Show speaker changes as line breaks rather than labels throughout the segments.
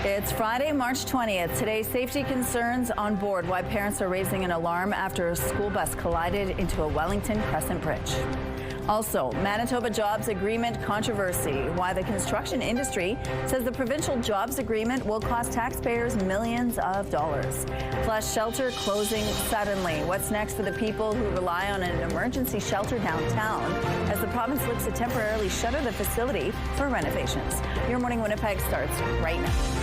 It's Friday, March 20th. Today, safety concerns on board. Why parents are raising an alarm after a school bus collided into a Wellington Crescent bridge. Also, Manitoba Jobs Agreement controversy. Why the construction industry says the provincial jobs agreement will cost taxpayers millions of dollars. Plus, shelter closing suddenly. What's next for the people who rely on an emergency shelter downtown as the province looks to temporarily shutter the facility for renovations. Your Morning Winnipeg starts right now.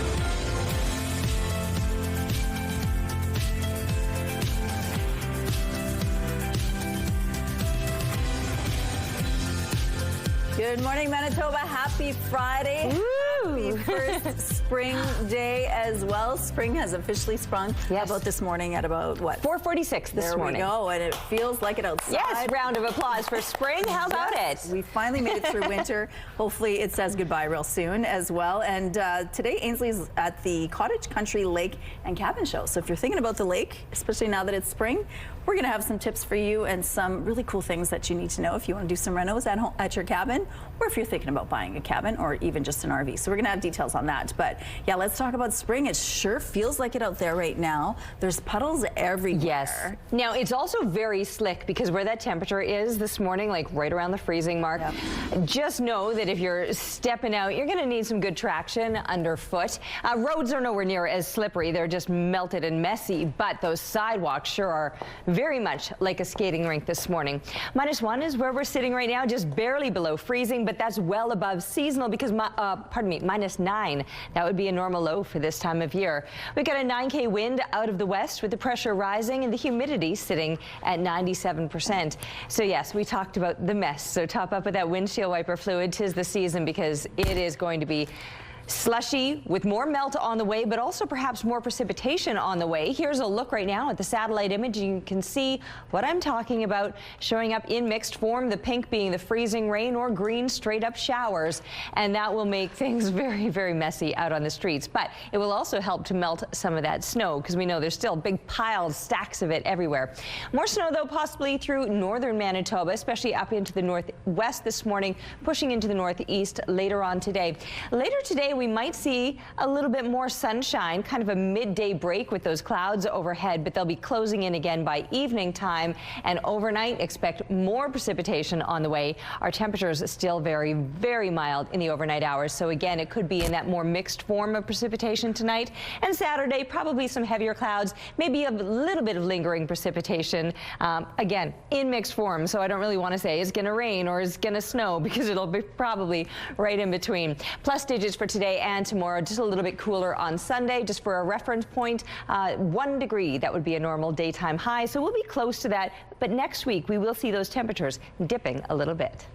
Good morning, Manitoba. Happy Friday. Woo! Happy first spring day as well. Spring has officially sprung. Yes. About this morning at about what?
4:46 this morning.
There we go, and it feels like it outside.
Yes, round of applause for spring. How about it?
We finally made it through winter. Hopefully it says goodbye real soon as well. And today Ainsley's at the Cottage Country Lake and Cabin Show. So if you're thinking about the lake, especially now that it's spring, we're going to have some tips for you and some really cool things that you need to know if you want to do some renos at home, at your cabin, or if you're thinking about buying a cabin or even just an RV. So we're going to have details on that. But yeah, let's talk about spring. It sure feels like it out there right now. There's puddles everywhere.
Yes. Now, it's also very slick because where that temperature is this morning, like right around the freezing mark, just know that if you're stepping out, you're going to need some good traction underfoot. Roads are nowhere near as slippery. They're just melted and messy, but those sidewalks sure are very much like a skating rink this morning. -1 is where we're sitting right now, just barely below freezing, but that's well above seasonal because, -9. That would be a normal low for this time of year. We've got a 9K wind out of the west with the pressure rising and the humidity sitting at 97%. So yes, we talked about the mess. So top up with that windshield wiper fluid. 'Tis the season because it is going to be slushy with more melt on the way, but also perhaps more precipitation on the way. Here's a look right now at the satellite image. You can see what I'm talking about showing up in mixed form, the pink being the freezing rain or green straight up showers. And that will make things very, very messy out on the streets. But it will also help to melt some of that snow because we know there's still big piles, stacks of it everywhere. More snow though possibly through northern Manitoba, especially up into the northwest this morning, pushing into the northeast later on today. Later today, we might see a little bit more sunshine, kind of a midday break with those clouds overhead, but they'll be closing in again by evening time. And overnight, expect more precipitation on the way. Our temperatures still very, very mild in the overnight hours. So again, it could be in that more mixed form of precipitation tonight. And Saturday, probably some heavier clouds, maybe a little bit of lingering precipitation. Again, in mixed form. So I don't really want to say it's going to rain or it's going to snow because it'll be probably right in between. Plus digits for today and tomorrow, just a little bit cooler on Sunday. Just for a reference point, 1 degree, that would be a normal daytime high. So we'll be close to that. But next week, we will see those temperatures dipping a little bit.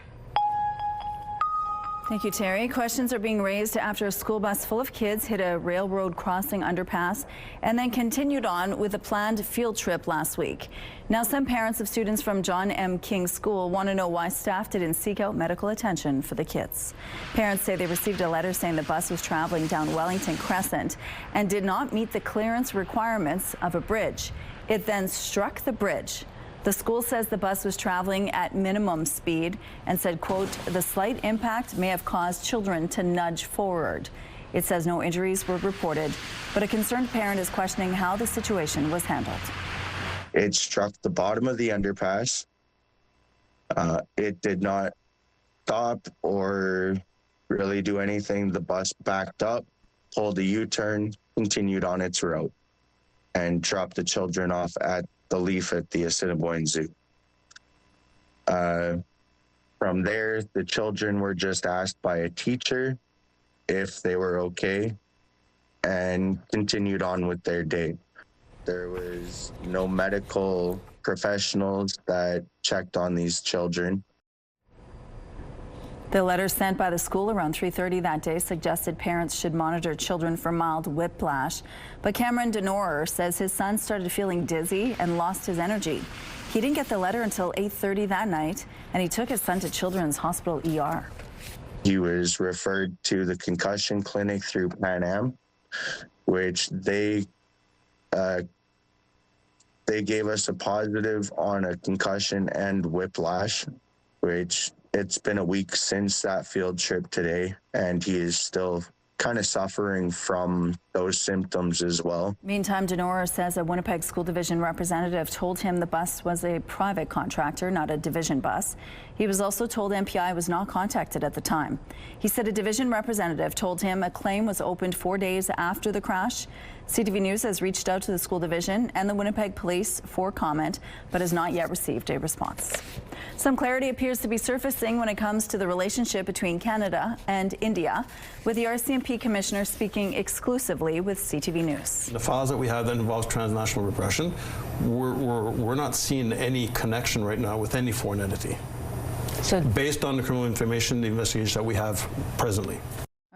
Thank you, Terry. Questions are being raised after a school bus full of kids hit a railroad crossing underpass and then continued on with a planned field trip last week. Now, some parents of students from John M. King School want to know why staff didn't seek out medical attention for the kids. Parents say they received a letter saying the bus was traveling down Wellington Crescent and did not meet the clearance requirements of a bridge. It then struck the bridge. The school says the bus was traveling at minimum speed and said, quote, the slight impact may have caused children to nudge forward. It says no injuries were reported, but a concerned parent is questioning how the situation was handled.
It struck the bottom of the underpass. It did not stop or really do anything. The bus backed up, pulled a U-turn, continued on its route, and dropped the children off at the Leaf at the Assiniboine Zoo. From there, the children were just asked by a teacher if they were okay and continued on with their day. There was no medical professionals that checked on these children.
The letter sent by the school around 3:30 that day suggested parents should monitor children for mild whiplash. But Cameron Denorer says his son started feeling dizzy and lost his energy. He didn't get the letter until 8:30 that night, and he took his son to Children's Hospital ER.
He was referred to the concussion clinic through Pan Am, which they gave us a positive on a concussion and whiplash, which it's been a week since that field trip today, and he is still kind of suffering from those symptoms as well.
Meantime, Denora says a Winnipeg School Division representative told him the bus was a private contractor, not a division bus. He was also told MPI was not contacted at the time. He said a division representative told him a claim was opened 4 days after the crash. CTV News has reached out to the school division and the Winnipeg Police for comment, but has not yet received a response. Some clarity appears to be surfacing when it comes to the relationship between Canada and India, with the RCMP commissioner speaking exclusively with CTV News.
The files that we have that involves transnational repression, we're not seeing any connection right now with any foreign entity. So, based on the criminal information, the investigation that we have presently.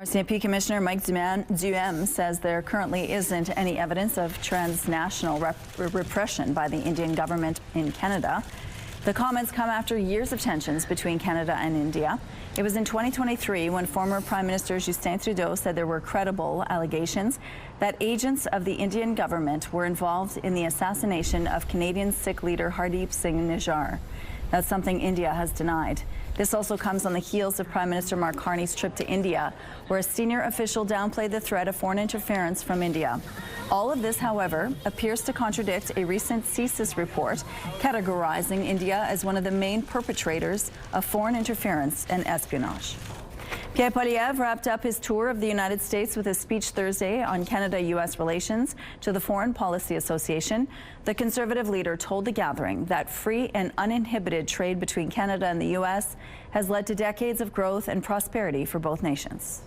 RCMP Commissioner Mike Duhem says there currently isn't any evidence of transnational repression by the Indian government in Canada. The comments come after years of tensions between Canada and India. It was in 2023 when former Prime Minister Justin Trudeau said there were credible allegations that agents of the Indian government were involved in the assassination of Canadian Sikh leader Hardeep Singh Nijjar. That's something India has denied. This also comes on the heels of Prime Minister Mark Carney's trip to India, where a senior official downplayed the threat of foreign interference from India. All of this, however, appears to contradict a recent CSIS report categorizing India as one of the main perpetrators of foreign interference and espionage. Pierre Poilievre wrapped up his tour of the United States with a speech Thursday on Canada-U.S. relations to the Foreign Policy Association. The Conservative leader told the gathering that free and uninhibited trade between Canada and the U.S. has led to decades of growth and prosperity for both nations.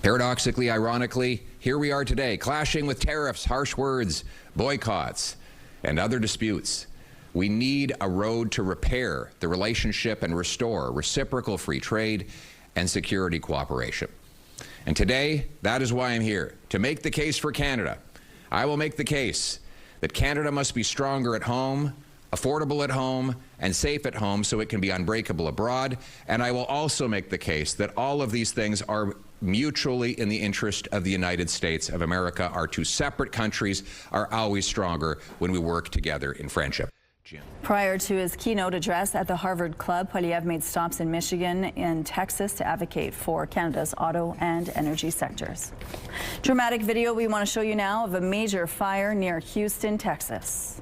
Paradoxically, ironically, here we are today, clashing with tariffs, harsh words, boycotts, and other disputes. We need a road to repair the relationship and restore reciprocal free trade and security cooperation. And today, that is why I'm here, to make the case for Canada. I will make the case that Canada must be stronger at home, affordable at home, and safe at home so it can be unbreakable abroad. And I will also make the case that all of these things are mutually in the interest of the United States of America. Our two separate countries are always stronger when we work together in friendship.
Prior to his keynote address at the Harvard Club, Poilievre made stops in Michigan and Texas to advocate for Canada's auto and energy sectors. Dramatic video we want to show you now of a major fire near Houston, Texas.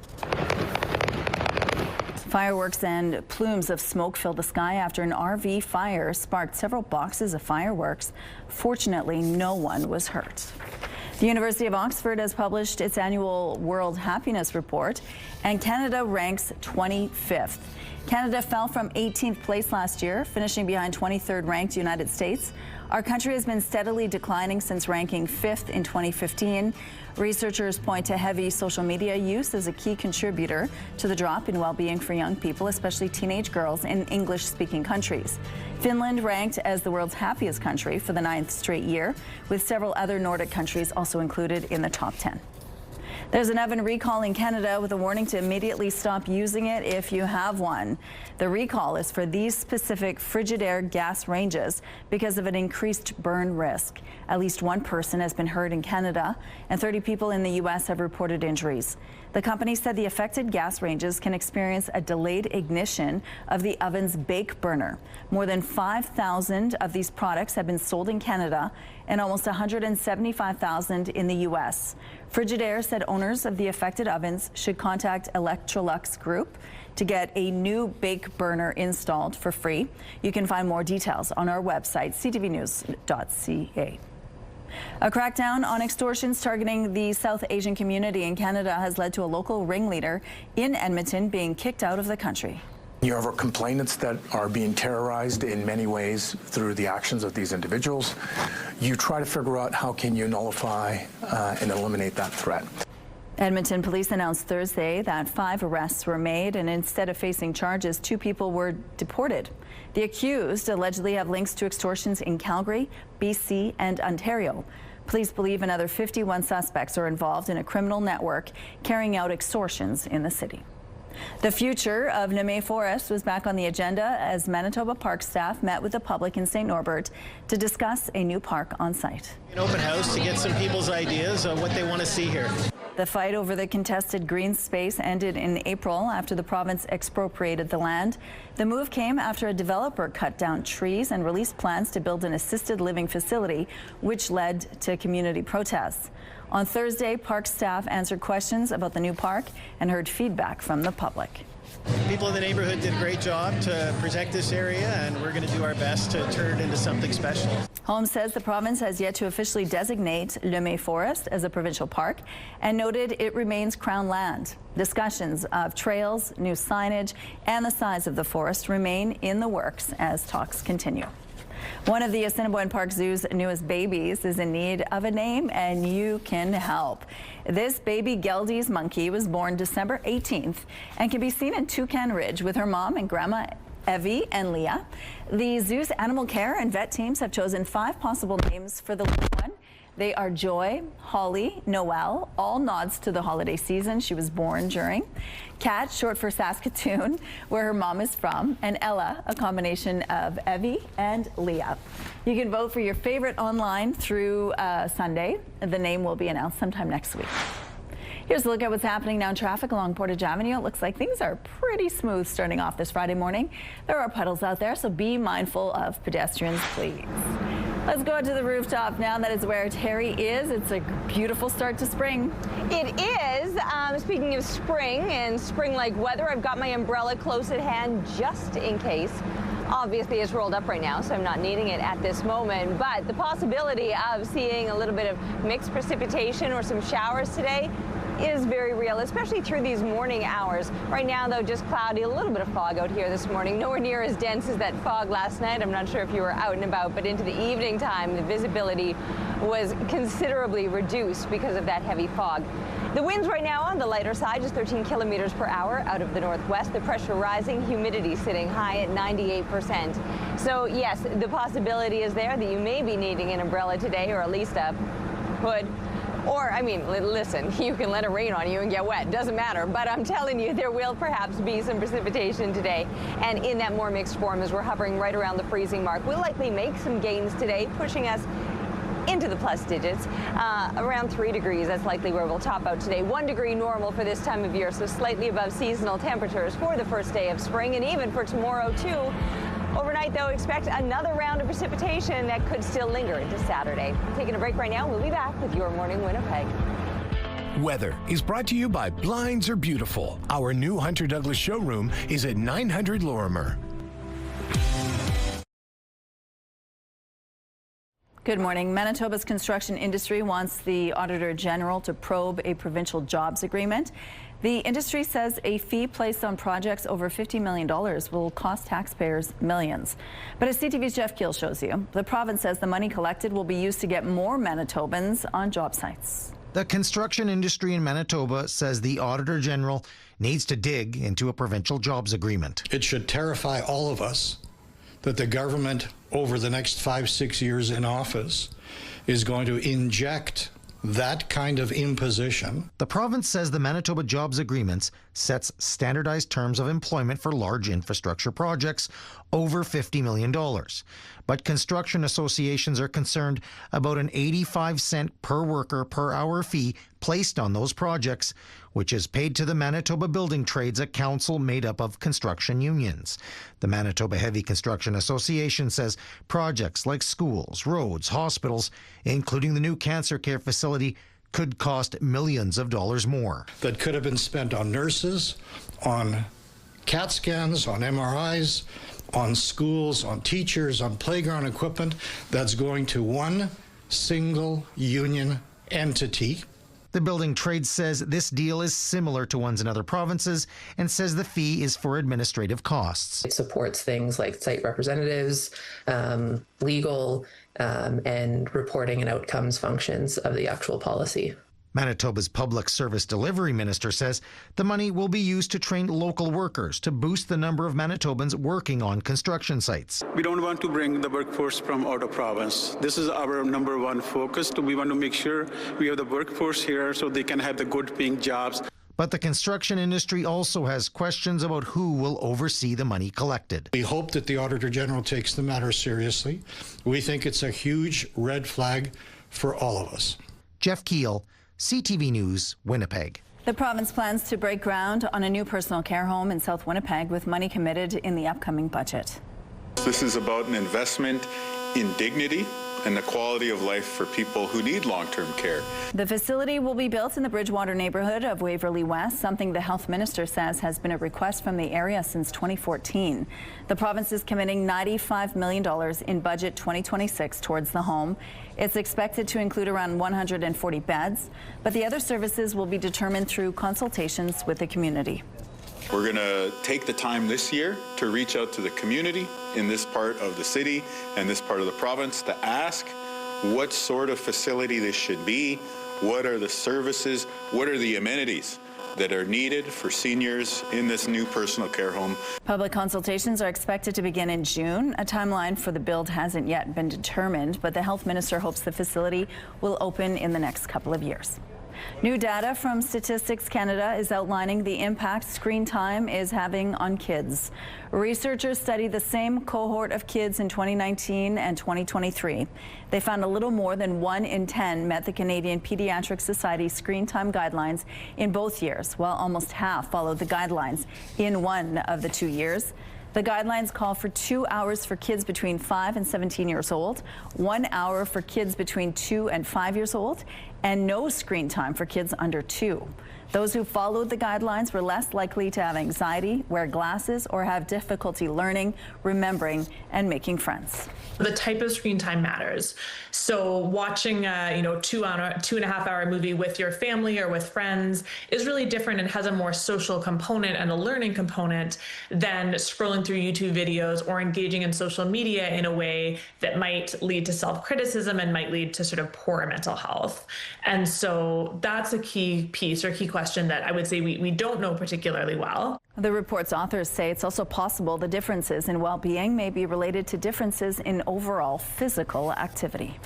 Fireworks and plumes of smoke filled the sky after an RV fire sparked several boxes of fireworks. Fortunately, no one was hurt. The University of Oxford has published its annual World Happiness Report, and Canada ranks 25th. Canada fell from 18th place last year, finishing behind 23rd ranked United States. Our country has been steadily declining since ranking 5th in 2015. Researchers point to heavy social media use as a key contributor to the drop in well-being for young people, especially teenage girls in English-speaking countries. Finland ranked as the world's happiest country for the 9th straight year, with several other Nordic countries also included in the top 10. There's an oven recall in Canada with a warning to immediately stop using it if you have one. The recall is for these specific Frigidaire gas ranges because of an increased burn risk. At least one person has been hurt in Canada, and 30 people in the U.S. have reported injuries. The company said the affected gas ranges can experience a delayed ignition of the oven's bake burner. More than 5,000 of these products have been sold in Canada and almost 175,000 in the U.S. Frigidaire said owners of the affected ovens should contact Electrolux Group to get a new bake burner installed for free. You can find more details on our website, ctvnews.ca. A crackdown on extortions targeting the South Asian community in Canada has led to a local ringleader in Edmonton being kicked out of the country.
You have complainants that are being terrorized in many ways through the actions of these individuals. You try to figure out how can you nullify and eliminate that threat.
Edmonton police announced Thursday that 5 arrests were made, and instead of facing charges, 2 people were deported. The accused allegedly have links to extortions in Calgary, BC, and Ontario. Police believe another 51 suspects are involved in a criminal network carrying out extortions in the city. The future of Neme Forest was back on the agenda as Manitoba Park staff met with the public in St. Norbert to discuss a new park on site.
An open house to get some people's ideas of what they want to see here.
The fight over the contested green space ended in April after the province expropriated the land. The move came after a developer cut down trees and released plans to build an assisted living facility, which led to community protests. On Thursday, park staff answered questions about the new park and heard feedback from the public.
People in the neighborhood did a great job to protect this area, and we're going to do our best to turn it into something special.
Holmes says the province has yet to officially designate Le May Forest as a provincial park and noted it remains Crown land. Discussions of trails, new signage, and the size of the forest remain in the works as talks continue. One of the Assiniboine Park Zoo's newest babies is in need of a name, and you can help. This baby Geldy's monkey was born December 18th and can be seen in Toucan Ridge with her mom and grandma Evie and Leah. The zoo's animal care and vet teams have chosen 5 possible names for the little one. They are Joy, Holly, Noel, all nods to the holiday season she was born during. Kat, short for Saskatoon, where her mom is from, and Ella, a combination of Evie and Leah. You can vote for your favorite online through Sunday. The name will be announced sometime next week. Here's a look at what's happening now in traffic along Portage Avenue. It looks like things are pretty smooth starting off this Friday morning. There are puddles out there, so be mindful of pedestrians, please. Let's go out to the rooftop now. That is where Terry is. It's a beautiful start to spring.
It is. Speaking of spring and spring-like weather, I've got my umbrella close at hand just in case. Obviously, it's rolled up right now, so I'm not needing it at this moment. But the possibility of seeing a little bit of mixed precipitation or some showers today is very real, especially through these morning hours. Right now, though, just cloudy, a little bit of fog out here this morning. Nowhere near as dense as that fog last night. I'm not sure if you were out and about, but into the evening time, the visibility was considerably reduced because of that heavy fog. The winds right now on the lighter side, just 13 kilometers per hour out of the northwest. The pressure rising, humidity sitting high at 98%. So yes, the possibility is there that you may be needing an umbrella today, or at least a hood. Or, I mean, listen, you can let it rain on you and get wet. Doesn't matter. But I'm telling you, there will perhaps be some precipitation today. And in that more mixed form, as we're hovering right around the freezing mark, we'll likely make some gains today, pushing us into the plus digits, around 3 degrees. That's likely where we'll top out today. 1 degree normal for this time of year, so slightly above seasonal temperatures for the first day of spring, and even for tomorrow, too. Overnight, though, expect another round of precipitation that could still linger into Saturday. Taking a break right now. We'll be back with Your Morning Winnipeg.
Weather is brought to you by Blinds Are Beautiful. Our new Hunter Douglas showroom is at 900 Lorimer.
Good morning. Manitoba's construction industry wants the Auditor General to probe a provincial jobs agreement. The industry says a fee placed on projects over $50 million will cost taxpayers millions. But as CTV's Jeff Keel shows you, the province says the money collected will be used to get more Manitobans on job sites.
The construction industry in Manitoba says the Auditor General needs to dig into a provincial jobs agreement.
It should terrify all of us that the government over the next 5-6 years in office is going to inject that kind of imposition.
The province says the Manitoba Jobs Agreements sets standardized terms of employment for large infrastructure projects over $50 million. But construction associations are concerned about an 85-cent per worker per hour fee placed on those projects, which is paid to the Manitoba Building Trades, a council made up of construction unions. The Manitoba Heavy Construction Association says projects like schools, roads, hospitals, including the new cancer care facility, could cost millions of dollars more.
That could have been spent on nurses, on CAT scans, on MRIs, on schools, on teachers, on playground equipment. That's going to one single union entity.
The Building Trades says this deal is similar to ones in other provinces and says the fee is for administrative costs.
It supports things like site representatives, legal, and reporting and outcomes functions of the actual policy.
Manitoba's Public Service Delivery Minister says the money will be used to train local workers to boost the number of Manitobans working on construction sites.
We don't want to bring the workforce from out of province. This is our number one focus. We want to make sure we have the workforce here so they can have the good paying jobs.
But the construction industry also has questions about who will oversee the money collected.
We hope that the Auditor General takes the matter seriously. We think it's a huge red flag for all of us.
Jeff Keel, CTV News, Winnipeg.
The province plans to break ground on a new personal care home in South Winnipeg with money committed in the upcoming budget.
This is about an investment in dignity and the quality of life for people who need long-term care.
The facility will be built in the Bridgewater neighborhood of Waverley West, something the health minister says has been a request from the area since 2014. The province is committing $95 million in budget 2026 towards the home. It's expected to include around 140 beds, but the other services will be determined through consultations with the community.
We're going to take the time this year to reach out to the community in this part of the city and this part of the province to ask what sort of facility this should be, what are the services, what are the amenities that are needed for seniors in this new personal care home.
Public consultations are expected to begin in June. A timeline for the build hasn't yet been determined, but the health minister hopes the facility will open in the next couple of years. New data from Statistics Canada is outlining the impact screen time is having on kids. Researchers studied the same cohort of kids in 2019 and 2023. They found a little more than 1 in 10 met the Canadian Pediatric Society screen time guidelines in both years, while almost half followed the guidelines in one of the 2 years. The guidelines call for 2 hours for kids between 5 and 17 years old, 1 hour for kids between 2 and 5 years old, and no screen time for kids under 2. Those who followed the guidelines were less likely to have anxiety, wear glasses, or have difficulty learning, remembering, and making friends.
The type of screen time matters. So watching a 2.5 hour movie with your family or with friends is really different and has a more social component and a learning component than scrolling through YouTube videos or engaging in social media in a way that might lead to self-criticism and might lead to sort of poor mental health. And so that's a key piece or key question that I would say we don't know particularly well.
The report's authors say it's also possible the differences in well-being may be related to differences in overall physical activity.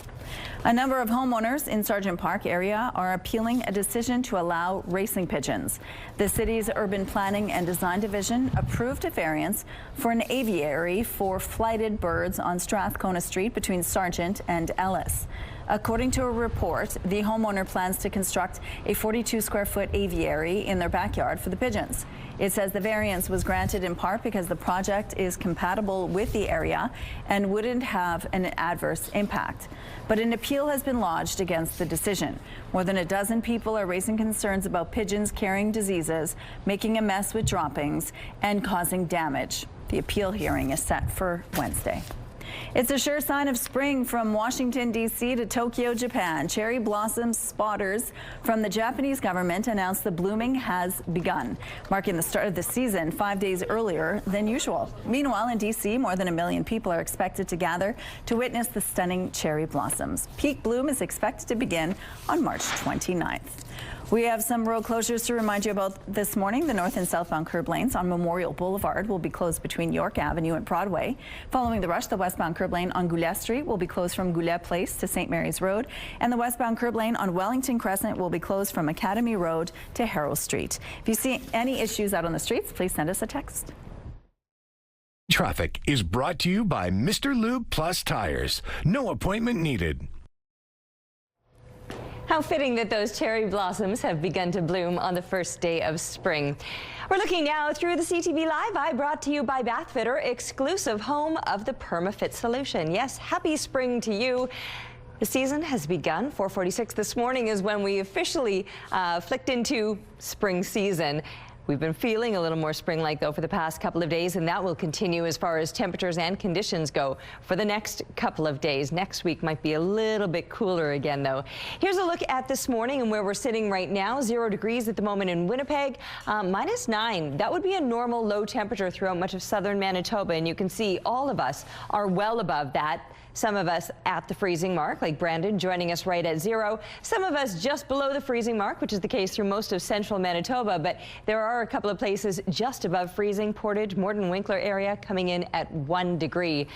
A number of homeowners in Sargent Park area are appealing a decision to allow racing pigeons. The city's Urban Planning and Design Division approved a variance for an aviary for flighted birds on Strathcona Street between Sargent and Ellis. According to a report, the homeowner plans to construct a 42-square-foot aviary in their backyard for the pigeons. It says the variance was granted in part because the project is compatible with the area and wouldn't have an adverse impact. But an appeal has been lodged against the decision. More than a dozen people are raising concerns about pigeons carrying diseases, making a mess with droppings, and causing damage. The appeal hearing is set for Wednesday. It's a sure sign of spring from Washington, D.C. to Tokyo, Japan. Cherry blossom spotters from the Japanese government announced the blooming has begun, marking the start of the season 5 days earlier than usual. Meanwhile, in D.C., more than 1 million people are expected to gather to witness the stunning cherry blossoms. Peak bloom is expected to begin on March 29th. We have some road closures to remind you about this morning. The north and southbound curb lanes on Memorial Boulevard will be closed between York Avenue and Broadway. Following the rush, the westbound curb lane on Goulet Street will be closed from Goulet Place to St. Mary's Road, and the westbound curb lane on Wellington Crescent will be closed from Academy Road to Harrow Street. If you see any issues out on the streets, please send us a text.
Traffic is brought to you by Mr. Lube Plus Tires. No appointment needed.
How fitting that those cherry blossoms have begun to bloom on the first day of spring. We're looking now through the CTV Live Eye, brought to you by Bathfitter, exclusive home of the PermaFit solution. Yes, happy spring to you. The season has begun. 4:46 this morning is when we officially flicked into spring season. We've been feeling a little more spring-like, though, for the past couple of days, and that will continue as far as temperatures and conditions go for the next couple of days. Next week might be a little bit cooler again, though. Here's a look at this morning and where we're sitting right now. 0 degrees at the moment in Winnipeg, -9. That would be a normal low temperature throughout much of southern Manitoba, and you can see all of us are well above that. Some of us at the freezing mark, like Brandon joining us right at 0. Some of us just below the freezing mark, which is the case through most of central Manitoba, but there are a couple of places just above freezing. Portage, Morden, Winkler area coming in at 1 degree.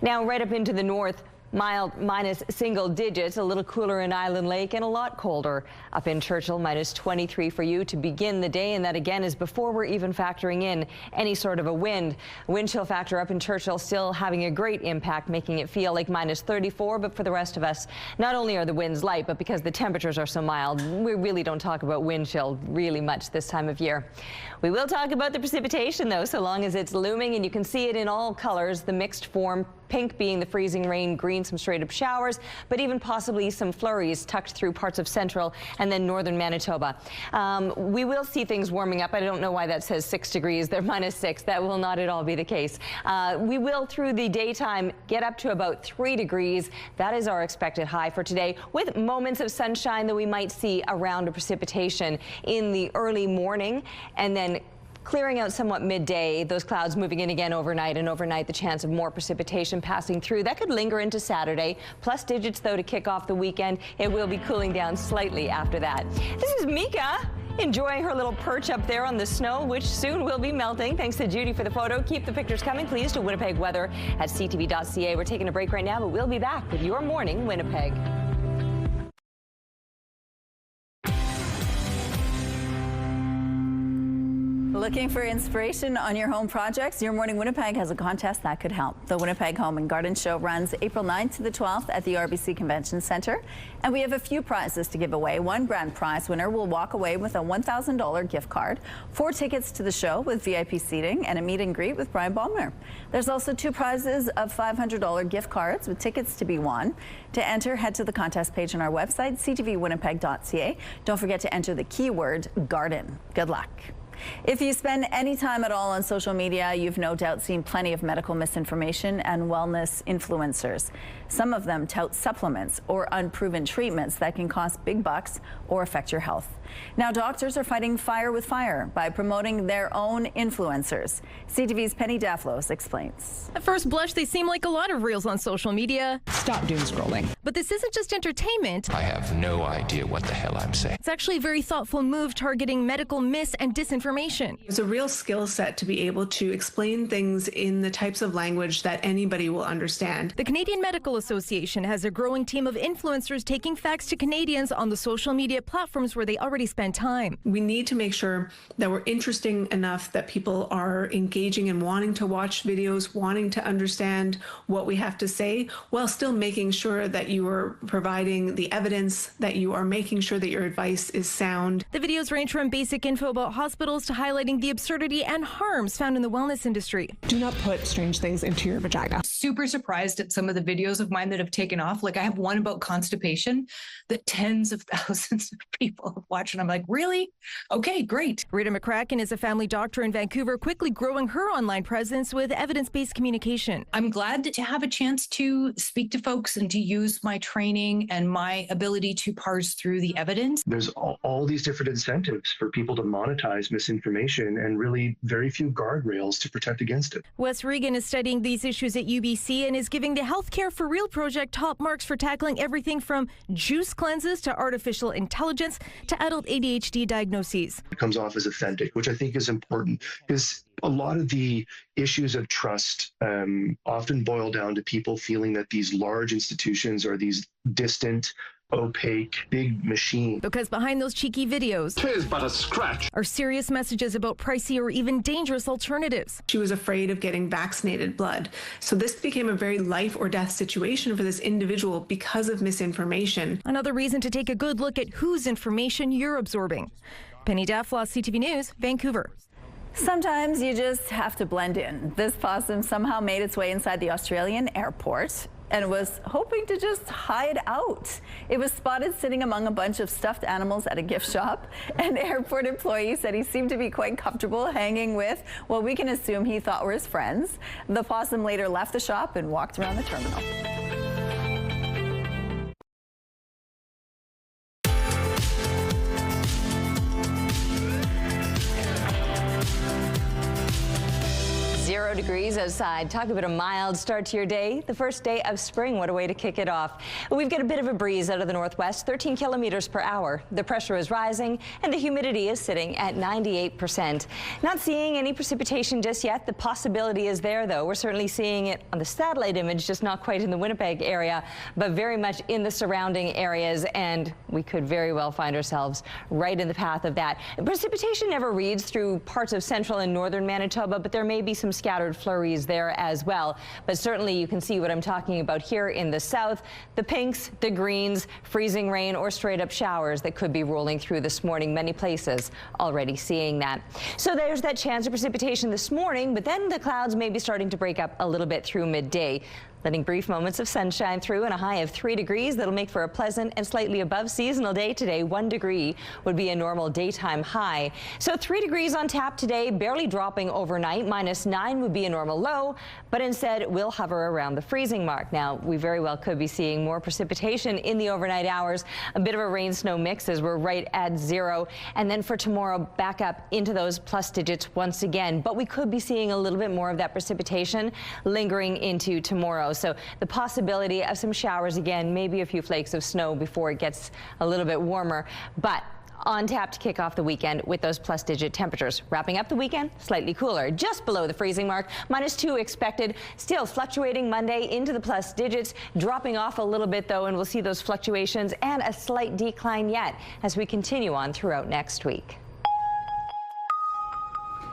Now right up into the north, Mild minus single digits, a little cooler in Island Lake and a lot colder up in Churchill, minus 23 for you to begin the day. And that again is before we're even factoring in any sort of a wind. Wind chill factor up in Churchill still having a great impact, making it feel like minus 34. But for the rest of us, not only are the winds light, but because the temperatures are so mild, we really don't talk about wind chill really much this time of year. We will talk about the precipitation though, so long as it's looming, and you can see it in all colors, the mixed form. Pink being the freezing rain, green some straight up showers, but even possibly some flurries tucked through parts of central and then northern Manitoba. We will see things warming up. I don't know why that says 6 degrees. They're minus 6. That will not at all be the case. We will through the daytime get up to about 3 degrees. That is our expected high for today, with moments of sunshine that we might see around a precipitation in the early morning, and then clearing out somewhat midday, those clouds moving in again overnight, and overnight the chance of more precipitation passing through. That could linger into Saturday. Plus digits though to kick off the weekend. It will be cooling down slightly after that. This is Mika enjoying her little perch up there on the snow, which soon will be melting. Thanks to Judy for the photo. Keep the pictures coming, please, to Winnipeg weather at CTV.ca. We're taking a break right now, but we'll be back with Your Morning Winnipeg.
Looking for inspiration on your home projects? Your Morning Winnipeg has a contest that could help. The Winnipeg Home and Garden Show runs April 9th to the 12th at the RBC Convention Centre, and we have a few prizes to give away. One grand prize winner will walk away with a $1,000 gift card, 4 tickets to the show with VIP seating, and a meet and greet with Brian Baumler. There's also 2 prizes of $500 gift cards with tickets to be won. To enter, head to the contest page on our website, ctvwinnipeg.ca. Don't forget to enter the keyword garden. Good luck. If you spend any time at all on social media, you've no doubt seen plenty of medical misinformation and wellness influencers. Some of them tout supplements or unproven treatments that can cost big bucks or affect your health. Now doctors are fighting fire with fire by promoting their own influencers. CTV's Penny Daflos explains.
At first blush, they seem like a lot of reels on social media.
Stop doom scrolling.
But this isn't just entertainment.
I have no idea what the hell I'm saying.
It's actually a very thoughtful move targeting medical mis and disinformation.
It's a real skill set to be able to explain things in the types of language that anybody will understand.
The Canadian Medical Association has a growing team of influencers taking facts to Canadians on the social media platforms where they already spend time.
We need to make sure that we're interesting enough that people are engaging and wanting to watch videos, wanting to understand what we have to say, while still making sure that you are providing the evidence, that you are making sure that your advice is sound.
The videos range from basic info about hospitals to highlighting the absurdity and harms found in the wellness industry.
Do not put strange things into your vagina. Super surprised at some of the videos of mine that have taken off. Like I have one about constipation that tens of thousands of people have watched, and I'm like, really? Okay, great.
Rita McCracken is a family doctor in Vancouver, quickly growing her online presence with evidence-based communication.
I'm glad to have a chance to speak to folks and to use my training and my ability to parse through the evidence.
There's all these different incentives for people to monetize misinformation and really very few guardrails to protect against it.
Wes Regan is studying these issues at UBC and is giving the Healthcare for Real project top marks for tackling everything from juice cleanses to artificial intelligence to adult ADHD diagnoses.
It comes off as authentic, which I think is important because a lot of the issues of trust often boil down to people feeling that these large institutions are these distant, opaque, big machine.
Because behind those cheeky videos,
'tis but a scratch,
are serious messages about pricey or even dangerous alternatives.
She was afraid of getting vaccinated blood. So this became a very life or death situation for this individual because of misinformation.
Another reason to take a good look at whose information you're absorbing. Penny Daflos, CTV News, Vancouver.
Sometimes you just have to blend in. This possum somehow made its way inside the Australian airport and was hoping to just hide out. It was spotted sitting among a bunch of stuffed animals at a gift shop. An airport employee said he seemed to be quite comfortable hanging with what we can assume he thought were his friends. The possum later left the shop and walked around the terminal.
degrees outside. Talk about a mild start to your day. The first day of spring. What a way to kick it off. We've got a bit of a breeze out of the northwest, 13 kilometers per hour. The pressure is rising and the humidity is sitting at 98%. Not seeing any precipitation just yet. The possibility is there, though. We're certainly seeing it on the satellite image, just not quite in the Winnipeg area, but very much in the surrounding areas, and we could very well find ourselves right in the path of that. Precipitation never reads through parts of central and northern Manitoba, but there may be some scattered flurries there as well. But certainly you can see what I'm talking about here in the south, the pinks, the greens, freezing rain or straight up showers that could be rolling through this morning. Many places already seeing that. So there's that chance of precipitation this morning, but then the clouds may be starting to break up a little bit through midday, letting brief moments of sunshine through and a high of 3 degrees. That'll make for a pleasant and slightly above seasonal day today. 1 degree would be a normal daytime high. So 3 degrees on tap today, barely dropping overnight. -9 would be a normal low, but instead we'll hover around the freezing mark. Now, we very well could be seeing more precipitation in the overnight hours. A bit of a rain-snow mix as we're right at 0. And then for tomorrow, back up into those plus digits once again. But we could be seeing a little bit more of that precipitation lingering into tomorrow. So the possibility of some showers again, maybe a few flakes of snow before it gets a little bit warmer, but on tap to kick off the weekend with those plus digit temperatures. Wrapping up the weekend, slightly cooler, just below the freezing mark, -2 expected, still fluctuating Monday into the plus digits, dropping off a little bit though, and we'll see those fluctuations and a slight decline yet as we continue on throughout next week.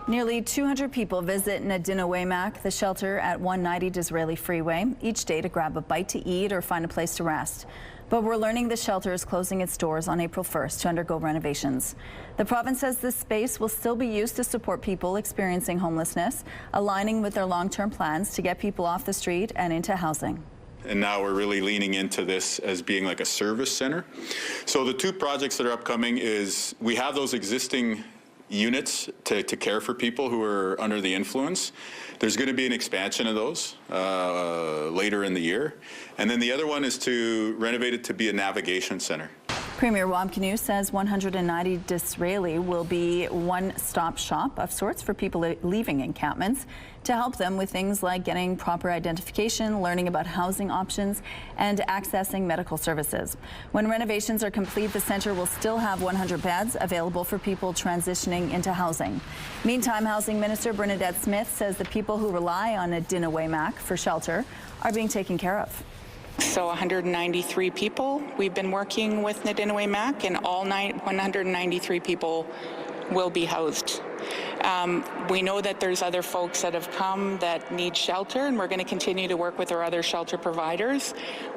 Nearly 200 people visit Nadinawaymak, the shelter at 190 Disraeli Freeway, each day to grab a bite to eat or find a place to rest. But we're learning the shelter is closing its doors on April 1st to undergo renovations. The province says this space will still be used to support people experiencing homelessness, aligning with their long-term plans to get people off the street and into housing.
And now we're really leaning into this as being like a service center. So the two projects that are upcoming is we have those existing units to care for people who are under the influence. There's going to be an expansion of those later in the year. And then the other one is to renovate it to be a navigation center.
Premier Wamkanu says 190 Disraeli will be one-stop shop of sorts for people leaving encampments to help them with things like getting proper identification, learning about housing options, and accessing medical services. When renovations are complete, the centre will still have 100 beds available for people transitioning into housing. Meantime, Housing Minister Bernadette Smith says the people who rely on Nadinawaymak for shelter are being taken care of.
So 193 people. We've been working with Nadinawaymak, and all 193 people will be housed. We know that there's other folks that have come that need shelter, and we're going to continue to work with our other shelter providers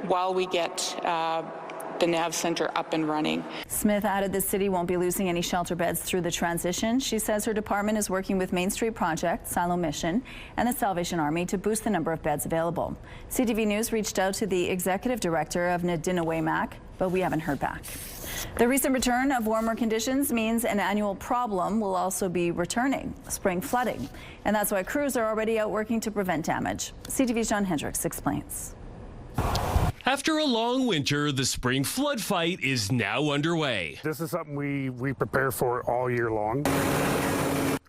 while we get the NAV Centre up and running.
Smith added the city won't be losing any shelter beds through the transition. She says her department is working with Main Street Project, Silo Mission, and the Salvation Army to boost the number of beds available. CTV News reached out to the executive director of Nadinawaymak, but we haven't heard back. The recent return of warmer conditions means an annual problem will also be returning, spring flooding. And that's why crews are already out working to prevent damage. CTV's John Hendricks explains.
After a long winter, the spring flood fight is now underway.
This is something we prepare for all year long.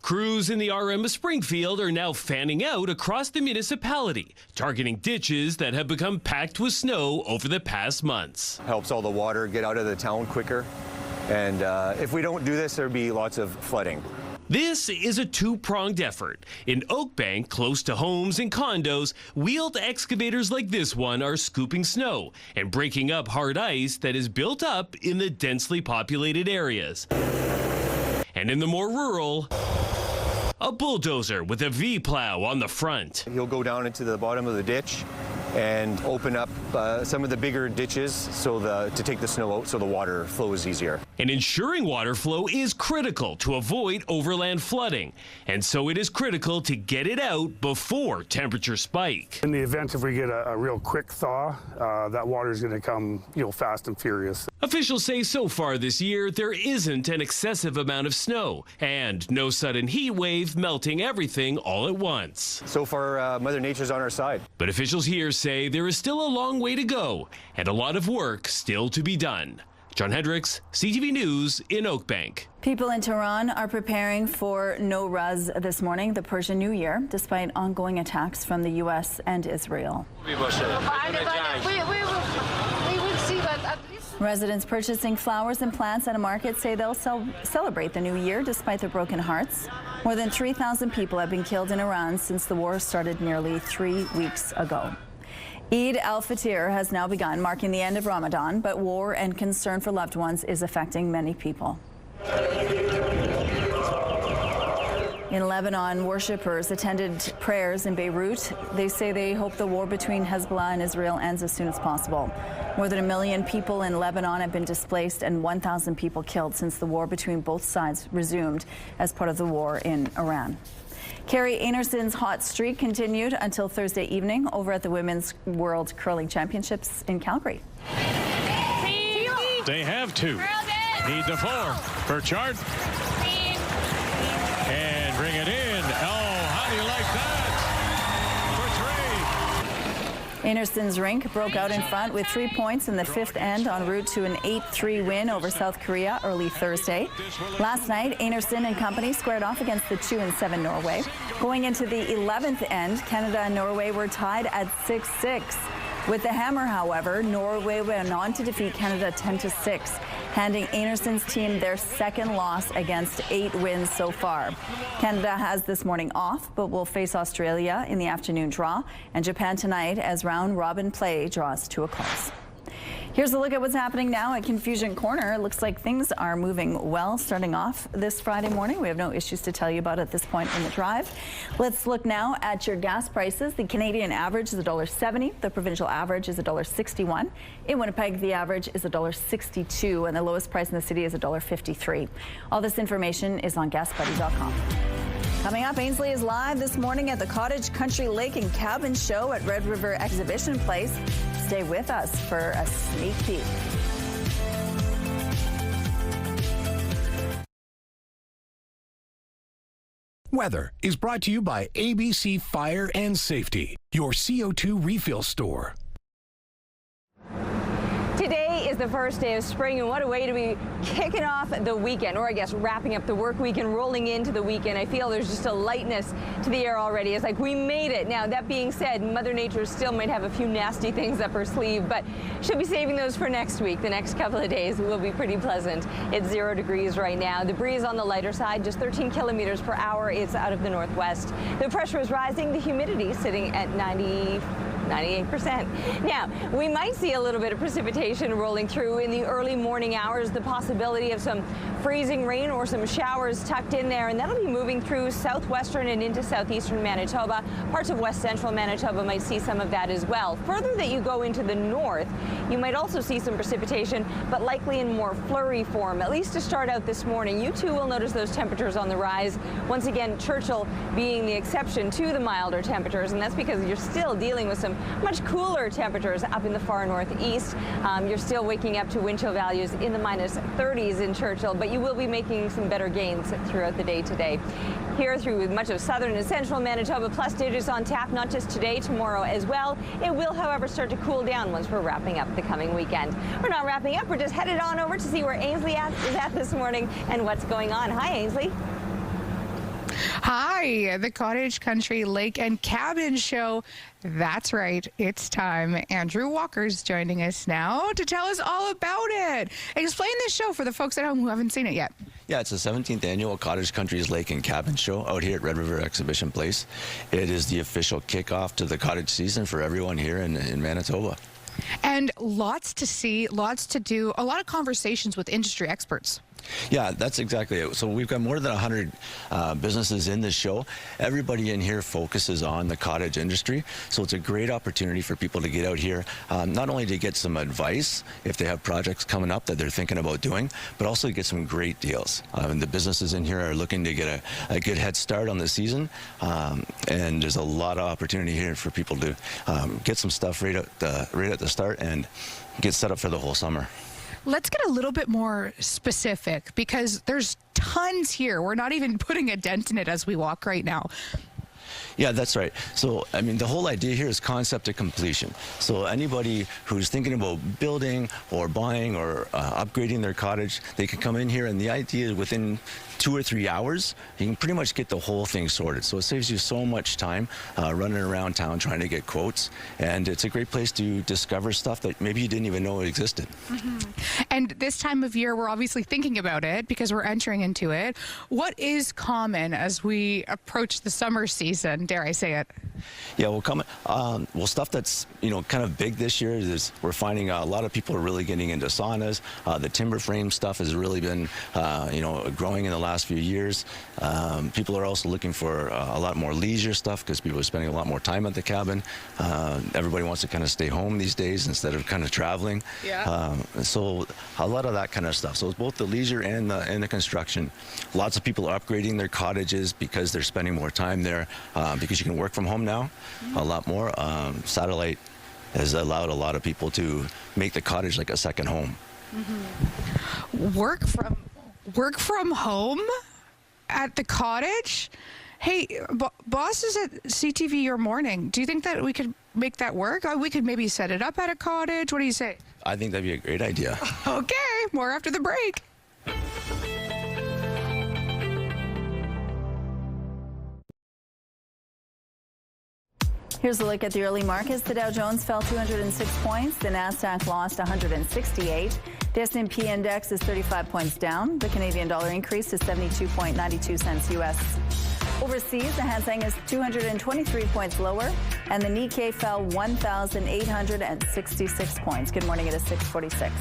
Crews in the RM of Springfield are now fanning out across the municipality, targeting ditches that have become packed with snow over the past months.
Helps all the water get out of the town quicker, and if we don't do this, there'll be lots of flooding.
This is a two-pronged effort. In Oakbank, close to homes and condos, wheeled excavators like this one are scooping snow and breaking up hard ice that is built up in the densely populated areas. And in the more rural, a bulldozer with a V-plow on the front.
He'll go down into the bottom of the ditch and open up some of the bigger ditches to take the snow out so the water flows easier.
And ensuring water flow is critical to avoid overland flooding. And so it is critical to get it out before temperatures spike.
In the event if we get a real quick thaw, that water is going to come fast and furious.
Officials say so far this year there isn't an excessive amount of snow and no sudden heat wave melting everything all at once.
So far, Mother Nature's on our side.
But officials here say there is still a long way to go and a lot of work still to be done. John Hendricks, CTV News in Oakbank.
People in Tehran are preparing for Nowruz this morning, the Persian New Year, despite ongoing attacks from the U.S. and Israel. Residents purchasing flowers and plants at a market say they'll celebrate the new year despite their broken hearts. More than 3,000 people have been killed in Iran since the war started nearly 3 weeks ago. Eid al-Fitr has now begun, marking the end of Ramadan, but war and concern for loved ones is affecting many people. In Lebanon, worshippers attended prayers in Beirut. They say they hope the war between Hezbollah and Israel ends as soon as possible. More than 1 million people in Lebanon have been displaced and 1,000 people killed since the war between both sides resumed as part of the war in Iran. Carrie Anerson's hot streak continued until Thursday evening over at the Women's World Curling Championships in Calgary.
They have two. Need the 4 for Chart. And bring it in. Oh, how do you like that? For 3.
Anerson's rink broke out in front with 3 points in the 5th end en route to an 8-3 win over South Korea early Thursday. Last night, Anerson and company squared off against the 2-7 Norway. Going into the 11th end, Canada and Norway were tied at 6-6. With the hammer, however, Norway went on to defeat Canada 10-6, handing Anerson's team their second loss against 8 wins so far. Canada has this morning off, but will face Australia in the afternoon draw and Japan tonight as round-robin play draws to a close. Here's a look at what's happening now at Confusion Corner. It looks like things are moving well starting off this Friday morning. We have no issues to tell you about at this point in the drive. Let's look now at your gas prices. The Canadian average is $1.70. The provincial average is $1.61. In Winnipeg, the average is $1.62, and the lowest price in the city is $1.53. All this information is on GasBuddy.com. Coming up, Ainsley is live this morning at the Cottage Country Lake and Cabin Show at Red River Exhibition Place. Stay with us for a sneak peek.
Weather is brought to you by ABC Fire and Safety, your CO2 refill store.
Today is the first day of spring, and what a way to be kicking off the weekend, or I guess wrapping up the work week and rolling into the weekend. I feel there's just a lightness to the air already. It's like we made it. Now, that being said, Mother Nature still might have a few nasty things up her sleeve, but she'll be saving those for next week. The next couple of days will be pretty pleasant. It's 0 degrees right now. The breeze on the lighter side, just 13 kilometers per hour. It's out of the northwest. The pressure is rising. The humidity sitting at 98%. Now, we might see a little bit of precipitation rolling through in the early morning hours, the possibility of some freezing rain or some showers tucked in there, and that'll be moving through southwestern and into southeastern Manitoba. Parts of west central Manitoba might see some of that as well. Further that you go into the north, you might also see some precipitation, but likely in more flurry form, at least to start out this morning. You too will notice those temperatures on the rise. Once again, Churchill being the exception to the milder temperatures, and that's because you're still dealing with some much cooler temperatures up in the far northeast. You're still waking up to wind chill values in the minus 30s in Churchill, but you will be making some better gains throughout the day today. Here through much of southern and central Manitoba, plus digits on tap, not just today, tomorrow as well. It will, however, start to cool down once we're wrapping up the coming weekend. We're not wrapping up, we're just headed on over to see where Ainsley is at this morning and what's going on. Hi, Ainsley.
Hi, the Cottage Country Lake and Cabin Show. That's right, it's time. Andrew Walker's joining us now to tell us all about it. Explain this show for the folks at home who haven't seen it yet.
Yeah, it's the 17th annual Cottage Country's Lake and Cabin Show out here at Red River Exhibition Place. It is the official kickoff to the cottage season for everyone here in Manitoba.
And lots to see, lots to do, a lot of conversations with industry experts.
Yeah, that's exactly it. So we've got more than 100 businesses in this show. Everybody in here focuses on the cottage industry. So it's a great opportunity for people to get out here, not only to get some advice if they have projects coming up that they're thinking about doing, but also to get some great deals. And the businesses in here are looking to get a good head start on the season. And there's a lot of opportunity here for people to get some stuff right at the start and get set up for the whole summer.
Let's get a little bit more specific because there's tons here. We're not even putting a dent in it as we walk right now.
Yeah, that's right. So, I mean, the whole idea here is concept to completion. So anybody who's thinking about building or buying or upgrading their cottage, they can come in here, and the idea is within 2 or 3 hours, you can pretty much get the whole thing sorted. So it saves you so much time running around town trying to get quotes, and it's a great place to discover stuff that maybe you didn't even know existed.
And this time of year, we're obviously thinking about it because we're entering into it. What is common as we approach the summer season, dare I say it?
Yeah, well, stuff that's, kind of big this year is we're finding a lot of people are really getting into saunas. The timber frame stuff has really been, growing in the last few years. People are also looking for a lot more leisure stuff because people are spending a lot more time at the cabin. Everybody wants to kind of stay home these days instead of kind of traveling.
Yeah.
So a lot of that kind of stuff. So it's both the leisure and the construction. Lots of people are upgrading their cottages because they're spending more time there because you can work from home now a lot more. Satellite has allowed a lot of people to make the cottage like a second home.
Work from home at the cottage? Hey, bosses at CTV Your Morning, do you think that we could make that work? We could maybe set it up at a cottage. What do you say?
I think that'd be a great idea.
Okay, more after the break.
Here's a look at the early markets. The Dow Jones fell 206 points. The Nasdaq lost 168. The S&P index is 35 points down. The Canadian dollar increased to 72.92 cents U.S. Overseas, the Hang Seng is 223 points lower, and the Nikkei fell 1,866 points. Good morning, it is 6:46.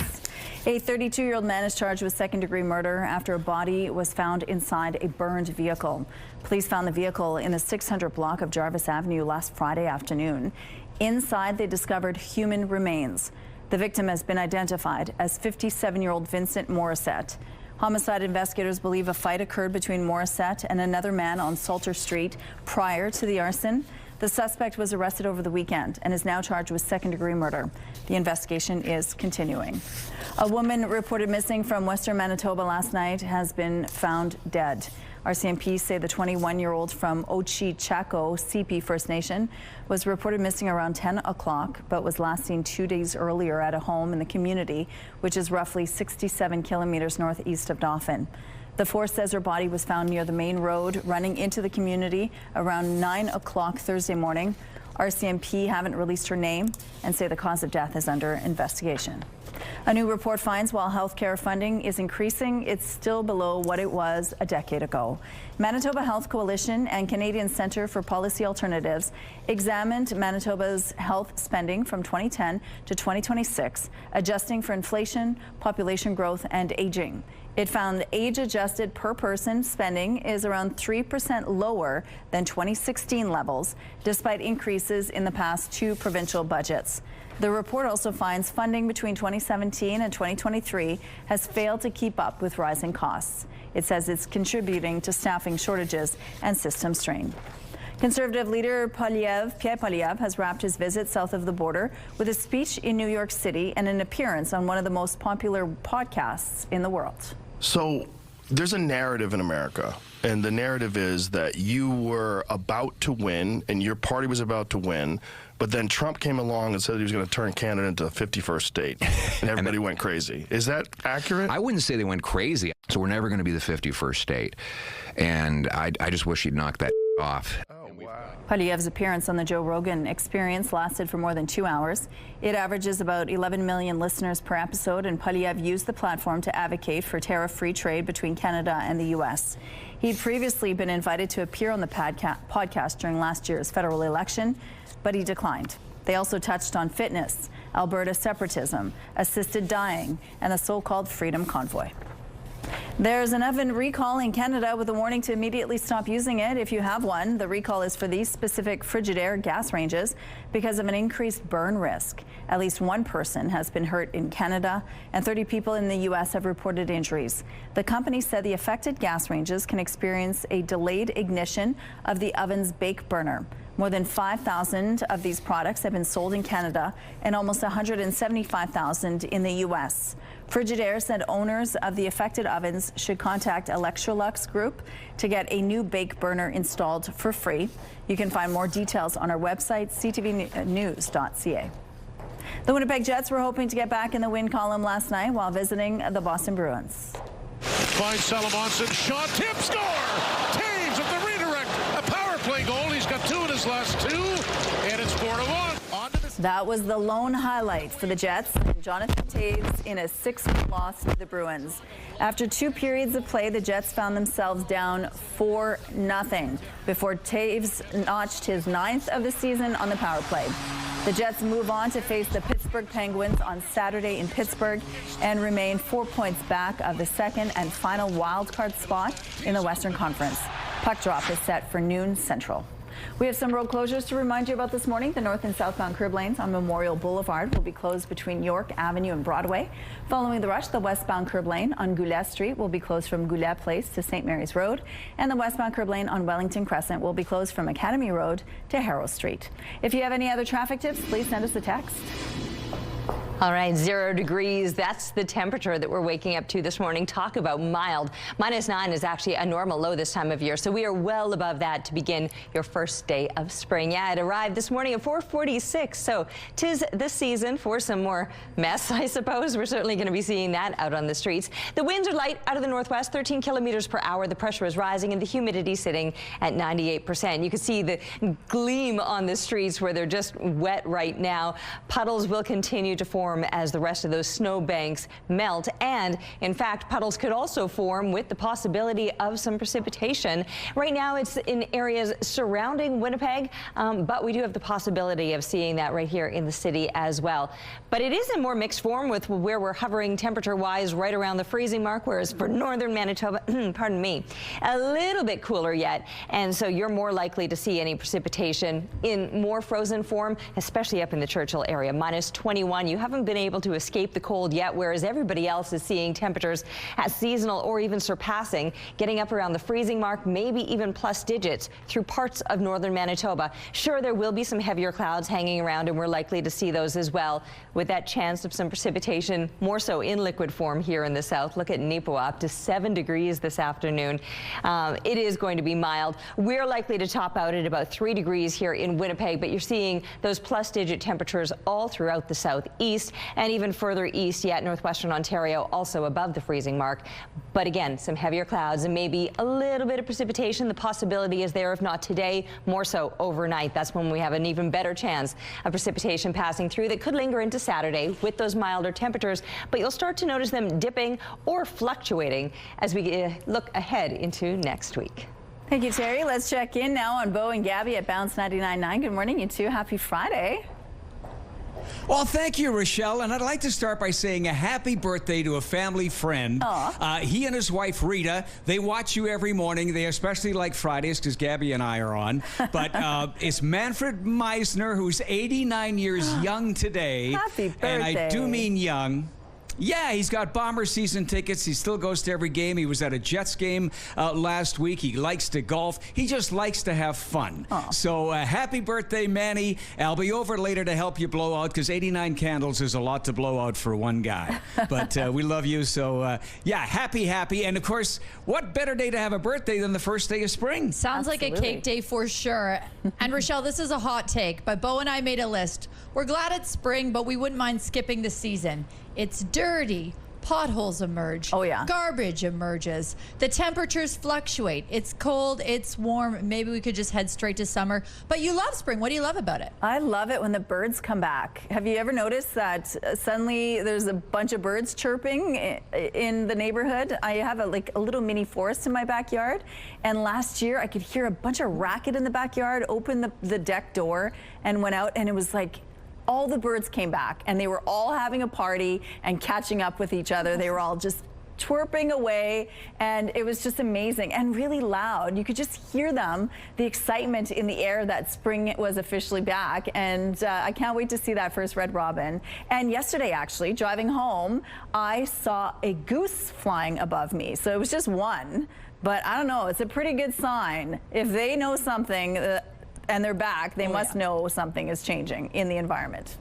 A 32-year-old man is charged with second-degree murder after a body was found inside a burned vehicle. Police found the vehicle in the 600 block of Jarvis Avenue last Friday afternoon. Inside, they discovered human remains. The victim has been identified as 57-year-old Vincent Morissette. Homicide investigators believe a fight occurred between Morissette and another man on Salter Street prior to the arson. The suspect was arrested over the weekend and is now charged with second-degree murder. The investigation is continuing. A woman reported missing from Western Manitoba last night has been found dead. RCMP say the 21-year-old from Ochi-Chaco CP First Nation was reported missing around 10 o'clock, but was last seen 2 days earlier at a home in the community, which is roughly 67 kilometers northeast of Dauphin. The force says her body was found near the main road running into the community around 9 o'clock Thursday morning. RCMP haven't released her name and say the cause of death is under investigation. A new report finds while healthcare funding is increasing, it's still below what it was a decade ago. Manitoba Health Coalition and Canadian Centre for Policy Alternatives examined Manitoba's health spending from 2010 to 2026, adjusting for inflation, population growth, and aging. It found age-adjusted per-person spending is around 3% lower than 2016 levels, despite increases in the past two provincial budgets. The report also finds funding between 2017 and 2023 has failed to keep up with rising costs. It says it's contributing to staffing shortages and system strain. Conservative leader Pierre Poilievre has wrapped his visit south of the border with a speech in New York City and an appearance on one of the most popular podcasts in the world.
So there's a narrative in America, and the narrative is that you were about to win and your party was about to win, but then Trump came along and said he was going to turn Canada into the 51st state, and everybody went crazy. Is that accurate?
I wouldn't say they went crazy. So we're never going to be the 51st state, and I just wish he'd knock that off.
Poilievre's appearance on the Joe Rogan Experience lasted for more than 2 hours. It averages about 11 million listeners per episode, and Poilievre used the platform to advocate for tariff-free trade between Canada and the U.S. He'd previously been invited to appear on the podcast during last year's federal election, but he declined. They also touched on fitness, Alberta separatism, assisted dying, and the so-called Freedom Convoy. There's an oven recall in Canada with a warning to immediately stop using it if you have one. The recall is for these specific Frigidaire gas ranges because of an increased burn risk. At least one person has been hurt in Canada, and 30 people in the U.S. have reported injuries. The company said the affected gas ranges can experience a delayed ignition of the oven's bake burner. More than 5,000 of these products have been sold in Canada and almost 175,000 in the U.S. Frigidaire said owners of the affected ovens should contact Electrolux Group to get a new bake burner installed for free. You can find more details on our website, ctvnews.ca. The Winnipeg Jets were hoping to get back in the win column last night while visiting the Boston Bruins.
Finds Salamonson, shot, tip, score! Taves at the redirect, a power play goal. He's got 2 in his last 2, and it's 4-1.
That was the lone highlight for the Jets. Jonathan Taves in a 6-1 loss to the Bruins. After 2 periods of play, the Jets found themselves down 4-0 before Taves notched his 9th of the season on the power play. The Jets move on to face the Pittsburgh Penguins on Saturday in Pittsburgh and remain 4 points back of the second and final wildcard spot in the Western Conference. Puck drop is set for noon Central. We have some road closures to remind you about this morning. The north and southbound curb lanes on Memorial Boulevard will be closed between York Avenue and Broadway. Following the rush, the westbound curb lane on Goulet Street will be closed from Goulet Place to St. Mary's Road, and the westbound curb lane on Wellington Crescent will be closed from Academy Road to Harrow Street. If you have any other traffic tips, please send us a text.
All right, 0 degrees. That's the temperature that we're waking up to this morning. Talk about mild. -9 is actually a normal low this time of year, so we are well above that to begin your first day of spring. Yeah, it arrived this morning at 4:46, so 'tis the season for some more mess, I suppose. We're certainly going to be seeing that out on the streets. The winds are light out of the northwest, 13 kilometers per hour. The pressure is rising and the humidity sitting at 98%. You can see the gleam on the streets where they're just wet right now. Puddles will continue to form as the rest of those snow banks melt, and in fact puddles could also form with the possibility of some precipitation. Right now it's in areas surrounding Winnipeg, but we do have the possibility of seeing that right here in the city as well. But it is in more mixed form with where we're hovering temperature wise right around the freezing mark, whereas for northern Manitoba, pardon me, a little bit cooler yet, and so you're more likely to see any precipitation in more frozen form, especially up in the Churchill area. -21. You haven't been able to escape the cold yet, whereas everybody else is seeing temperatures at seasonal or even surpassing, getting up around the freezing mark, maybe even plus digits through parts of northern Manitoba. Sure, there will be some heavier clouds hanging around, and we're likely to see those as well, with that chance of some precipitation more so in liquid form here in the south. Look at Nipoa, up to 7 degrees this afternoon. It is going to be mild. We're likely to top out at about 3 degrees here in Winnipeg, but you're seeing those plus digit temperatures all throughout the southeast, and even further east yet, northwestern Ontario also above the freezing mark. But again, some heavier clouds and maybe a little bit of precipitation. The possibility is there, if not today, more so overnight. That's when we have an even better chance of precipitation passing through that could linger into Saturday with those milder temperatures, but you'll start to notice them dipping or fluctuating as we look ahead into next week.
Thank you, Terry. Let's check in now on Bo and Gabby at Bounce 99.9. Good morning, you two. Happy Friday.
Well, thank you, Rochelle, and I'd like to start by saying a happy birthday to a family friend. He and his wife, Rita, they watch you every morning. They especially like Fridays because Gabby and I are on. But it's Manfred Meisner, who's 89 years young today.
Happy birthday.
And I do mean young. Yeah, he's got Bomber season tickets. He still goes to every game. He was at a Jets game last week. He likes to golf. He just likes to have fun. So happy birthday, Manny. I'll be over later to help you blow out because 89 candles is a lot to blow out for one guy. But we love you. So, yeah, happy. And, of course, what better day to have a birthday than the first day of spring?
Sounds like a cake day for sure. And, Rochelle, this is a hot take, but Bo and I made a list. We're glad it's spring, but we wouldn't mind skipping the season. It's dirty. Potholes emerge.
Oh, yeah.
Garbage emerges. The temperatures fluctuate. It's cold. It's warm. Maybe we could just head straight to summer. But you love spring. What do you love about it?
I love it when the birds come back. Have you ever noticed that suddenly there's a bunch of birds chirping in the neighborhood? I have a little mini forest in my backyard. And last year I could hear a bunch of racket in the backyard, open the deck door and went out, and it was like all the birds came back and they were all having a party and catching up with each other. They were all just chirping away, and it was just amazing and really loud. You could just hear them, the excitement in the air that spring was officially back, and I can't wait to see that first red robin. And yesterday, actually, driving home, I saw a goose flying above me. So it was just one, but I don't know, it's a pretty good sign. If they know something, and they're back, they must know something is changing in the environment.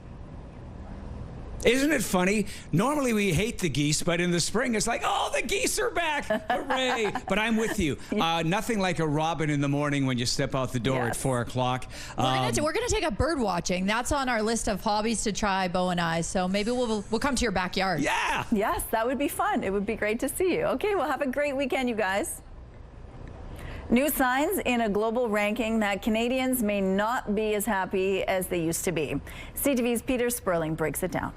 Isn't it funny? Normally we hate the geese, but in the spring it's like, oh, the geese are back. Hooray. But I'm with you. Nothing like a robin in the morning when you step out the door at 4 o'clock.
We're going to take up bird watching. That's on our list of hobbies to try, Bo and I. So maybe we'll come to your backyard.
Yeah.
Yes, that would be fun. It would be great to see you. Okay, well, have a great weekend, you guys. New signs in a global ranking that Canadians may not be as happy as they used to be. CTV's Peter Sperling breaks it down.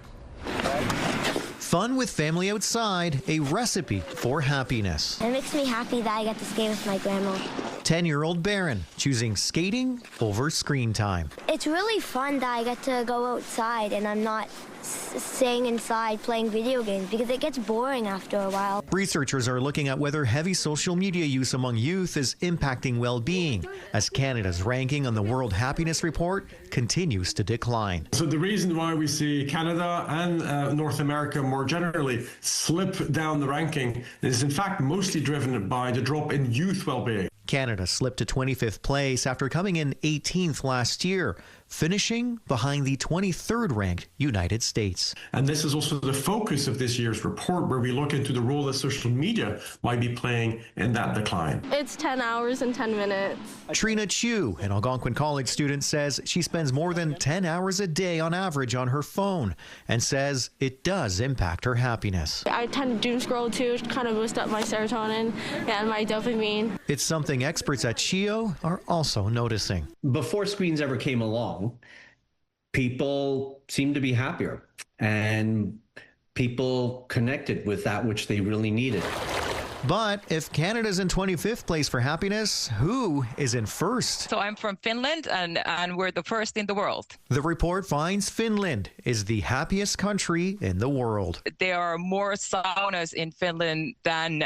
Fun with family outside, a recipe for happiness.
It makes me happy that I got to skate with my grandma.
10-year-old Barron choosing skating over screen time.
It's really fun that I get to go outside and I'm not staying inside playing video games because it gets boring after a while.
Researchers are looking at whether heavy social media use among youth is impacting well-being as Canada's ranking on the World Happiness Report continues to decline.
So the reason why we see Canada and North America more generally slip down the ranking is in fact mostly driven by the drop in youth well-being.
Canada slipped to 25th place after coming in 18th last year, finishing behind the 23rd ranked United States.
And this is also the focus of this year's report, where we look into the role that social media might be playing in that decline.
It's 10 hours and 10 minutes.
Trina Chu, an Algonquin College student, says she spends more than 10 hours a day on average on her phone and says it does impact her happiness.
I tend to doom scroll too, to kind of boost up my serotonin and my dopamine.
It's something experts at CHEO are also noticing.
Before screens ever came along, people seemed to be happier and people connected with that which they really needed.
But if Canada's in 25th place for happiness, who is in first?
So I'm from Finland, and we're the first in the world.
The report finds Finland is the happiest country in the world.
There are more saunas in Finland than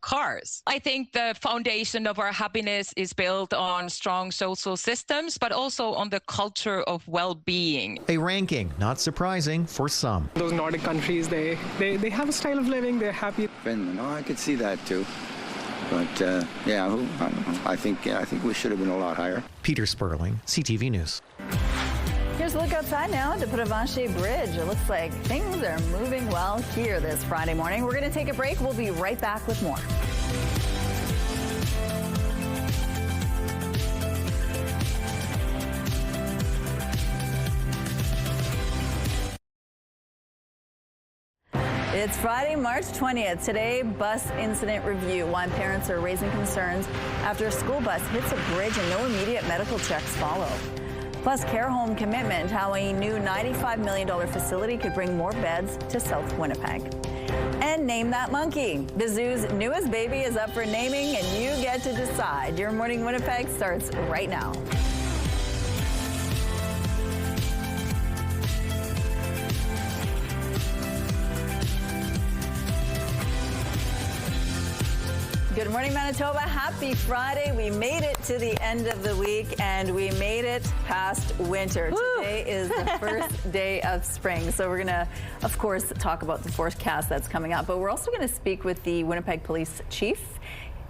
cars. I think the foundation of our happiness is built on strong social systems, but also on the culture of well-being.
A ranking not surprising for some.
Those Nordic countries, they have a style of living, they're happy.
Finland, I could see that too. But I think we should have been a lot higher.
Peter Sperling, CTV News.
Here's a look outside now to Pravanshe Bridge. It looks like things are moving well here this Friday morning. We're going to take a break. We'll be right back with more. It's Friday, March 20th. Today, bus incident review. Why parents are raising concerns after a school bus hits a bridge and no immediate medical checks follow. Plus, care home commitment, how a new $95 million facility could bring more beds to South Winnipeg. And name that monkey. The zoo's newest baby is up for naming, and you get to decide. Your Morning Winnipeg starts right now. Good morning, Manitoba. Happy Friday. We made it to the end of the week, and we made it past winter. Woo! Today is the first day of spring. So we're going to, of course, talk about the forecast that's coming up. But we're also going to speak with the Winnipeg Police Chief.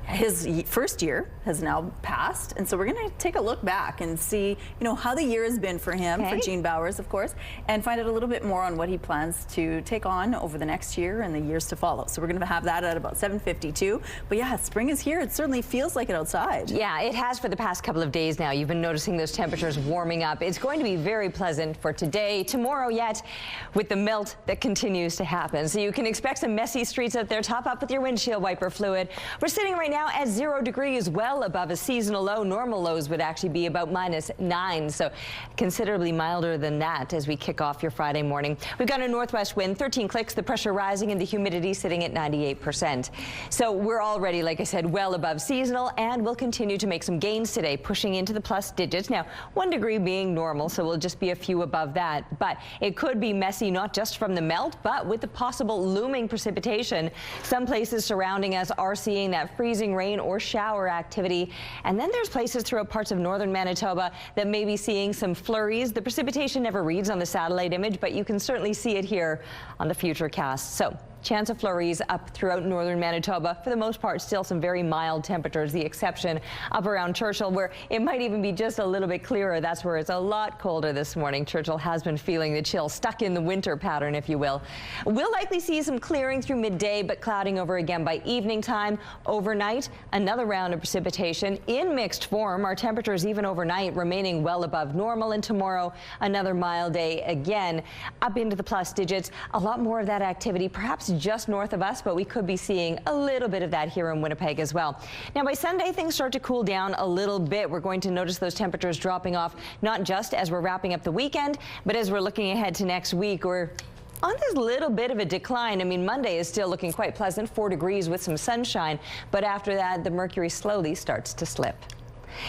His first year has now passed, and so we're going to take a look back and see, how the year has been for him, for Gene Bowers, of course, and find out a little bit more on what he plans to take on over the next year and the years to follow. So we're going to have that at about 7:52. But yeah, spring is here. It certainly feels like it outside.
Yeah, it has for the past couple of days now. You've been noticing those temperatures warming up. It's going to be very pleasant for today, tomorrow yet, with the melt that continues to happen. So you can expect some messy streets out there. Top up with your windshield wiper fluid. We're sitting right now at 0 degrees, well above a seasonal low. Normal lows would actually be about -9, so considerably milder than that as we kick off your Friday morning. We've got a northwest wind, 13 clicks, the pressure rising and the humidity sitting at 98%. So we're already, like I said, well above seasonal, and we'll continue to make some gains today, pushing into the plus digits. Now, 1 degree being normal, so we'll just be a few above that. But it could be messy, not just from the melt, but with the possible looming precipitation. Some places surrounding us are seeing that freezing rain or shower activity. And then there's places throughout parts of northern Manitoba that may be seeing some flurries. The precipitation never reads on the satellite image, but you can certainly see it here on the future cast. So Chance of flurries up throughout northern Manitoba. For the most part, still some very mild temperatures, the exception up around Churchill, where it might even be just a little bit clearer. That's where it's a lot colder this morning. Churchill has been feeling the chill, stuck in the winter pattern, if you will. We'll likely see some clearing through midday, but clouding over again by evening time. Overnight, another round of precipitation in mixed form. Our temperatures even overnight remaining well above normal, and tomorrow another mild day again, up into the plus digits. A lot more of that activity perhaps just north of us, but we could be seeing a little bit of that here in Winnipeg as well. Now by Sunday, things start to cool down a little bit. We're going to notice those temperatures dropping off, not just as we're wrapping up the weekend, but as we're looking ahead to next week. We're on this little bit of a decline. I mean, Monday is still looking quite pleasant, 4 degrees with some sunshine, but after that, the mercury slowly starts to slip.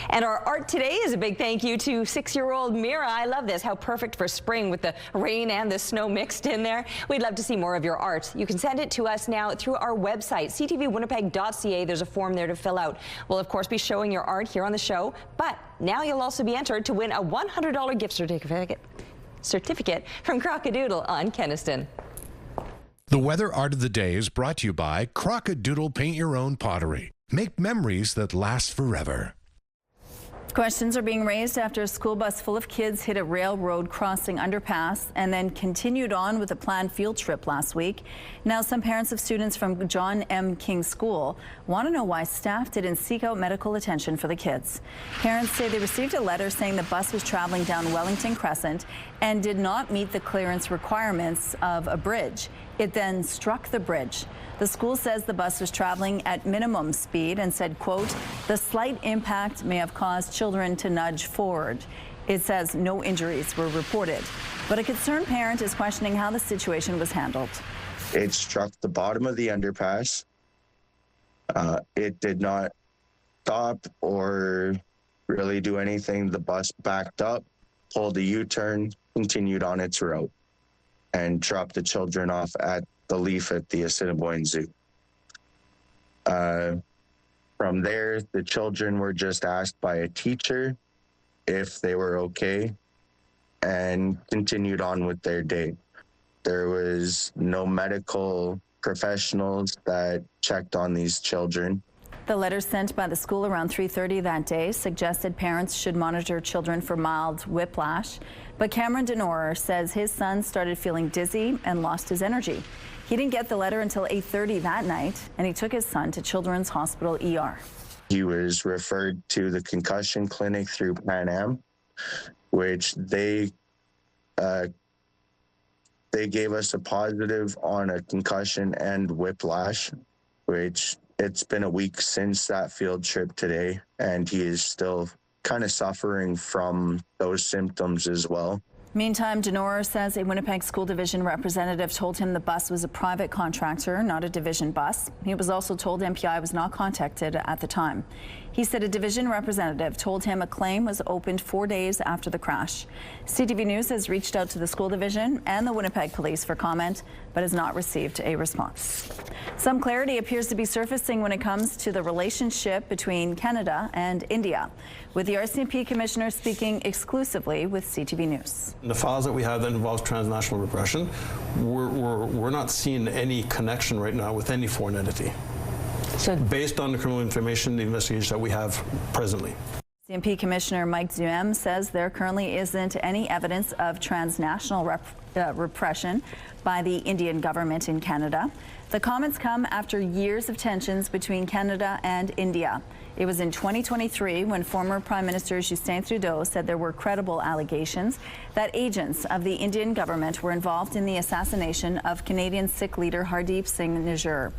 And our art today is a big thank you to 6-year-old Mira. I love this. How perfect for spring with the rain and the snow mixed in there. We'd love to see more of your art. You can send it to us now through our website, ctvwinnipeg.ca. There's a form there to fill out. We'll, of course, be showing your art here on the show, but now you'll also be entered to win a $100 gift certificate from Crockadoodle on Kenaston.
The weather art of the day is brought to you by Crockadoodle Paint Your Own Pottery. Make memories that last forever.
Questions are being raised after a school bus full of kids hit a railroad crossing underpass and then continued on with a planned field trip last week. Now, some parents of students from John M. King School want to know why staff didn't seek out medical attention for the kids. Parents say they received a letter saying the bus was traveling down Wellington Crescent and did not meet the clearance requirements of a bridge. It then struck the bridge. The school says the bus was traveling at minimum speed and said, quote, "The slight impact may have caused children to nudge forward." It says no injuries were reported, but a concerned parent is questioning how the situation was handled.
It struck the bottom of the underpass. It did not stop or really do anything. The bus backed up, pulled a U-turn, continued on its route, and dropped the children off at the Leaf at the Assiniboine Zoo. From there, the children were just asked by a teacher if they were okay and continued on with their day. There was no medical professionals that checked on these children.
The letter sent by the school around 3:30 that day suggested parents should monitor children for mild whiplash, but Cameron Denorer says his son started feeling dizzy and lost his energy. He didn't get the letter until 8:30 that night, and he took his son to Children's Hospital ER.
He was referred to the concussion clinic through Pan Am, which they gave us a positive on a concussion and whiplash, which it's been a week since that field trip today, and he is still kind of suffering from those symptoms as well.
Meantime, Denorer says a Winnipeg School Division representative told him the bus was a private contractor, not a division bus. He was also told MPI was not contacted at the time. He said a division representative told him a claim was opened 4 days after the crash. CTV News has reached out to the school division and the Winnipeg Police for comment, but has not received a response. Some clarity appears to be surfacing when it comes to the relationship between Canada and India, with the RCMP Commissioner speaking exclusively with CTV News.
The files that we have that involves transnational repression, we're not seeing any connection right now with any foreign entity. So, based on the criminal information, the investigation that we have presently.
CMP Commissioner Mike Duhem says there currently isn't any evidence of transnational repression by the Indian government in Canada. The comments come after years of tensions between Canada and India. It was in 2023 when former Prime Minister Justin Trudeau said there were credible allegations that agents of the Indian government were involved in the assassination of Canadian Sikh leader Hardeep Singh Nijjar.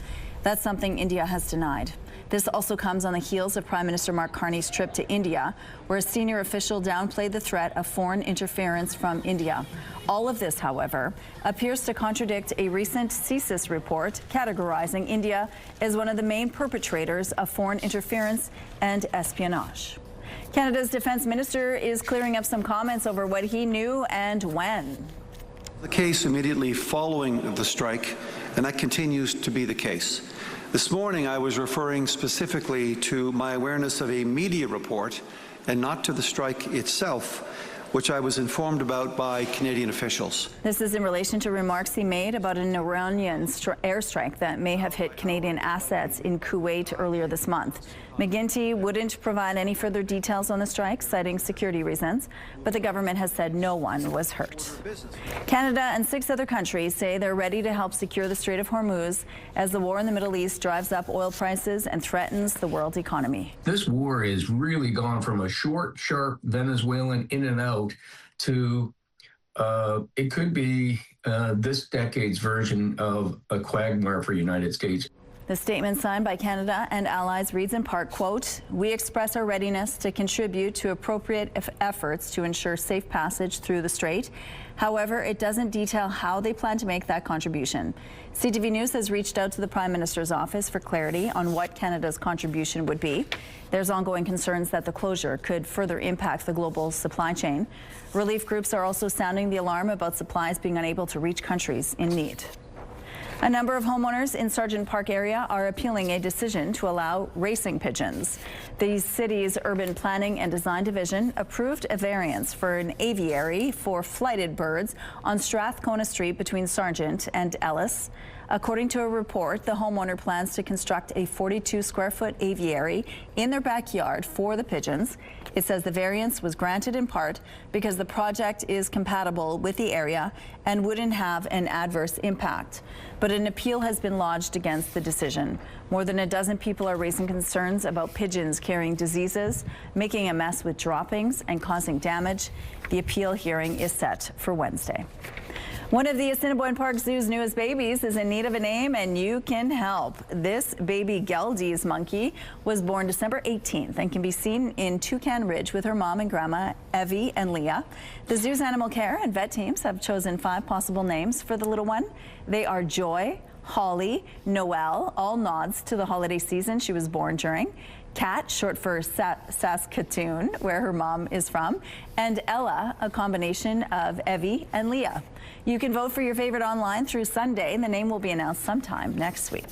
That's something India has denied. This also comes on the heels of Prime Minister Mark Carney's trip to India, where a senior official downplayed the threat of foreign interference from India. All of this, however, appears to contradict a recent CSIS report categorizing India as one of the main perpetrators of foreign interference and espionage. Canada's Defence Minister is clearing up some comments over what he knew and when.
The case immediately following the strike, and that continues to be the case. This morning, I was referring specifically to my awareness of a media report and not to the strike itself, which I was informed about by Canadian officials.
This is in relation to remarks he made about an Iranian airstrike that may have hit Canadian assets in Kuwait earlier this month. McGuinty wouldn't provide any further details on the strike, citing security reasons, but the government has said no one was hurt. Canada and 6 other countries say they're ready to help secure the Strait of Hormuz as the war in the Middle East drives up oil prices and threatens the world economy.
This war has really gone from a short, sharp Venezuelan in and out to it could be this decade's version of a quagmire for the United States.
The statement signed by Canada and allies reads in part, quote, "We express our readiness to contribute to appropriate efforts to ensure safe passage through the strait. However, it doesn't detail how they plan to make that contribution." CTV News has reached out to the Prime Minister's office for clarity on what Canada's contribution would be. There's ongoing concerns that the closure could further impact the global supply chain. Relief groups are also sounding the alarm about supplies being unable to reach countries in need. A number of homeowners in Sargent Park area are appealing a decision to allow racing pigeons. The city's Urban Planning and Design Division approved a variance for an aviary for flighted birds on Strathcona Street between Sargent and Ellis. According to a report, the homeowner plans to construct a 42-square-foot aviary in their backyard for the pigeons. It says the variance was granted in part because the project is compatible with the area and wouldn't have an adverse impact. But an appeal has been lodged against the decision. More than a dozen people are raising concerns about pigeons carrying diseases, making a mess with droppings, and causing damage. The appeal hearing is set for Wednesday. One of the Assiniboine Park Zoo's newest babies is in need of a name, and you can help. This baby Geldies monkey was born December 18th and can be seen in Toucan Ridge with her mom and grandma, Evie and Leah. The zoo's animal care and vet teams have chosen 5 possible names for the little one. They are Joy, Holly, Noel, all nods to the holiday season she was born during. Kat, short for Saskatoon, where her mom is from, and Ella, a combination of Evie and Leah. You can vote for your favorite online through Sunday. The name will be announced sometime next week.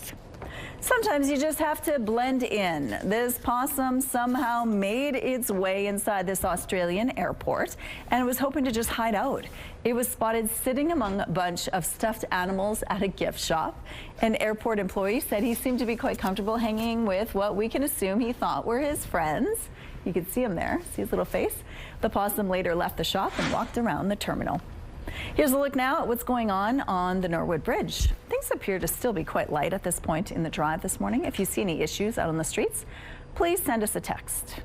Sometimes you just have to blend in. This possum somehow made its way inside this Australian airport and was hoping to just hide out. It was spotted sitting among a bunch of stuffed animals at a gift shop. An airport employee said he seemed to be quite comfortable hanging with what we can assume he thought were his friends. You can see him there, see his little face. The possum later left the shop and walked around the terminal. Here's a look now at what's going on the Norwood Bridge. Things appear to still be quite light at this point in the drive this morning. If you see any issues out on the streets, please send us a text.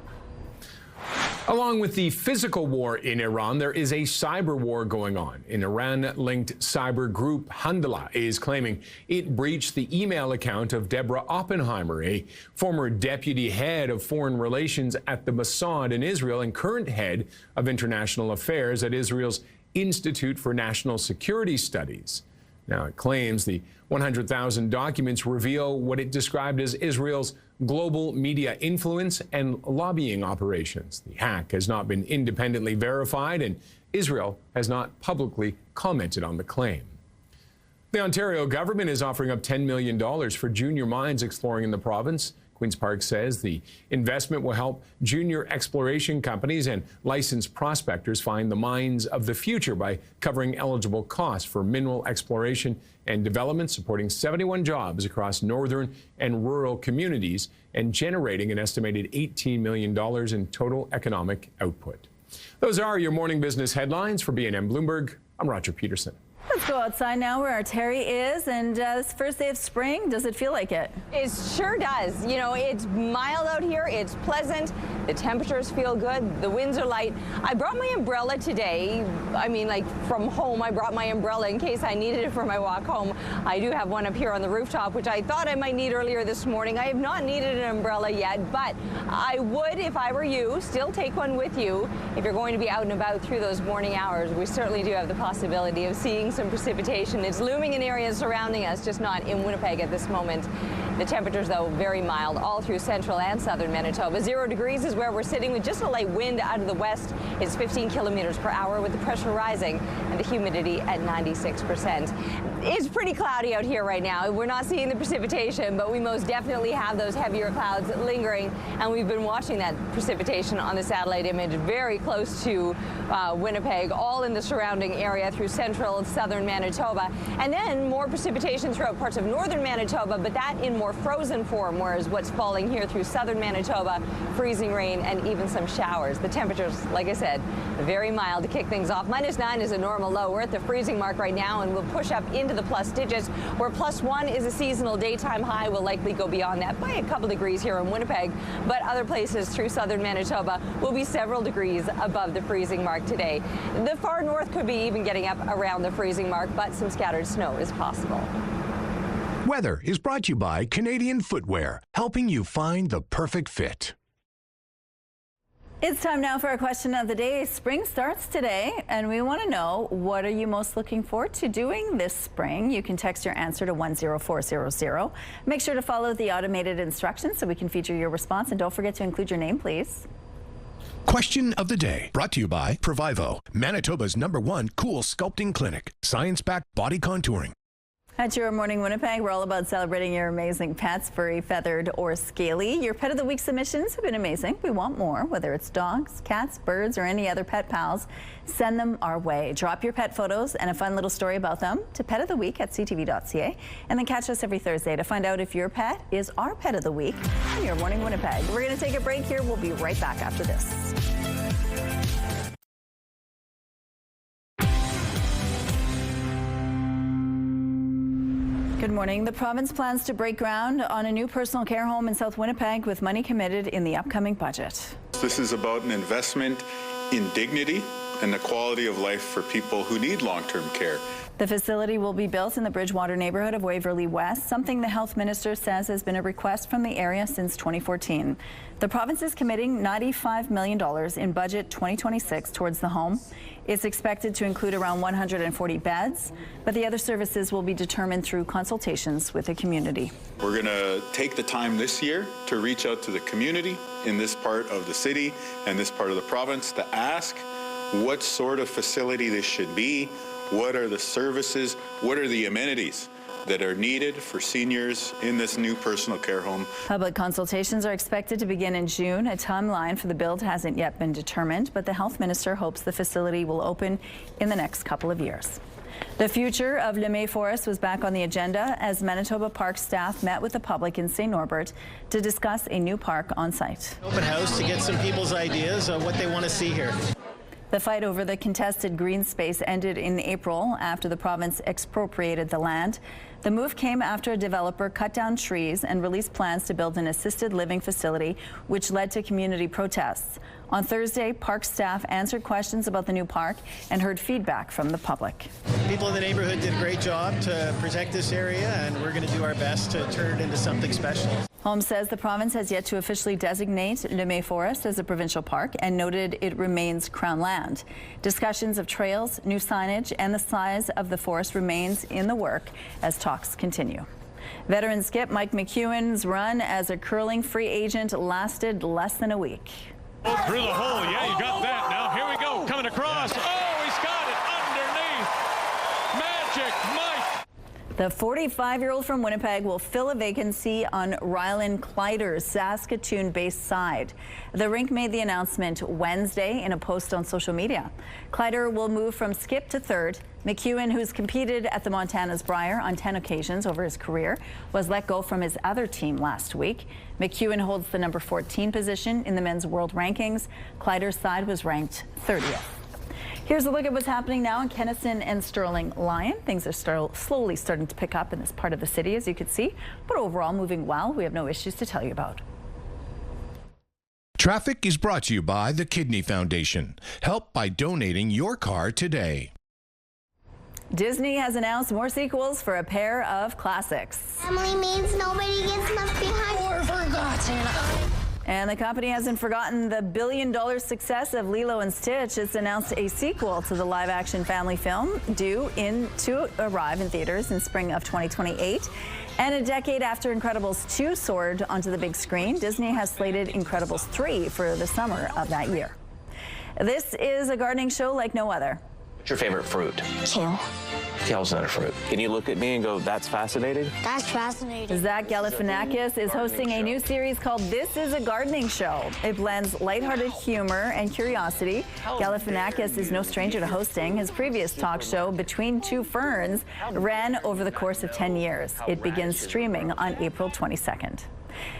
Along with the physical war in Iran, there is a cyber war going on. An Iran-linked cyber group, Handala, is claiming it breached the email account of Deborah Oppenheimer, a former deputy head of foreign relations at the Mossad in Israel and current head of international affairs at Israel's Institute for National Security Studies. Now, it claims the 100,000 documents reveal what it described as Israel's global media influence and lobbying operations. The hack has not been independently verified, and Israel has not publicly commented on the claim. The Ontario government is offering up $10 million for junior mines exploring in the province. Queen's Park says the investment will help junior exploration companies and licensed prospectors find the mines of the future by covering eligible costs for mineral exploration and development, supporting 71 jobs across northern and rural communities and generating an estimated $18 million in total economic output. Those are your morning business headlines. For BNN Bloomberg, I'm Roger Peterson.
Let's go outside now where our Terry is, and this first day of spring, does it feel like it?
It sure does. You know, it's mild out here, it's pleasant, the temperatures feel good, the winds are light. I brought my umbrella today. I mean, like from home, I brought my umbrella in case I needed it for my walk home. I do have one up here on the rooftop, which I thought I might need earlier this morning. I have not needed an umbrella yet, but I would, if I were you, still take one with you if you're going to be out and about through those morning hours. We certainly do have the possibility of seeing some precipitation. It's looming in areas surrounding us, just not in Winnipeg at this moment. The temperatures, though, very mild all through central and southern Manitoba. 0 degrees is where we're sitting with just a light wind out of the west. It's 15 kilometers per hour with the pressure rising and the humidity at 96%. It's pretty cloudy out here right now. We're not seeing the precipitation, but we most definitely have those heavier clouds lingering, and we've been watching that precipitation on the satellite image very close to Winnipeg, all in the surrounding area through central and southern Manitoba, and then more precipitation throughout parts of northern Manitoba, but that in more frozen form, whereas what's falling here through southern Manitoba, freezing rain and even some showers. The temperatures, like I said, very mild to kick things off. -9 is a normal low. We're at the freezing mark right now, and we'll push up into the plus digits, where +1 is a seasonal daytime high. Will likely go beyond that by a couple degrees here in Winnipeg, but other places through southern Manitoba will be several degrees above the freezing mark today. The far north could be even getting up around the freezing mark, but some scattered snow is possible.
Weather is brought to you by Canadian Footwear, helping you find the perfect fit.
It's time now for our question of the day. Spring starts today, and we want to know, what are you most looking forward to doing this spring? You can text your answer to 10400. Make sure to follow the automated instructions so we can feature your response, and don't forget to include your name, please.
Question of the day, brought to you by Provivo, Manitoba's #1 cool sculpting clinic, science-backed body contouring.
At Your Morning Winnipeg, we're all about celebrating your amazing pets, furry, feathered, or scaly. Your Pet of the Week submissions have been amazing. We want more, whether it's dogs, cats, birds, or any other pet pals. Send them our way. Drop your pet photos and a fun little story about them to petoftheweek@ctv.ca, and then catch us every Thursday to find out if your pet is our Pet of the Week on Your Morning Winnipeg. We're going to take a break here. We'll be right back after this. Good morning. The province plans to break ground on a new personal care home in South Winnipeg with money committed in the upcoming budget.
This is about an investment in dignity and the quality of life for people who need long-term care.
The facility will be built in the Bridgewater neighborhood of Waverley West, something the health minister says has been a request from the area since 2014. The province is committing $95 million in budget 2026 towards the home. It's expected to include around 140 beds, but the other services will be determined through consultations with the community.
We're going to take the time this year to reach out to the community in this part of the city and this part of the province to ask what sort of facility this should be, what are the services, what are the amenities that are needed for seniors in this new personal care home.
Public consultations are expected to begin in June. A timeline for the build hasn't yet been determined, but the health minister hopes the facility will open in the next couple of years. The future of Lemay Forest was back on the agenda as Manitoba Park staff met with the public in St. Norbert to discuss a new park on site.
Open house to get some people's ideas of what they want to see here.
The fight over the contested green space ended in April after the province expropriated the land. The move came after a developer cut down trees and released plans to build an assisted living facility, which led to community protests. On Thursday, park staff answered questions about the new park and heard feedback from the public.
People in the neighborhood did a great job to protect this area, and we're going to do our best to turn it into something special.
Holmes says the province has yet to officially designate Lemay Forest as a provincial park and noted it remains Crown land. Discussions of trails, new signage, and the size of the forest remains in the work as talks continue. Veteran skip Mike McEwen's run as a curling free agent lasted less than a week.
Oh, through the hole. Yeah, you got that. Now here we go. Coming across. Oh, he's got it underneath. Magic Mike.
The 45-year-old from Winnipeg will fill a vacancy on Rylan Kleider's Saskatoon-based side. The rink made the announcement Wednesday in a post on social media. Kleider will move from skip to third. McEwen, who's competed at the Montana's Brier on 10 occasions over his career, was let go from his other team last week. McEwen holds the number 14 position in the men's world rankings. Kleider's side was ranked 30th. Here's a look at what's happening now in Kennison and Sterling Lyon. Things are slowly starting to pick up in this part of the city, as you can see, but overall moving well. We have no issues to tell you about.
Traffic is brought to you by the Kidney Foundation. Help by donating your car today.
Disney has announced more sequels for a pair of classics.
Family means nobody gets left behind or forgotten.
And the company hasn't forgotten the billion-dollar success of Lilo and Stitch. It's announced a sequel to the live-action family film due to arrive in theaters in spring of 2028. And a decade after Incredibles 2 soared onto the big screen, Disney has slated Incredibles 3 for the summer of that year. This is a gardening show like no other.
What's your favorite fruit?
Kale.
Kale's not a fruit. Can you look at me and go, that's fascinating?
That's fascinating.
Zach Galifianakis is hosting a new series called This is a Gardening Show. It blends lighthearted humor and curiosity. Galifianakis is no stranger to hosting. His previous talk show, Between Two Ferns, ran over the course of 10 years. It begins streaming on April 22nd.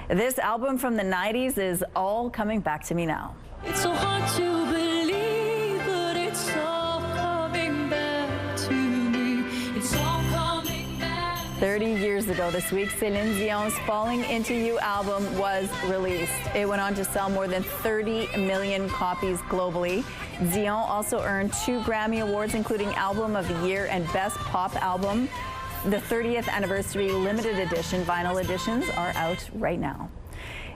This album from the 90s is all coming back to me now.
It's so hard to believe, but it's all coming back to me. It's all coming back.
30 years ago this week, Celine Dion's Falling Into You album was released. It went on to sell more than 30 million copies globally. Dion also earned 2 Grammy Awards, including Album of the Year and Best Pop Album. The 30th anniversary limited edition vinyl editions are out right now.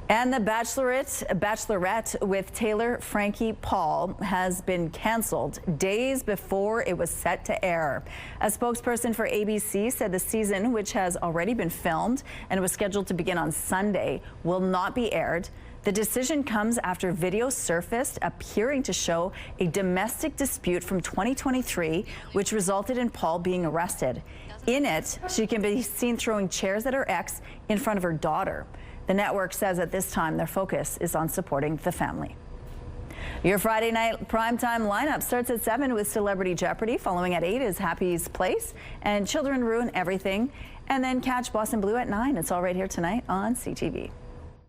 And the Bachelorette with Taylor Frankie Paul has been canceled days before it was set to air. A spokesperson for ABC said the season, which has already been filmed and was scheduled to begin on Sunday, will not be aired. The decision comes after video surfaced appearing to show a domestic dispute from 2023, which resulted in Paul being arrested. In it, she can be seen throwing chairs at her ex in front of her daughter. The network says at this time their focus is on supporting the family. Your Friday night primetime lineup starts at 7 with Celebrity Jeopardy. Following at 8 is Happy's Place and Children Ruin Everything. And then catch Boston Blue at 9. It's all right here tonight on CTV.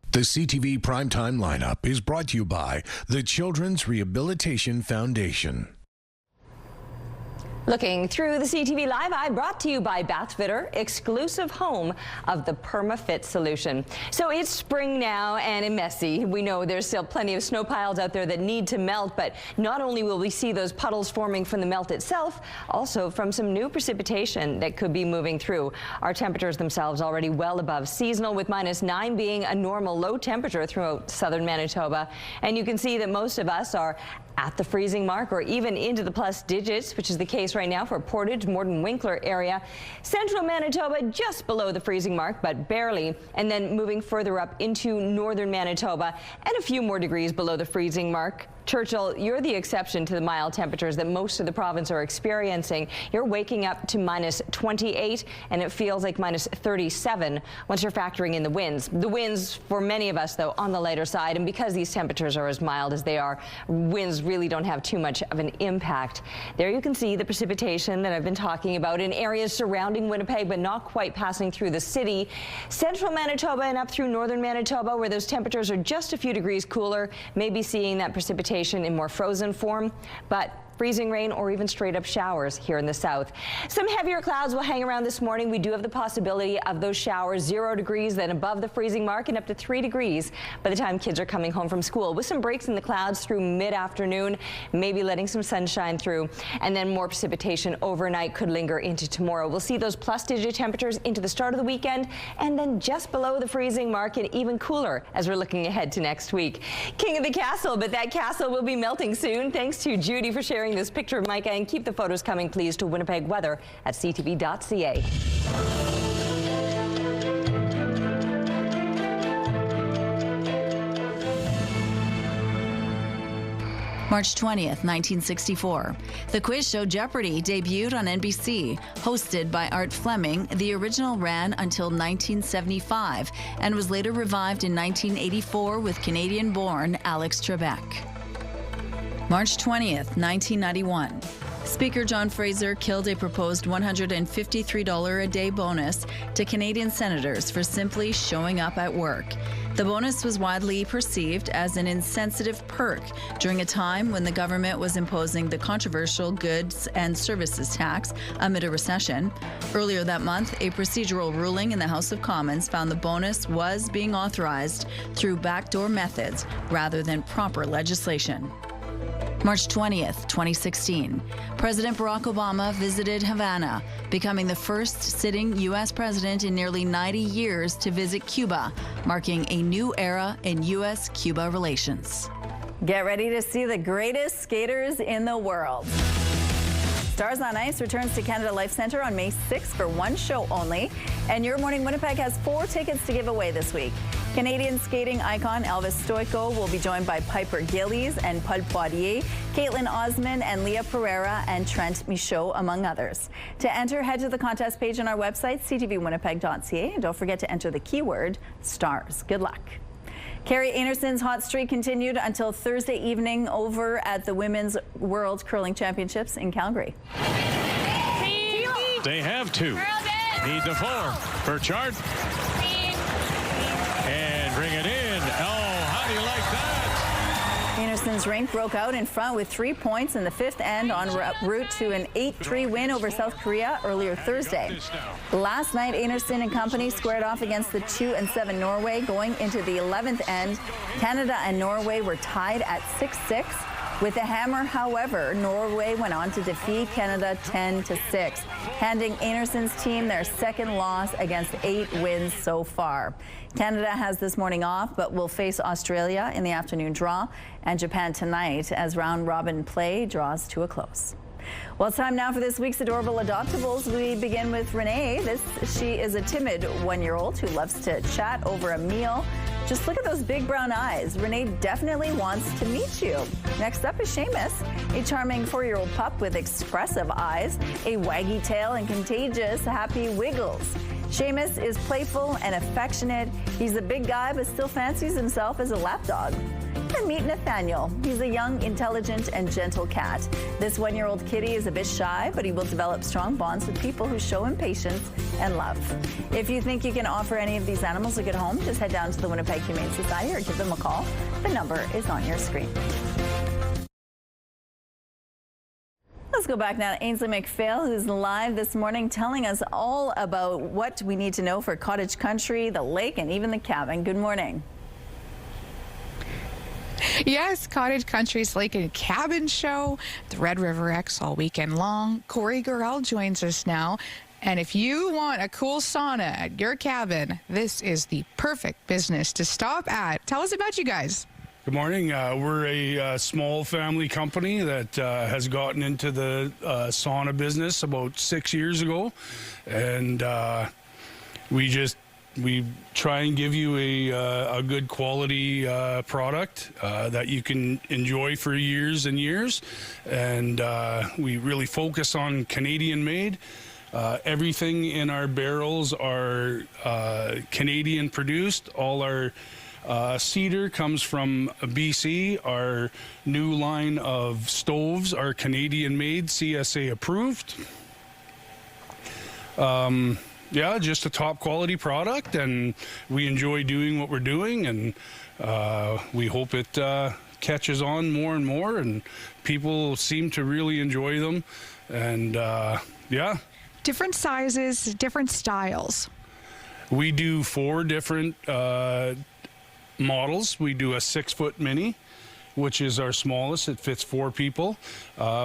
The CTV Primetime Lineup is brought to you by the Children's Rehabilitation Foundation.
Looking through the CTV Live Eye, brought to you by Bathfitter, exclusive home of the PermaFit solution. So it's spring now and messy. We know there's still plenty of snow piles out there that need to melt, but not only will we see those puddles forming from the melt itself, also from some new precipitation that could be moving through. Our temperatures themselves already well above seasonal, with -9 being a normal low temperature throughout southern Manitoba. And you can see that most of us are at the freezing mark or even into the plus digits, which is the case right now for Portage, Morden, Winkler area. Central Manitoba just below the freezing mark, but barely. And then moving further up into northern Manitoba and a few more degrees below the freezing mark. Churchill, you're the exception to the mild temperatures that most of the province are experiencing. You're waking up to -28, and it feels like -37 once you're factoring in the winds. The winds, for many of us, though, on the lighter side, and because these temperatures are as mild as they are, winds really don't have too much of an impact. There you can see the precipitation that I've been talking about in areas surrounding Winnipeg, but not quite passing through the city. Central Manitoba and up through northern Manitoba, where those temperatures are just a few degrees cooler, maybe seeing that precipitation in more frozen form, but freezing rain or even straight up showers here in the south. Some heavier clouds will hang around this morning. We do have the possibility of those showers, 0 degrees, then above the freezing mark and up to 3 degrees by the time kids are coming home from school, with some breaks in the clouds through mid-afternoon, maybe letting some sunshine through, and then more precipitation overnight could linger into tomorrow. We'll see those plus digit temperatures into the start of the weekend, and then just below the freezing mark and even cooler as we're looking ahead to next week. King of the castle, but that castle will be melting soon. Thanks to Judy for sharing this picture of Micah, and keep the photos coming, please, to Winnipeg Weather at ctv.ca.
March 20th, 1964. The quiz show Jeopardy debuted on NBC. Hosted by Art Fleming, the original ran until 1975 and was later revived in 1984 with Canadian-born Alex Trebek. March 20th, 1991. Speaker John Fraser killed a proposed $153 a day bonus to Canadian senators for simply showing up at work. The bonus was widely perceived as an insensitive perk during a time when the government was imposing the controversial goods and services tax amid a recession. Earlier that month, a procedural ruling in the House of Commons found the bonus was being authorized through backdoor methods rather than proper legislation. March 20th, 2016. President Barack Obama visited Havana, becoming the first sitting U.S. president in nearly 90 years to visit Cuba, marking a new era in U.S.-Cuba relations. Get ready to see the greatest skaters in the world. Stars on Ice returns to Canada Life Centre on May 6th for one show only. And Your Morning Winnipeg has 4 tickets to give away this week. Canadian skating icon Elvis Stojko will be joined by Piper Gillies and Paul Poirier, Caitlin Osman and Leah Pereira and Trent Michaud, among others. To enter, head to the contest page on our website, ctvwinnipeg.ca, and don't forget to enter the keyword STARS. Good luck. Carrie Anerson's hot streak continued until Thursday evening over at the Women's World Curling Championships in Calgary.
They have 2. Need the 4 for Chart. And bring it in. Oh, how do you like that?
Anderson's rink broke out in front with 3 points in the 5th end en route to an 8-3 win over South Korea earlier Thursday. Last night, Anderson and company squared off against the 2-7 Norway. Going into the 11th end, Canada and Norway were tied at 6-6. With a hammer, however, Norway went on to defeat Canada 10-6, handing Anderson's team their second loss against 8 wins so far. Canada has this morning off, but will face Australia in the afternoon draw and Japan tonight as round-robin play draws to a close. Well, it's time now for this week's Adorable Adoptables. We begin with Renee. She is a timid 1-year-old who loves to chat over a meal. Just look at those big brown eyes. Renee definitely wants to meet you. Next up is Seamus, a charming 4-year-old pup with expressive eyes, a waggy tail, and contagious happy wiggles. Seamus is playful and affectionate. He's a big guy, but still fancies himself as a lapdog. And meet Nathaniel. He's a young, intelligent, and gentle cat. This 1-year-old kitty is a bit shy, but he will develop strong bonds with people who show him patience and love. If you think you can offer any of these animals a good home, just head down to the Winnipeg Humane Society or give them a call. The number is on your screen. Let's go back now to Ainsley McPhail, who's live this morning telling us all about what we need to know for cottage country, the lake, and even the cabin. Good morning.
Yes, Cottage Country's Lake and Cabin Show, the Red River X all weekend long. Corey Gurrell joins us now. And if you want a cool sauna at your cabin, this is the perfect business to stop at. Tell us about you guys.
Good morning. We're a small family company that has gotten into the sauna business about 6 years ago. And we try and give you a good quality product that you can enjoy for years and years. And we really focus on Canadian made. Everything in our barrels are Canadian produced. All our cedar comes from BC. Our new line of stoves are Canadian made, CSA approved. Yeah, just a top quality product, and we enjoy doing what we're doing, and we hope it catches on more and more, and people seem to really enjoy them, and yeah.
Different sizes, different styles.
We do 4 different models. We do a 6-foot mini, which is our smallest. It fits 4 people.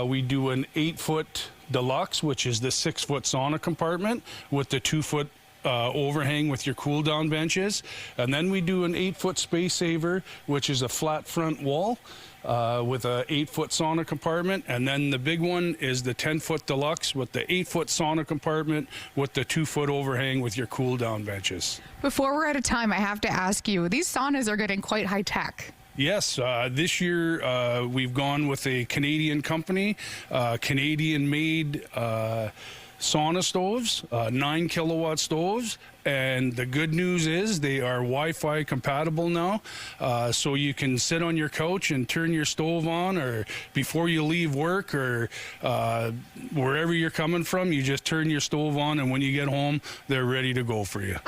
We do an 8-foot deluxe, which is the 6-foot sauna compartment with the 2-foot overhang with your cool down benches. And then we do an 8-foot space saver, which is a flat front wall with a 8-foot sauna compartment. And then the big one is the 10-foot deluxe with the 8-foot sauna compartment with the 2-foot overhang with your cool down benches.
Before we're out of time, I have to ask you, these saunas are getting quite high tech.
Yes, this year we've gone with a Canadian company, Canadian-made sauna stoves, 9-kilowatt stoves, and the good news is they are Wi-Fi compatible now, so you can sit on your couch and turn your stove on, or before you leave work, or wherever you're coming from, you just turn your stove on, and when you get home, they're ready to go for you.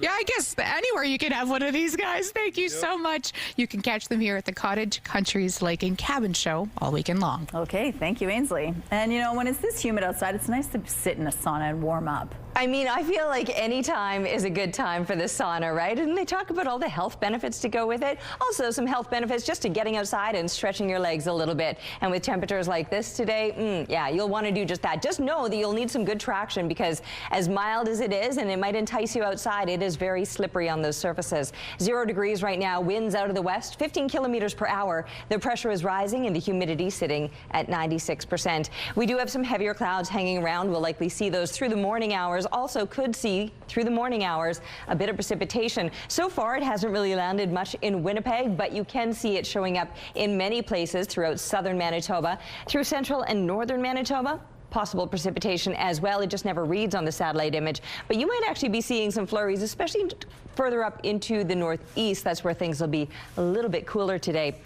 Yeah, I guess anywhere you can have one of these guys. Thank you so much. You can catch them here at the Cottage Country's Lake and Cabin Show all weekend long.
Okay, thank you, Ainsley. And you know, when it's this humid outside, it's nice to sit in a sauna and warm up.
I mean, I feel like any time is a good time for the sauna, right? And they talk about all the health benefits to go with it. Also, some health benefits just to getting outside and stretching your legs a little bit. And with temperatures like this today, yeah, you'll want to do just that. Just know that you'll need some good traction because as mild as it is, and it might entice you outside, it is very slippery on those surfaces. 0 degrees right now, winds out of the west, 15 kilometers per hour. The pressure is rising and the humidity sitting at 96%. We do have some heavier clouds hanging around. We'll likely see those through the morning hours. Also could see through the morning hours a bit of precipitation. So far it hasn't really landed much in Winnipeg, but you can see it showing up in many places throughout southern Manitoba, through central and northern Manitoba. Possible precipitation as well. It just never reads on the satellite image, but you might actually be seeing some flurries, especially further up into the northeast. That's where things will be a little bit cooler today.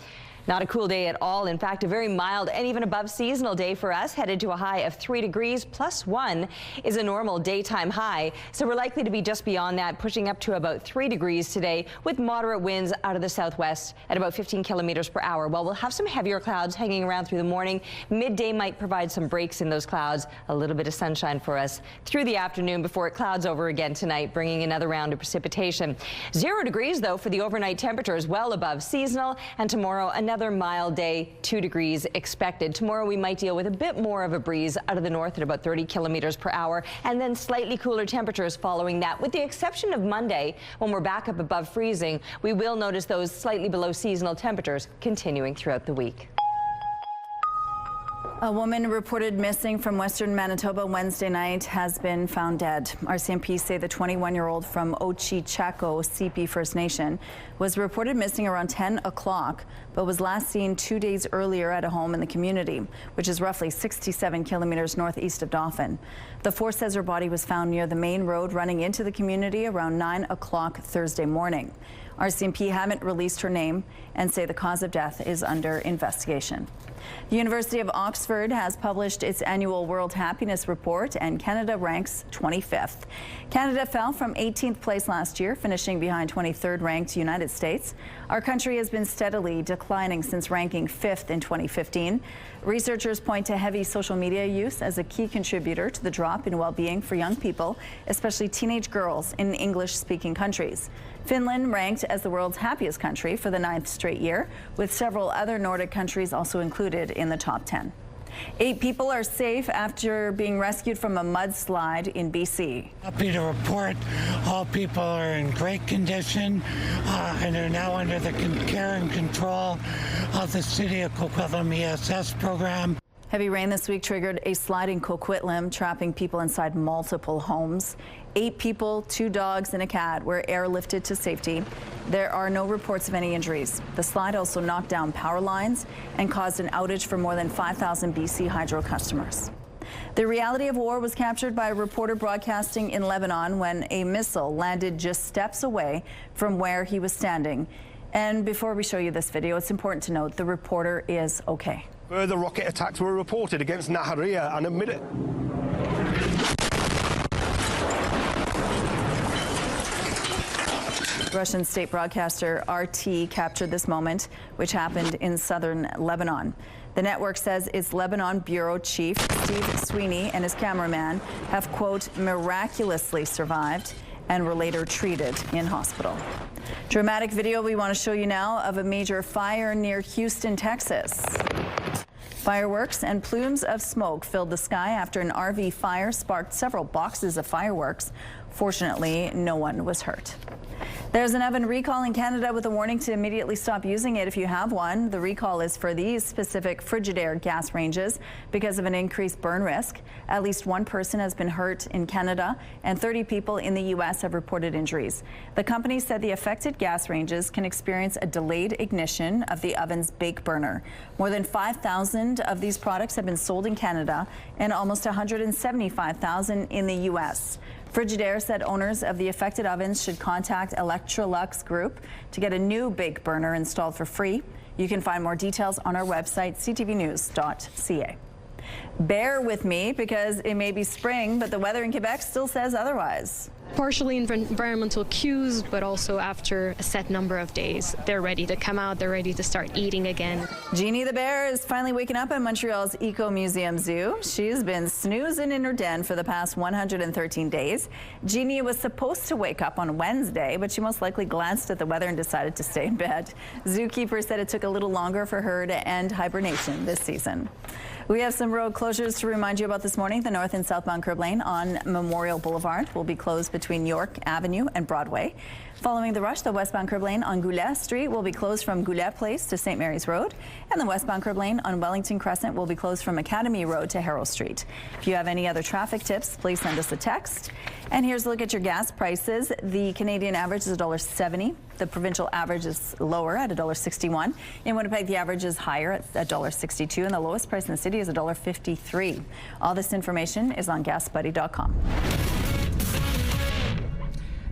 Not a cool day at all. In fact, a very mild and even above seasonal day for us, headed to a high of 3 degrees plus 1 is a normal daytime high. So we're likely to be just beyond that, pushing up to about 3 degrees today with moderate winds out of the southwest at about 15 kilometers per hour. While we'll have some heavier clouds hanging around through the morning, midday might provide some breaks in those clouds, a little bit of sunshine for us through the afternoon before it clouds over again tonight, bringing another round of precipitation. 0 degrees though for the overnight temperatures, well above seasonal, and tomorrow another mild day, 2 degrees expected. Tomorrow we might deal with a bit more of a breeze out of the north at about 30 kilometers per hour, and then slightly cooler temperatures following that. With the exception of Monday, when we're back up above freezing, we will notice those slightly below seasonal temperatures continuing throughout the week.
A woman reported missing from western Manitoba Wednesday night has been found dead. RCMP say the 21-year-old from Ochi-Chaco CP First Nation was reported missing around 10 o'clock, but was last seen 2 days earlier at a home in the community, which is roughly 67 kilometers northeast of Dauphin. The force says her body was found near the main road running into the community around 9 o'clock Thursday morning. RCMP haven't released her name and say the cause of death is under investigation. The University of Oxford has published its annual World Happiness Report, and Canada ranks 25th. Canada fell from 18th place last year, finishing behind 23rd ranked United States. Our country has been steadily declining since ranking 5th in 2015. Researchers point to heavy social media use as a key contributor to the drop in well-being for young people, especially teenage girls in English-speaking countries. Finland ranked as the world's happiest country for the 9th straight year, with several other Nordic countries also included in the top 10. 8 people are safe after being rescued from a mudslide in BC.
Happy to report all people are in great condition and are now under the care and control of the City of Coquitlam ESS program.
Heavy rain this week triggered a slide in Coquitlam, trapping people inside multiple homes. 8 people, 2 dogs, and a cat were airlifted to safety. There are no reports of any injuries. The slide also knocked down power lines and caused an outage for more than 5,000 BC Hydro customers. The reality of war was captured by a reporter broadcasting in Lebanon when a missile landed just steps away from where he was standing. And before we show you this video, it's important to note the reporter is okay.
Further rocket attacks were reported against Nahariya and admitted.
Russian state broadcaster RT captured this moment, which happened in southern Lebanon. The network says its Lebanon bureau chief, Steve Sweeney, and his cameraman have, quote, miraculously survived and were later treated in hospital. Dramatic video we want to show you now of a major fire near Houston, Texas. Fireworks and plumes of smoke filled the sky after an RV fire sparked several boxes of fireworks. Fortunately, no one was hurt. There's an oven recall in Canada with a warning to immediately stop using it if you have one. The recall is for these specific Frigidaire gas ranges because of an increased burn risk. At least 1 person has been hurt in Canada, and 30 people in the U.S. have reported injuries. The company said the affected gas ranges can experience a delayed ignition of the oven's bake burner. More than 5,000 of these products have been sold in Canada and almost 175,000 in the U.S. Frigidaire said owners of the affected ovens should contact Electrolux Group to get a new bake burner installed for free. You can find more details on our website, ctvnews.ca. Bear with me because it may be spring, but the weather in Quebec still says otherwise.
partially environmental cues, but also after a set number of days, they're ready to come out, they're ready to start eating again.
Jeannie the bear is finally waking up at Montreal's Eco Museum Zoo. She's been snoozing in her den for the past 113 days. Jeannie was supposed to wake up on Wednesday, but she most likely glanced at the weather and decided to stay in bed. Zookeepers said it took a little longer for her to end hibernation this season. We have some road closures to remind you about this morning. The north and southbound curb lane on Memorial Boulevard will be closed between York Avenue and Broadway. Following the rush, the westbound curb lane on Goulet Street will be closed from Goulet Place to St. Mary's Road, and the westbound curb lane on Wellington Crescent will be closed from Academy Road to Harrow Street. If you have any other traffic tips, please send us a text. And here's a look at your gas prices. The Canadian average is $1.70. The provincial average is lower at $1.61. In Winnipeg, the average is higher at $1.62, and the lowest price in the city is $1.53. All this information is on GasBuddy.com.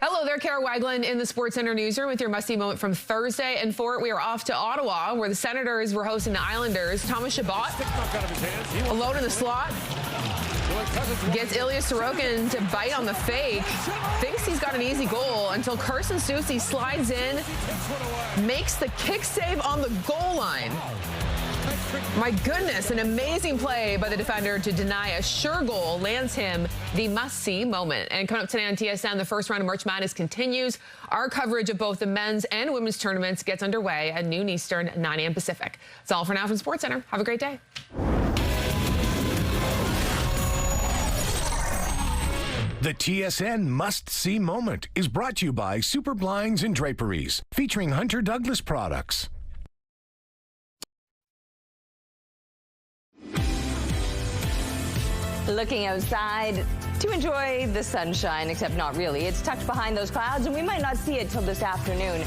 Hello there, Kara Wagland in the Sports Center newsroom with your must-see moment from Thursday. And for it, we are off to Ottawa, where the Senators were hosting the Islanders. Thomas Chabot, alone in the slot, gets Ilya Sorokin to bite on the fake. Thinks he's got an easy goal until Carson Soucy slides in, makes the kick save on the goal line. My goodness, an amazing play by the defender to deny a sure goal lands him the must-see moment. And coming up today on TSN, the first round of March Madness continues. Our coverage of both the men's and women's tournaments gets underway at noon Eastern, 9 a.m. Pacific. That's all for now from SportsCenter. Have a great day.
The TSN must-see moment is brought to you by Super Blinds and Draperies, featuring Hunter Douglas products.
Looking outside to enjoy the sunshine, except not really. It's tucked behind those clouds, and we might not see it till this afternoon.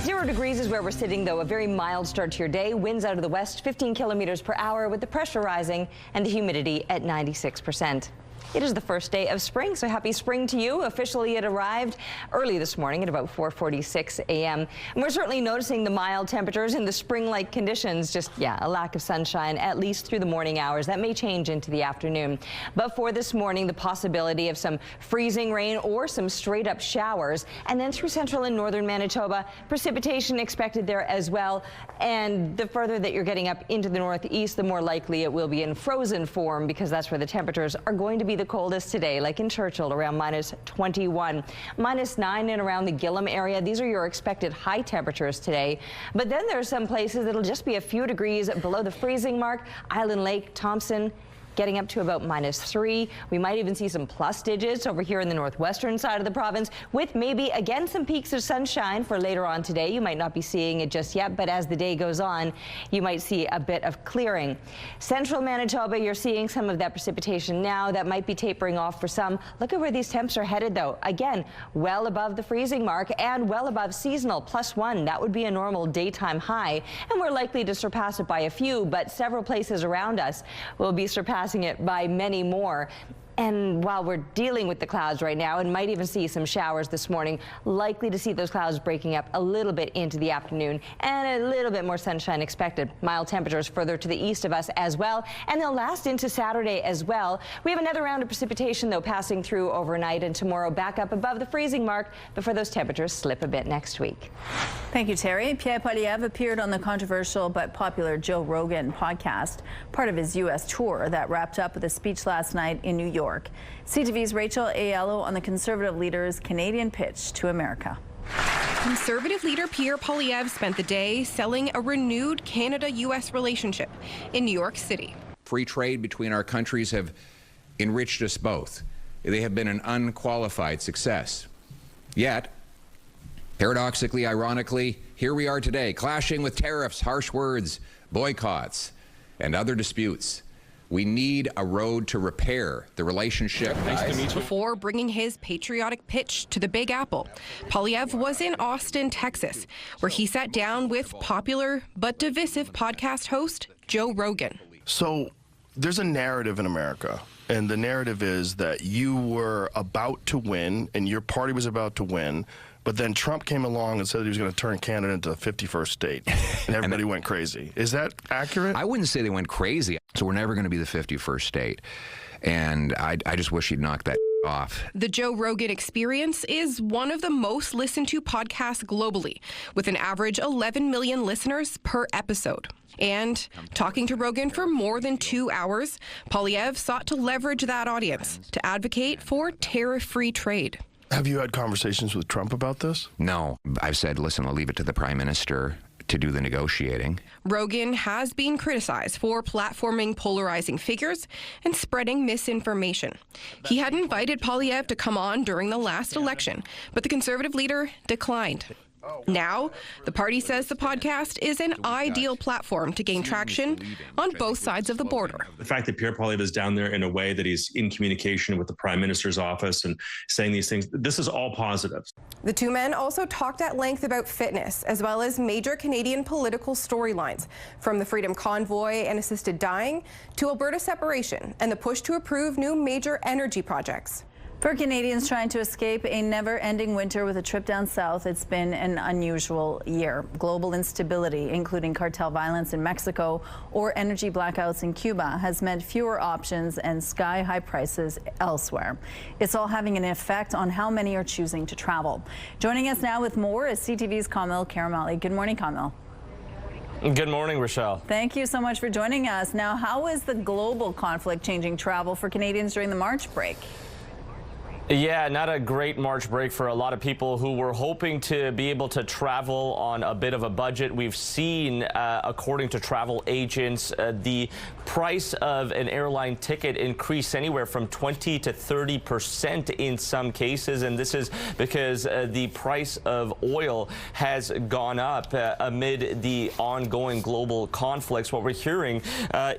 0 degrees is where we're sitting, though. A very mild start to your day. Winds out of the west, 15 kilometers per hour, with the pressure rising and the humidity at 96%. It is the first day of spring, so happy spring to you. Officially, it arrived early this morning at about 4:46 a.m. And we're certainly noticing the mild temperatures and the spring-like conditions. Just, a lack of sunshine, at least through the morning hours. That may change into the afternoon. But for this morning, the possibility of some freezing rain or some straight-up showers. And then through central and northern Manitoba, precipitation expected there as well. And the further that you're getting up into the northeast, the more likely it will be in frozen form, because that's where the temperatures are going to be the coldest today, like in Churchill, around -21. -9 in around the Gillam area. These are your expected high temperatures today. But then there are some places that'll just be a few degrees below the freezing mark. Island Lake, Thompson, getting up to about -3. We might even see some plus digits over here in the northwestern side of the province, with maybe again some peaks of sunshine for later on today. You might not be seeing it just yet, but as the day goes on, you might see a bit of clearing. Central Manitoba, you're seeing some of that precipitation now. That might be tapering off for some. Look at where these temps are headed, though. Again, well above the freezing mark and well above seasonal, +1. That would be a normal daytime high, and we're likely to surpass it by a few, but several places around us will be surpassing it by many more. And while we're dealing with the clouds right now and might even see some showers this morning, likely to see those clouds breaking up a little bit into the afternoon and a little bit more sunshine expected. Mild temperatures further to the east of us as well, and they'll last into Saturday as well. We have another round of precipitation, though, passing through overnight, and tomorrow back up above the freezing mark before those temperatures slip a bit next week.
Thank you, Terry. Pierre Poilievre appeared on the controversial but popular Joe Rogan podcast, part of his U.S. tour that wrapped up with a speech last night in New York. CTV's Rachel Aiello on the Conservative leader's Canadian pitch to America.
Conservative leader Pierre Poilievre spent the day selling a renewed Canada-U.S. relationship in New York City.
Free trade between our countries have enriched us both. They have been an unqualified success. Yet, paradoxically, ironically, here we are today, clashing with tariffs, harsh words, boycotts, and other disputes. We need a road to repair the relationship.
Before bringing his patriotic pitch to the Big Apple, Poilievre was in Austin, Texas, where he sat down with popular but divisive podcast host Joe Rogan.
So there's a narrative in America, and the narrative is that you were about to win and your party was about to win, but then Trump came along and said he was going to turn Canada into the 51st state, and everybody went crazy. Is that accurate?
I wouldn't say they went crazy. So we're never going to be the 51st state. And I just wish he'd knock that off.
The Joe Rogan Experience is one of the most listened to podcasts globally, with an average 11 million listeners per episode. And talking to Rogan for more than 2 hours, Polyev sought to leverage that audience to advocate for tariff-free trade.
Have you had conversations with Trump about this?
No. I've said, listen, I'll leave it to the Prime Minister to do the negotiating.
Rogan has been criticized for platforming polarizing figures and spreading misinformation. He had invited Polyev to come on during the last election, but the Conservative leader declined. Now, the party says the podcast is an ideal platform to gain traction on both sides of the border.
The fact that Pierre Poilievre is down there in a way that he's in communication with the Prime Minister's office and saying these things, this is all positive.
The two men also talked at length about fitness, as well as major Canadian political storylines, from the Freedom Convoy and assisted dying to Alberta separation and the push to approve new major energy projects.
For Canadians trying to escape a never-ending winter with a trip down south, it's been an unusual year. Global instability, including cartel violence in Mexico or energy blackouts in Cuba, has meant fewer options and sky-high prices elsewhere. It's all having an effect on how many are choosing to travel. Joining us now with more is CTV's Kamil Karamali. Good morning, Kamil.
Good morning, Rochelle.
Thank you so much for joining us. Now, how is the global conflict changing travel for Canadians during the March break?
Yeah, not a great March break for a lot of people who were hoping to be able to travel on a bit of a budget. We've seen, according to travel agents, the price of an airline ticket increase anywhere from 20 to 30% in some cases. And this is because the price of oil has gone up amid the ongoing global conflicts. What we're hearing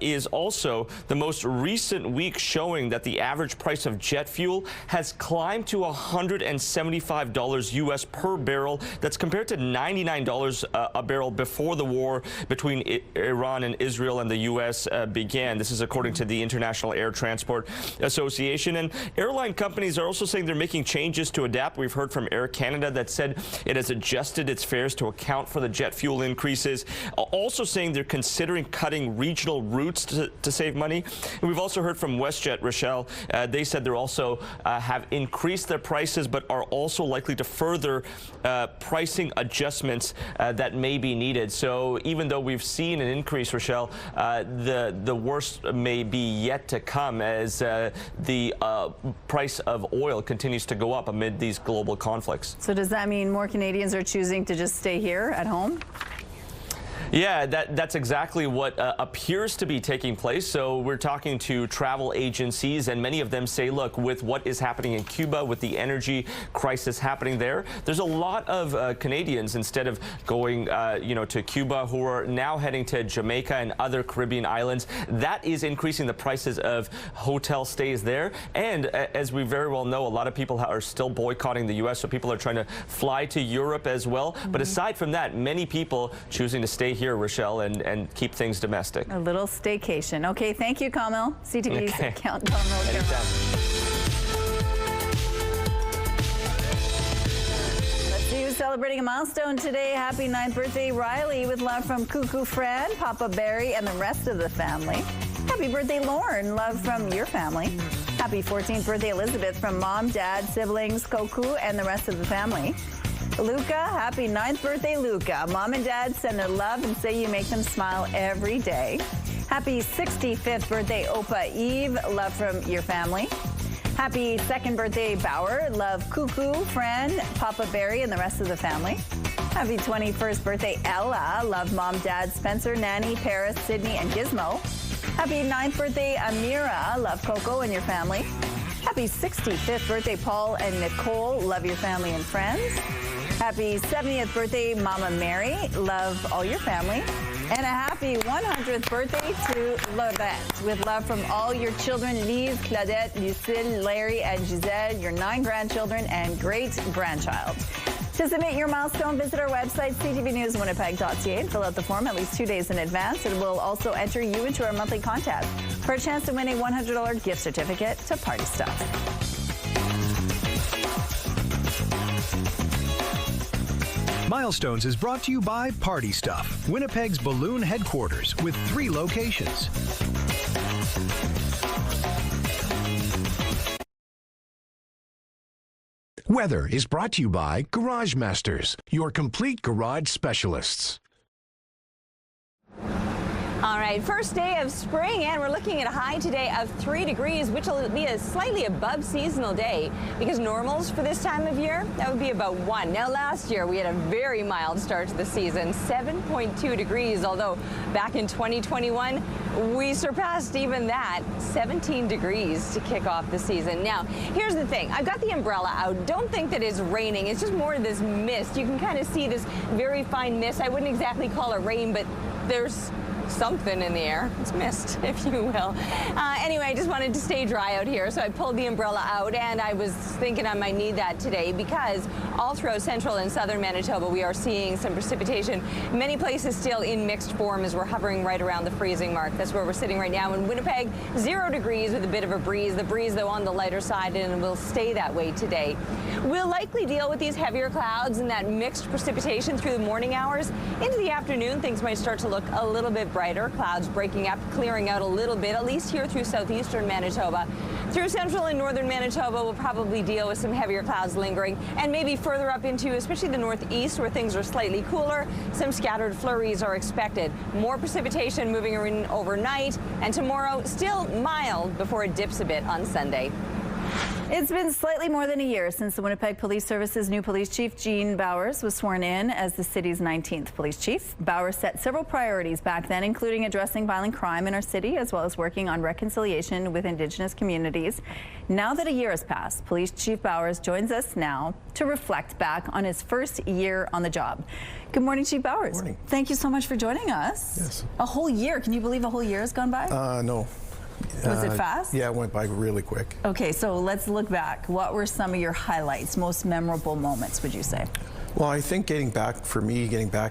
is also the most recent week showing that the average price of jet fuel has climbed to $175 US per barrel. That's compared to $99 a barrel before the war between Iran and Israel and the US began. This is according to the International Air Transport Association. And airline companies are also saying they're making changes to adapt. We've heard from Air Canada that said it has adjusted its fares to account for the jet fuel increases. Also saying they're considering cutting regional routes to save money. And we've also heard from WestJet, Rochelle. They said they're also have increased their prices, but are also likely to further pricing adjustments that may be needed. So even though we've seen an increase, Rochelle, the worst may be yet to come as the price of oil continues to go up amid these global conflicts.
So does that mean more Canadians are choosing to just stay here at home?
Yeah, that's exactly what appears to be taking place. So we're talking to travel agencies, and many of them say, look, with what is happening in Cuba, with the energy crisis happening there, there's a lot of Canadians, instead of going to Cuba, who are now heading to Jamaica and other Caribbean islands. That is increasing the prices of hotel stays there. And as we very well know, a lot of people are still boycotting the U.S., so people are trying to fly to Europe as well. But aside from that, many people choosing to stay here, Rochelle, and keep things domestic.
A little staycation. Okay, thank you, Kamil. CTV's account, Kamil. Let's see who's celebrating a milestone today. Happy 9th birthday, Riley, with love from Cuckoo Fran, Papa Barry, and the rest of the family. Happy birthday, Lauren. Love from your family. Happy 14th birthday, Elizabeth, from Mom, Dad, siblings, Koku, and the rest of the family. Luca, happy 9th birthday, Luca. Mom and Dad send their love and say you make them smile every day. Happy 65th birthday, Opa Eve. Love from your family. Happy 2nd birthday, Bauer. Love Cuckoo, Fran, Papa Barry, and the rest of the family. Happy 21st birthday, Ella. Love Mom, Dad, Spencer, Nanny, Paris, Sydney, and Gizmo. Happy 9th birthday, Amira. Love Coco and your family. Happy 65th birthday, Paul and Nicole. Love your family and friends. Happy 70th birthday, Mama Mary. Love all your family. And a happy 100th birthday to Laurette. With love from all your children, Lise, Claudette, Lucille, Larry, and Giselle, your 9 grandchildren and great-grandchild. To submit your milestone, visit our website, ctvnewswinnipeg.ca, and fill out the form at least 2 days in advance. It will also enter you into our monthly contest for a chance to win a $100 gift certificate to Party Stuff.
Milestones is brought to you by Party Stuff, Winnipeg's balloon headquarters with 3 locations.
Weather is brought to you by Garage Masters, your complete garage specialists.
All right, first day of spring, and we're looking at a high today of 3 degrees, which will be a slightly above seasonal day, because normals for this time of year, that would be about 1. Now, last year we had a very mild start to the season, 7.2 degrees, although back in 2021, we surpassed even that, 17 degrees to kick off the season. Now, here's the thing. I've got the umbrella out. Don't think that it's raining. It's just more of this mist. You can kind of see this very fine mist. I wouldn't exactly call it rain, but there's something in the air. It's mist, if you will. Anyway, I just wanted to stay dry out here, so I pulled the umbrella out, and I was thinking I might need that today because all throughout central and southern Manitoba, we are seeing some precipitation. Many places still in mixed form as we're hovering right around the freezing mark. That's where we're sitting right now in Winnipeg, 0 degrees with a bit of a breeze. The breeze, though, on the lighter side, and will stay that way today. We'll likely deal with these heavier clouds and that mixed precipitation through the morning hours. Into the afternoon, things might start to look a little bit brighter. Clouds breaking up, clearing out a little bit, at least here through southeastern Manitoba. Through central and northern Manitoba, we'll probably deal with some heavier clouds lingering, and maybe further up into especially the northeast where things are slightly cooler, some scattered flurries are expected. More precipitation moving in overnight, and tomorrow still mild before it dips a bit on Sunday.
It's been slightly more than a year since the Winnipeg Police Service's new police chief, Gene Bowers, was sworn in as the city's 19th police chief. Bowers set several priorities back then, including addressing violent crime in our city, as well as working on reconciliation with Indigenous communities. Now that a year has passed, Police Chief Bowers joins us now to reflect back on his first year on the job. Good morning, Chief Bowers.
Morning.
Thank you so much for joining us.
Yes.
A whole year. Can you believe a whole year has gone by?
No.
Was it fast?
Yeah, it went by really quick.
Okay, so let's look back. What were some of your highlights, most memorable moments, would you say?
Well, I think getting back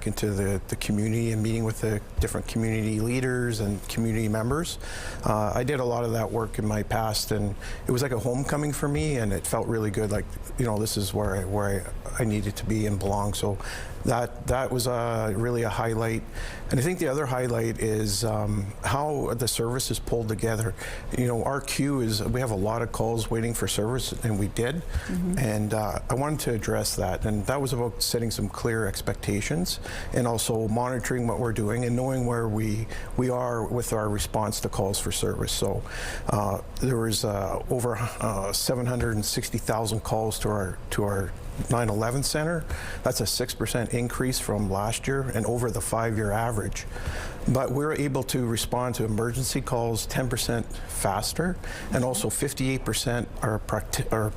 into the community and meeting with the different community leaders and community members. I did a lot of that work in my past, and it was like a homecoming for me, and it felt really good. Like, you know, this is where I needed to be and belong. So that was really a highlight. And I think the other highlight is how the service is pulled together. You know, our queue is, we have a lot of calls waiting for service, and we did. And I wanted to address that, and that was about setting some clear expectations and also monitoring what we're doing and knowing where we are with our response to calls for service. So there was over 760,000 calls to our 9/11 center. That's a 6% increase from last year and over the 5-year average. But we're able to respond to emergency calls 10% faster, and also 58% our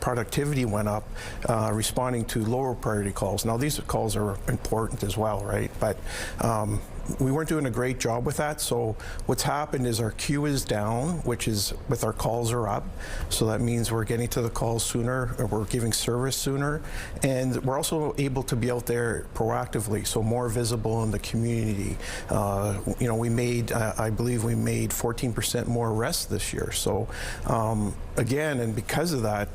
productivity went up responding to lower priority calls. Now, these calls are important as well, right? But we weren't doing a great job with that. So what's happened is our queue is down, which is with our calls are up. So that means we're getting to the calls sooner, or we're giving service sooner. And we're also able to be out there proactively, so more visible in the community. You know, we made, I believe we made 14% more arrests this year. So again, and because of that,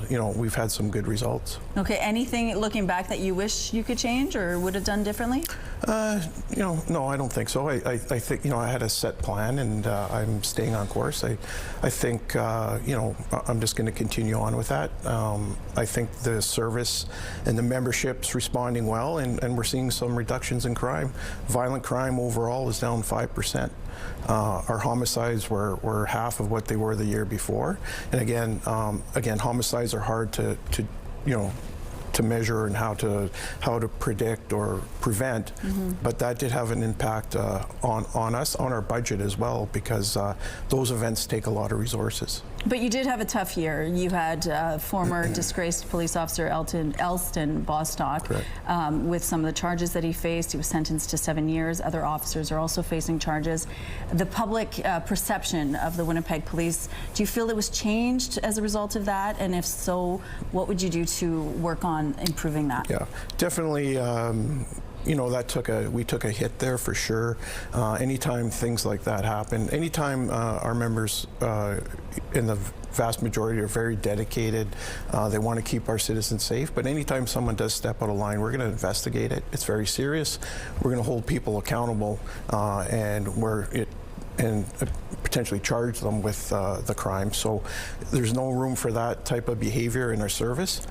you know, we've had some good results.
Okay, anything looking back that you wish you could change or would have done differently?
You know, no, I don't think so. I think, you know, I had a set plan, and I'm staying on course. I think, you know, I'm just going to continue on with that. I think the service and the membership's responding well, and we're seeing some reductions in crime. Violent crime overall is down 5%. Our homicides were half of what they were the year before. And again, homicides are hard to you know, to measure and how to predict or prevent, but that did have an impact on us, on our budget as well, because those events take a lot of resources.
But you did have a tough year. You had former disgraced police officer Elston Bostock with some of the charges that he faced. He was sentenced to 7 years. Other officers are also facing charges. The public perception of the Winnipeg Police, do you feel it was changed as a result of that? And if so, what would you do to work on improving that?
Yeah, definitely. You know, we took a hit there for sure. Anytime things like that happen, anytime our members in the vast majority are very dedicated, they want to keep our citizens safe, but anytime someone does step out of line, we're going to investigate it. It's very serious. We're going to hold people accountable, and potentially charge them with the crime. So there's no room for that type of behavior in our service.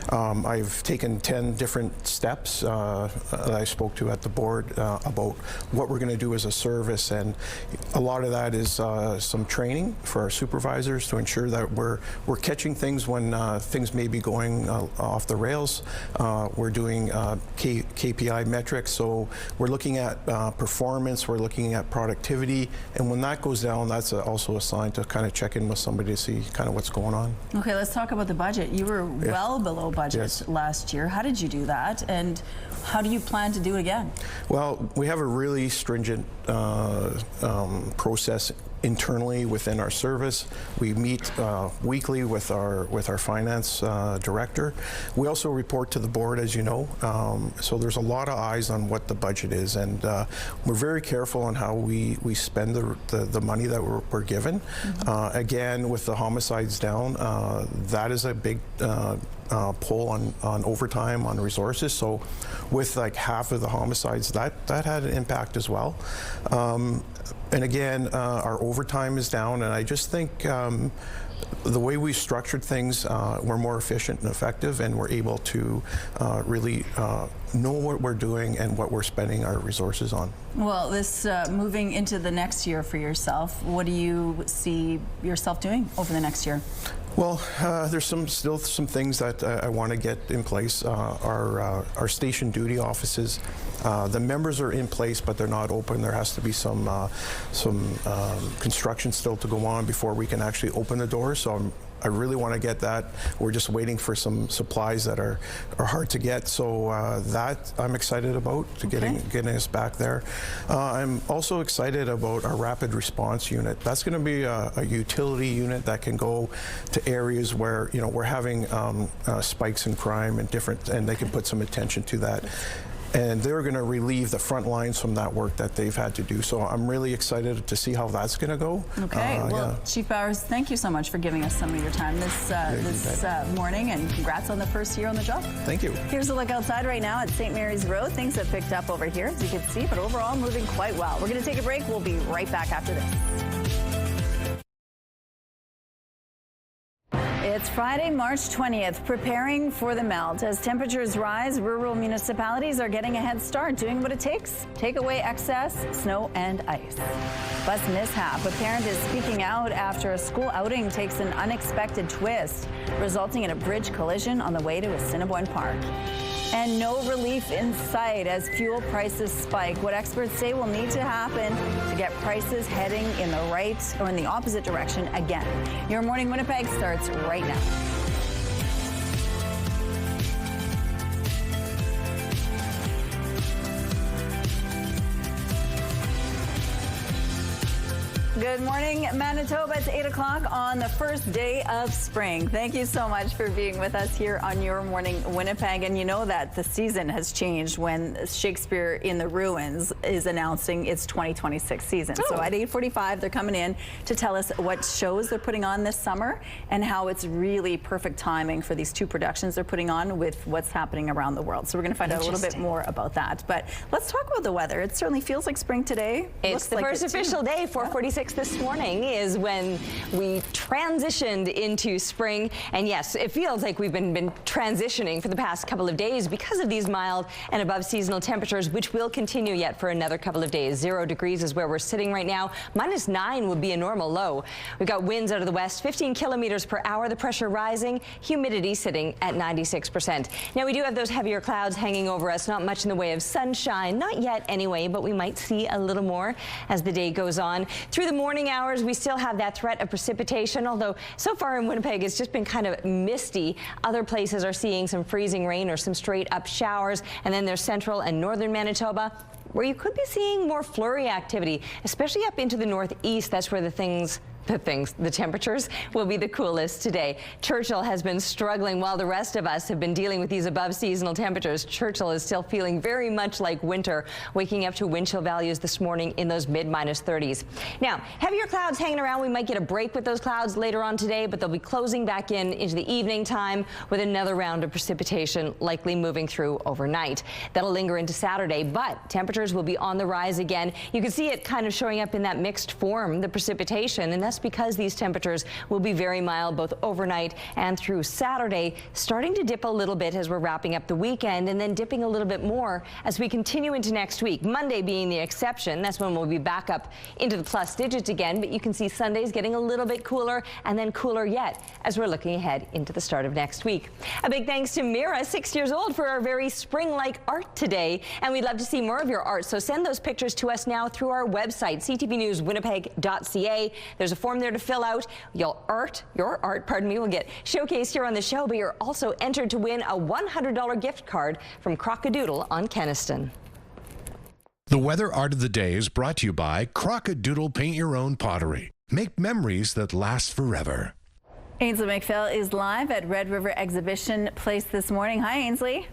I've taken 10 different steps that I spoke to at the board about what we're going to do as a service, and a lot of that is some training for our supervisors to ensure that we're catching things when things may be going off the rails. We're doing KPI metrics, so we're looking at performance, we're looking at productivity, and when that goes down, that's also a sign to kind of check in with somebody to see kind of what's going on.
Okay, let's talk about the budget. You were well below budget last year. How did you do that, and how do you plan to do it again?
Well, we have a really stringent process internally within our service. We meet weekly with our finance director. We also report to the board, as you know. So there's a lot of eyes on what the budget is, and we're very careful on how we spend the money that we're given. Again, with the homicides down, that is a big pull on overtime, on resources. So with like half of the homicides, that had an impact as well. And again, our overtime is down, and I just think the way we structured things, we're more efficient and effective, and we're able to really know what we're doing and what we're spending our resources on.
Well, this moving into the next year for yourself, what do you see yourself doing over the next year?
Well, there's still some things that I want to get in place. Our station duty offices, the members are in place, but they're not open. There has to be some construction still to go on before we can actually open the doors. So I really want to get that. We're just waiting for some supplies that are hard to get. So that I'm excited about, to getting us back there. I'm also excited about our rapid response unit. That's going to be a utility unit that can go to areas where we're having spikes in crime and they can put some attention to that. And they're going to relieve the front lines from that work that they've had to do. So I'm really excited to see how that's going to go.
Okay, well, Chief Bowers, thank you so much for giving us some of your time this morning, and congrats on the first year on the job.
Thank you.
Here's a look outside right now at St. Mary's Road. Things have picked up over here, as you can see, but overall moving quite well. We're going to take a break. We'll be right back after this. It's Friday, March 20th, preparing for the melt. As temperatures rise, rural municipalities are getting a head start, doing what it takes. Take away excess snow and ice. Bus mishap. A parent is speaking out after a school outing takes an unexpected twist, resulting in a bridge collision on the way to Assiniboine Park. And no relief in sight as fuel prices spike. What experts say will need to happen to get prices heading in the right or in the opposite direction again. Your Morning Winnipeg starts right now. Good morning, Manitoba. It's 8 o'clock on the first day of spring. Thank you so much for being with us here on Your Morning Winnipeg. And you know that the season has changed when Shakespeare in the Ruins is announcing its 2026 season. So at 8:45, they're coming in to tell us what shows they're putting on this summer and how it's really perfect timing for these two productions they're putting on with what's happening around the world. So we're going to find out a little bit more about that. But let's talk about the weather. It certainly feels like spring today.
It's the first official day. 4:46 this morning is when we transitioned into spring. And yes, it feels like we've been transitioning for the past couple of days because of these mild and above seasonal temperatures, which will continue yet for another couple of days. 0 degrees is where we're sitting right now. -9 would be a normal low. We've got winds out of the west, 15 kilometers per hour. The pressure rising, humidity sitting at 96%. Now we do have those heavier clouds hanging over us. Not much in the way of sunshine, not yet anyway, but we might see a little more as the day goes on. Through the morning hours, we still have that threat of precipitation, although so far in Winnipeg it's just been kind of misty. Other places are seeing some freezing rain or some straight up showers, and then there's central and northern Manitoba, where you could be seeing more flurry activity, especially up into the northeast. That's where the the temperatures will be the coolest today. Churchill has been struggling while the rest of us have been dealing with these above seasonal temperatures. Churchill is still feeling very much like winter, waking up to wind chill values this morning in those mid-30s. Now, heavier clouds hanging around. We might get a break with those clouds later on today, but they'll be closing back into the evening time with another round of precipitation likely moving through overnight. That'll linger into Saturday, but temperatures will be on the rise again. You can see it kind of showing up in that mixed form, the precipitation, and that's because these temperatures will be very mild both overnight and through Saturday, starting to dip a little bit as we're wrapping up the weekend, and then dipping a little bit more as we continue into next week. Monday being the exception. That's when we'll be back up into the plus digits again, but you can see Sunday's getting a little bit cooler and then cooler yet as we're looking ahead into the start of next week. A big thanks to Mira, 6 years old, for our very spring-like art today, and we'd love to see more of your art, so send those pictures to us now through our website, ctvnewswinnipeg.ca. There's a form there to fill out. Your art will get showcased here on the show, but you're also entered to win a $100 gift card from Crockadoodle on Kenniston.
The weather art of the day is brought to you by Crockadoodle Paint Your Own Pottery. Make memories that last forever.
Ainsley McPhail is live at Red River Exhibition Place this morning. Hi, Ainsley.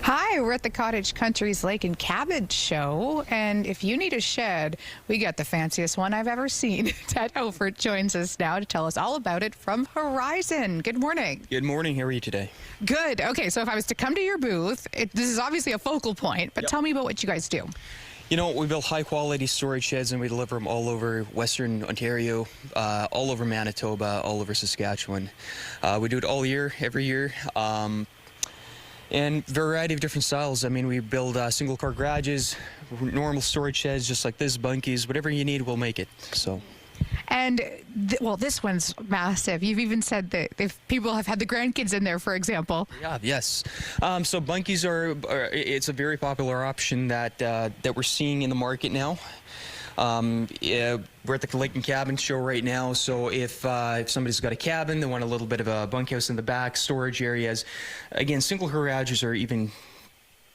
Hi, we're at the Cottage Country's Lake and Cabin Show, and if you need a shed, we got the fanciest one I've ever seen. Ted Hofert joins us now to tell us all about it from Horizon. Good morning.
Good morning. How are you today?
Good. Okay, so if I was to come to your booth, this is obviously a focal point, but tell me about what you guys do.
You know, we build high-quality storage sheds, and we deliver them all over Western Ontario, all over Manitoba, all over Saskatchewan. We do it all year, every year. And variety of different styles. I mean, we build single-car garages, normal storage sheds, just like this, bunkies, whatever you need, we'll make it. So.
And, well, this one's massive. You've even said that if people have had the grandkids in there, for example.
Yeah, yes. So bunkies it's a very popular option that we're seeing in the market now. We're at the Lake and Cabin Show right now, so if somebody's got a cabin, they want a little bit of a bunkhouse in the back, storage areas. Again, single garages are even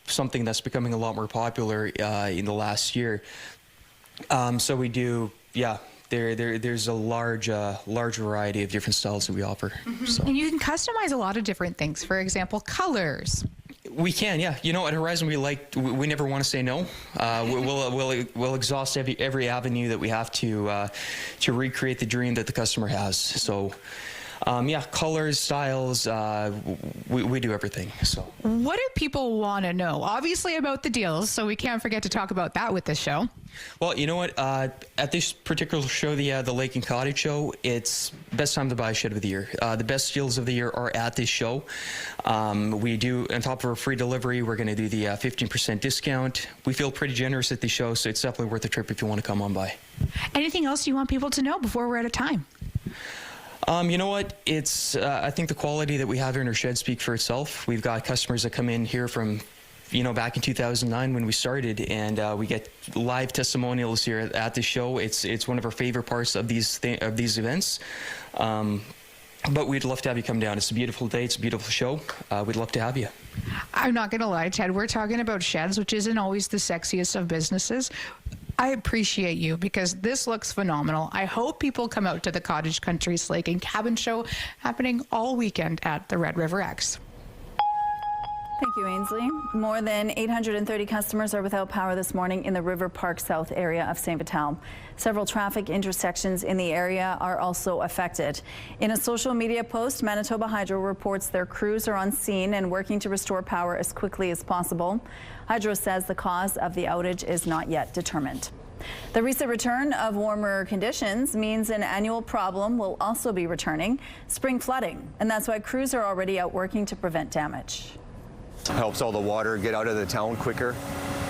something that's becoming a lot more popular in the last year. So we do, there's a large variety of different styles that we offer.
Mm-hmm.
So.
And you can customize a lot of different things. For example, colors.
We can, yeah. You know, at Horizon, we never want to say no. We'll exhaust every avenue that we have to recreate the dream that the customer has. So, colors, styles, we do everything. So,
what do people want to know? Obviously about the deals, so we can't forget to talk about that with this show.
Well, you know what? At this particular show, the Lake and Cottage Show, it's best time to buy a shed of the year. The best deals of the year are at this show. We do, on top of our free delivery, we're going to do the 15% discount. We feel pretty generous at the show, so it's definitely worth the trip if you want to come on by.
Anything else you want people to know before we're out of time?
You know what? It's I think the quality that we have here in our shed speak for itself. We've got customers that come in here from, back in 2009 when we started, and we get live testimonials here at the show. It's one of our favorite parts of these events. But we'd love to have you come down. It's a beautiful day. It's a beautiful show. We'd love to have you.
I'm not going to lie, Ted. We're talking about sheds, which isn't always the sexiest of businesses. I appreciate you because this looks phenomenal. I hope people come out to the Cottage Country's Lake and Cabin Show happening all weekend at the Red River X.
Thank you, Ainsley. More than 830 customers are without power this morning in the River Park South area of St. Vital. Several traffic intersections in the area are also affected. In a social media post, Manitoba Hydro reports their crews are on scene and working to restore power as quickly as possible. Hydro says the cause of the outage is not yet determined. The recent return of warmer conditions means an annual problem will also be returning, spring flooding, and that's why crews are already out working to prevent damage.
Helps all the water get out of the town quicker.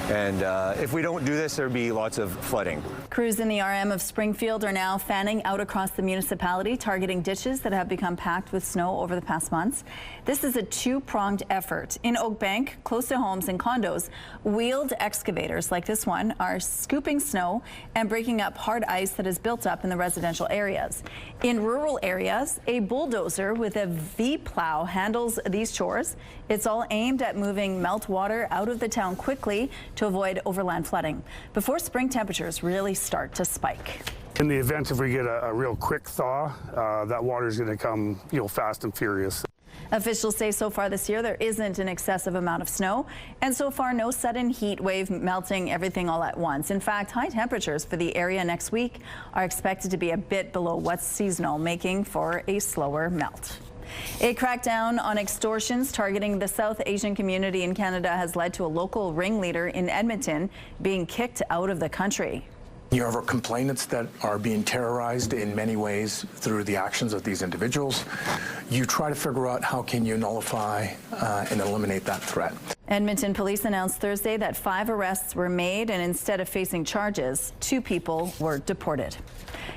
And if we don't do this, there'd be lots of flooding.
Crews in the RM of Springfield are now fanning out across the municipality, targeting ditches that have become packed with snow over the past months. This is a two-pronged effort. In Oakbank, close to homes and condos, wheeled excavators like this one are scooping snow and breaking up hard ice that is built up in the residential areas. In rural areas, a bulldozer with a V-plow handles these chores. It's all aimed at moving meltwater out of the town quickly to avoid overland flooding before spring temperatures really start to spike.
In the event if we get a real quick thaw, that water is going to come, fast and furious.
Officials say so far this year there isn't an excessive amount of snow, and so far no sudden heat wave melting everything all at once. In fact, high temperatures for the area next week are expected to be a bit below what's seasonal, making for a slower melt. A crackdown on extortions targeting the South Asian community in Canada has led to a local ringleader in Edmonton being kicked out of the country.
You have complainants that are being terrorized in many ways through the actions of these individuals. You try to figure out how can you nullify and eliminate that threat.
Edmonton police announced Thursday that 5 arrests were made, and instead of facing charges, 2 people were deported.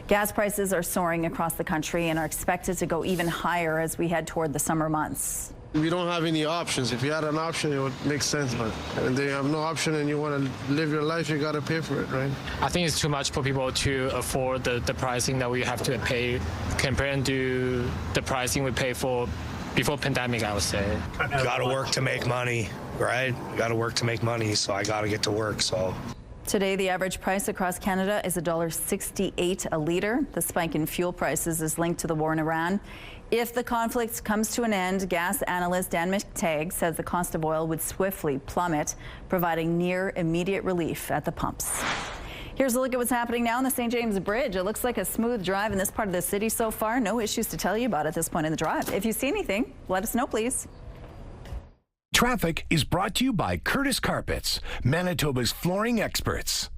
Gas prices are soaring across the country and are expected to go even higher as we head toward the summer months.
We don't have any options. If you had an option, it would make sense, but when they have no option and you want to live your life, you got to pay for it, right?
I think it's too much for people to afford the pricing that we have to pay compared to the pricing we pay for before pandemic, I would say.
You got to work to make money, right? You got to work to make money, so I got to get to work, so.
Today, the average price across Canada is $1.68 a litre. The spike in fuel prices is linked to the war in Iran. If the conflict comes to an end, gas analyst Dan McTagg says the cost of oil would swiftly plummet, providing near immediate relief at the pumps. Here's a look at what's happening now on the St. James Bridge. It looks like a smooth drive in this part of the city so far. No issues to tell you about at this point in the drive. If you see anything, let us know, please.
Traffic is brought to you by Curtis Carpets, Manitoba's flooring experts.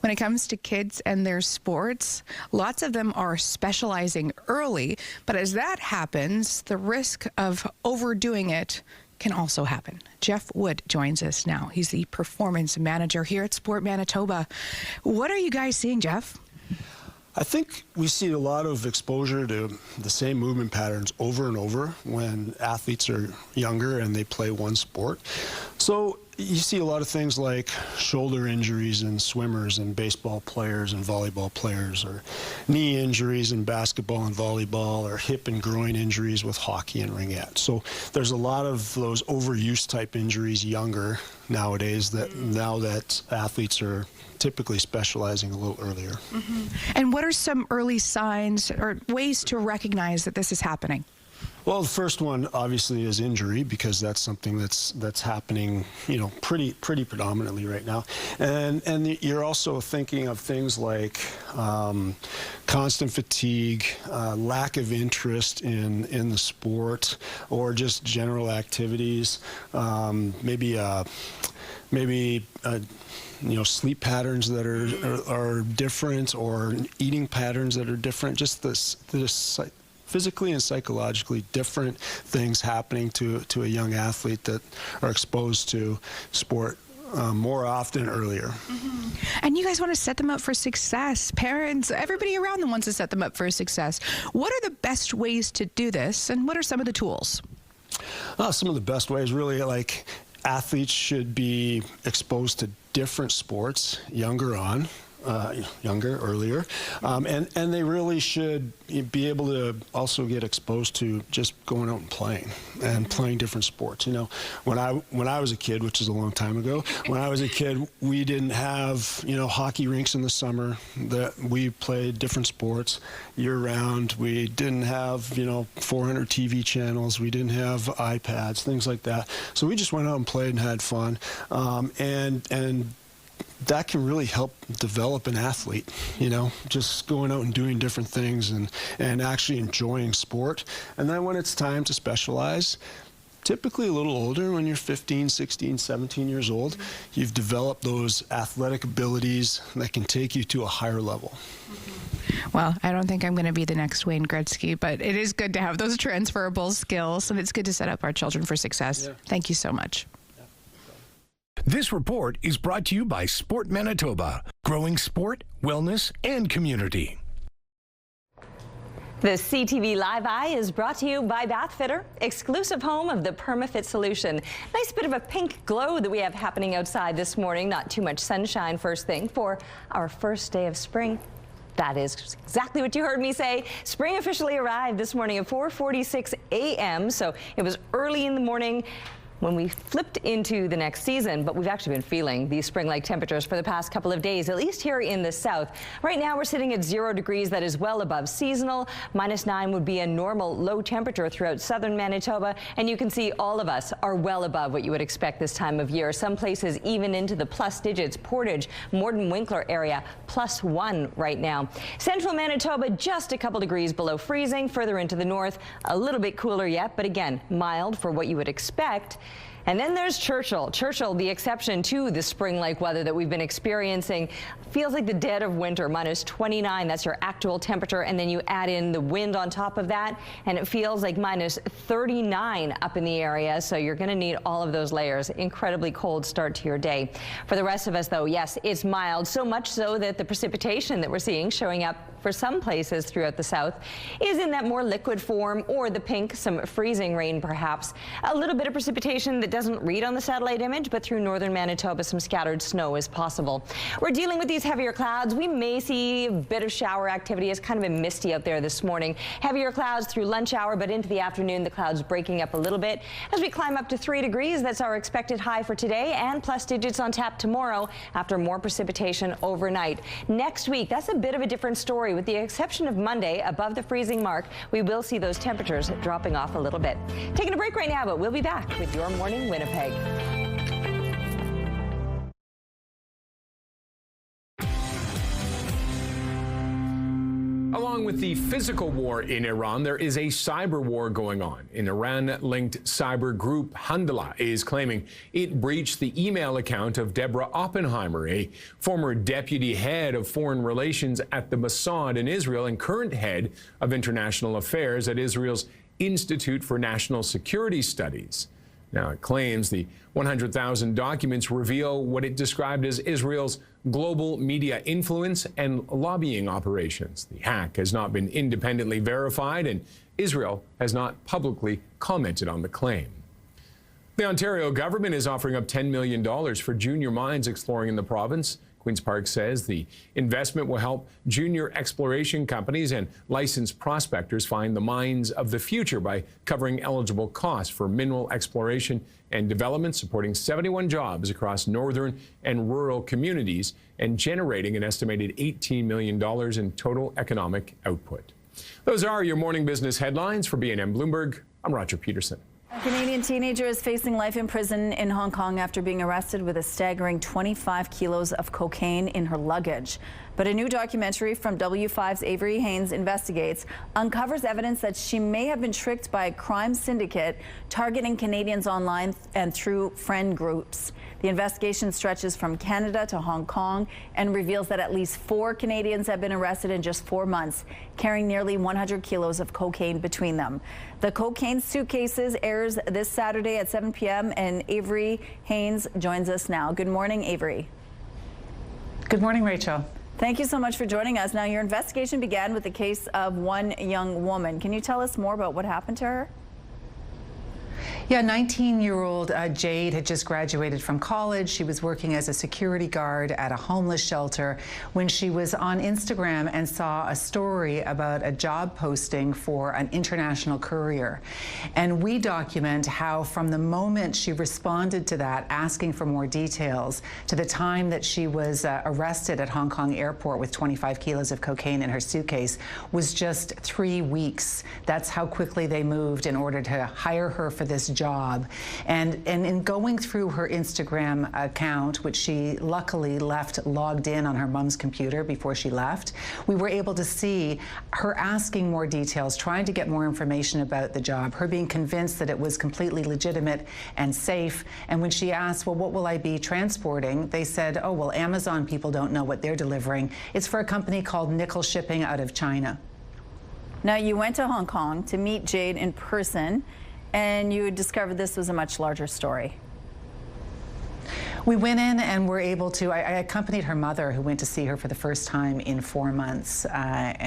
When it comes to kids and their sports, lots of them are specializing early, but as that happens, the risk of overdoing it can also happen. Jeff Wood joins us now. He's the performance manager here at Sport Manitoba. What are you guys seeing, Jeff?
I think we see a lot of exposure to the same movement patterns over and over when athletes are younger and they play one sport. So you see a lot of things like shoulder injuries in swimmers and baseball players and volleyball players, or knee injuries in basketball and volleyball, or hip and groin injuries with hockey and ringette. So there's a lot of those overuse type injuries younger nowadays, that now that athletes are typically specializing a little earlier.
Mm-hmm. And what are some early signs or ways to recognize that this is happening?
Well, the first one obviously is injury, because that's something that's happening, pretty predominantly right now. And you're also thinking of things like constant fatigue, lack of interest in the sport, or just general activities, maybe sleep patterns that are different, or eating patterns that are different. Just this physically and psychologically different things happening to a young athlete that are exposed to sport more often earlier.
Mm-hmm. And you guys want to set them up for success. Parents, everybody around them wants to set them up for success. What are the best ways to do this, and what are some of the tools?
Some of the best ways, really, like athletes should be exposed to different sports earlier, and they really should be able to also get exposed to just going out and playing different sports. When I was a kid, which is a long time ago, when I was a kid, we didn't have hockey rinks in the summer. That we played different sports year round. We didn't have 400 TV channels. We didn't have iPads, things like that. So we just went out and played and had fun, and that can really help develop an athlete, just going out and doing different things and actually enjoying sport. And then when it's time to specialize, typically a little older, when you're 15, 16, 17 years old, you've developed those athletic abilities that can take you to a higher level.
Well, I don't think I'm going to be the next Wayne Gretzky, but it is good to have those transferable skills, and it's good to set up our children for success. Yeah. Thank you so much.
This report is brought to you by Sport Manitoba, growing sport, wellness, and community.
The CTV Live Eye is brought to you by Bathfitter, exclusive home of the PermaFit solution. Nice bit of a pink glow that we have happening outside this morning. Not too much sunshine first thing for our first day of spring. That is exactly what you heard me say. Spring officially arrived this morning at 4:46 a.m., so it was early in the morning. when we flipped into the next season, but we've actually been feeling these spring-like temperatures for the past couple of days, at least here in the south. Right now we're sitting at 0 degrees. That is well above seasonal. -9 would be a normal low temperature throughout southern Manitoba, and you can see all of us are well above what you would expect this time of year. Some places even into the plus digits. Portage, Morden Winkler area, +1 right now. Central Manitoba just a couple degrees below freezing. Further into the north, a little bit cooler yet, but again, mild for what you would expect. And then there's Churchill. Churchill, the exception to the spring-like weather that we've been experiencing. Feels like the dead of winter, -29. That's your actual temperature. And then you add in the wind on top of that, and it feels like -39 up in the area. So you're going to need all of those layers. Incredibly cold start to your day. For the rest of us, though, yes, it's mild. So much so that the precipitation that we're seeing showing up for some places throughout the south is in that more liquid form, or the pink, some freezing rain perhaps. A little bit of precipitation that doesn't read on the satellite image, but through northern Manitoba some scattered snow is possible. We're dealing with these heavier clouds. We may see a bit of shower activity. It's kind of been misty out there this morning. Heavier clouds through lunch hour, but into the afternoon the clouds breaking up a little bit. As we climb up to 3 degrees, that's our expected high for today, and plus digits on tap tomorrow after more precipitation overnight. Next week, that's a bit of a different story. With the exception of Monday, above the freezing mark, we will see those temperatures dropping off a little bit. Taking a break right now, but we'll be back with Your Morning Winnipeg.
Along with the physical war in Iran, there is a cyber war going on. An Iran-linked cyber group, Handala, is claiming it breached the email account of Deborah Oppenheimer, a former deputy head of foreign relations at the Mossad in Israel and current head of international affairs at Israel's Institute for National Security Studies. Now, it claims the 100,000 documents reveal what it described as Israel's global media influence and lobbying operations. The hack has not been independently verified, and Israel has not publicly commented on the claim. The Ontario government is offering up $10 million for junior mines exploring in the province. Queen's Park says the investment will help junior exploration companies and licensed prospectors find the mines of the future by covering eligible costs for mineral exploration and development, supporting 71 jobs across northern and rural communities and generating an estimated $18 million in total economic output. Those are your morning business headlines. For BNN Bloomberg, I'm Roger Peterson.
A Canadian teenager is facing life in prison in Hong Kong after being arrested with a staggering 25 kilos of cocaine in her luggage. But a new documentary from W5's Avery Haynes Investigates uncovers evidence that she may have been tricked by a crime syndicate targeting Canadians online and through friend groups. The investigation stretches from Canada to Hong Kong and reveals that at least 4 Canadians have been arrested in just 4 months, carrying nearly 100 kilos of cocaine between them. The Cocaine Suitcases airs this Saturday at 7 p.m. and Avery Haynes joins us now. Good morning, Avery.
Good morning, Rachel.
Thank you so much for joining us. Now, your investigation began with the case of one young woman. Can you tell us more about what happened to her?
Yeah, 19-year-old Jade had just graduated from college. She was working as a security guard at a homeless shelter when she was on Instagram and saw a story about a job posting for an international courier. And we document how from the moment she responded to that, asking for more details, to the time that she was arrested at Hong Kong airport with 25 kilos of cocaine in her suitcase was just 3 weeks. That's how quickly they moved in order to hire her for this job. And in going through her Instagram account, which she luckily left logged in on her mom's computer before she left, we were able to see her asking more details, trying to get more information about the job, her being convinced that it was completely legitimate and safe. And when she asked, well, what will I be transporting? They said, oh, well, Amazon people don't know what they're delivering. It's for a company called Nickel Shipping out of China.
Now, you went to Hong Kong to meet Jade in person, and you discovered this was a much larger story.
We went in and were able to, I accompanied her mother, who went to see her for the first time in 4 months,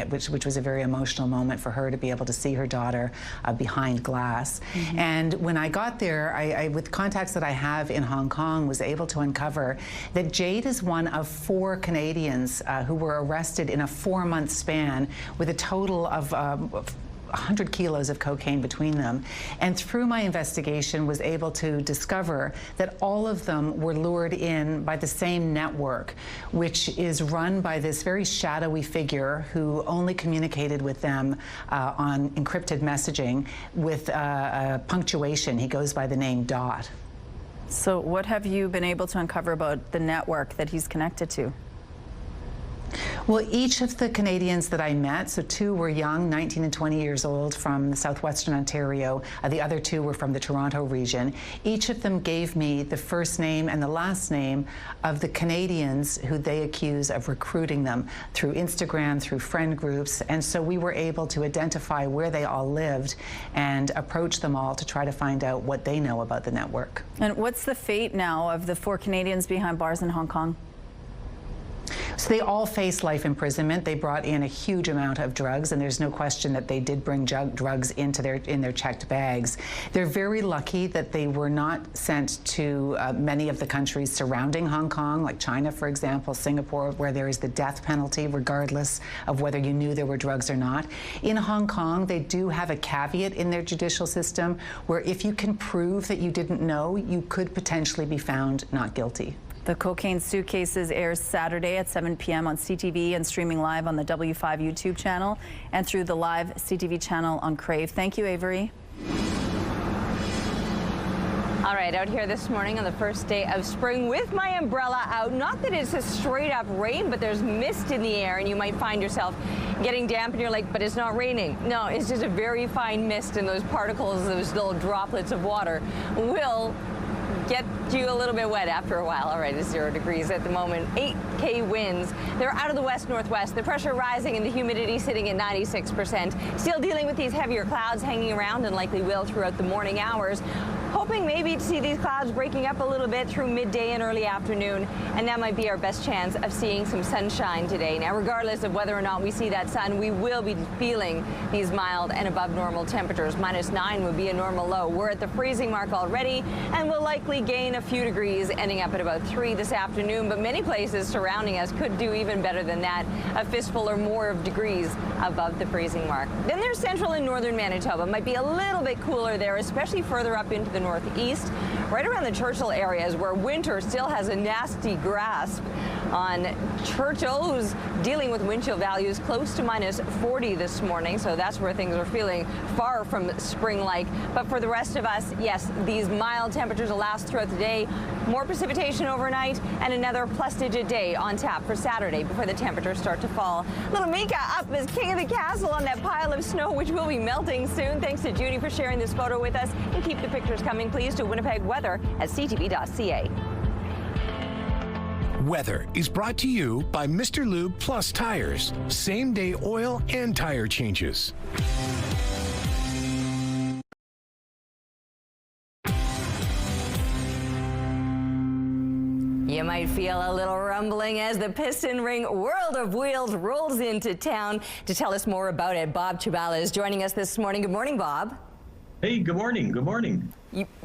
which was a very emotional moment for her to be able to see her daughter behind glass. Mm-hmm. And when I got there, I, with contacts that I have in Hong Kong, was able to uncover that Jade is one of 4 Canadians who were arrested in a 4-month span with a total of 100 kilos of cocaine between them. And through my investigation was able to discover that all of them were lured in by the same network, which is run by this very shadowy figure who only communicated with them on encrypted messaging with punctuation. He goes by the name Dot.
So what have you been able to uncover about the network that he's connected to?
Well, each of the Canadians that I met, so 2 were young, 19 and 20 years old from southwestern Ontario. The other 2 were from the Toronto region. Each of them gave me the first name and the last name of the Canadians who they accuse of recruiting them through Instagram, through friend groups. And so we were able to identify where they all lived and approach them all to try to find out what they know about the network.
And what's the fate now of the 4 Canadians behind bars in Hong Kong?
So they all face life imprisonment. They brought in a huge amount of drugs, and there's no question that they did bring drugs into their checked bags. They're very lucky that they were not sent to many of the countries surrounding Hong Kong, like China, for example, Singapore, where there is the death penalty, regardless of whether you knew there were drugs or not. In Hong Kong, they do have a caveat in their judicial system where if you can prove that you didn't know, you could potentially be found not guilty.
The Cocaine Suitcases airs Saturday at 7 p.m. on CTV and streaming live on the W5 YouTube channel and through the live CTV channel on Crave. Thank you, Avery.
All right, out here this morning on the first day of spring with my umbrella out. Not that it's a straight up rain, but there's mist in the air and you might find yourself getting damp and you're like, but it's not raining. No, it's just a very fine mist, and those particles, those little droplets of water will get you a little bit wet after a while. All right, it's 0 degrees at the moment. 8K winds. They're out of the west-northwest. The pressure rising and the humidity sitting at 96%. Still dealing with these heavier clouds hanging around and likely will throughout the morning hours. Hoping maybe to see these clouds breaking up a little bit through midday and early afternoon, and that might be our best chance of seeing some sunshine today. Now, regardless of whether or not we see that sun, we will be feeling these mild and above normal temperatures. -9 would be a normal low. We're at the freezing mark already, and we'll likely gain a few degrees, ending up at about 3 this afternoon, but many places surrounding us could do even better than that, a fistful or more of degrees above the freezing mark. Then there's central and northern Manitoba. Might be a little bit cooler there, especially further up into the northeast, right around the Churchill areas where winter still has a nasty grasp on Churchill, who's dealing with wind chill values close to -40 this morning, so that's where things are feeling far from spring-like. But for the rest of us, yes, these mild temperatures will last throughout the day. More precipitation overnight and another plus-digit day on tap for Saturday before the temperatures start to fall. Little Mika up as king of the castle on that pile of snow, which will be melting soon. Thanks to Judy for sharing this photo with us. And keep the pictures coming, please, to Winnipeg Weather at ctv.ca.
Weather is brought to you by Mr. Lube Plus Tires. Same-day oil and tire changes.
You might feel a little rumbling as the Piston Ring World of Wheels rolls into town. To tell us more about it, Bob Chubala is joining us this morning. Good morning, Bob.
Hey, good morning. Good morning.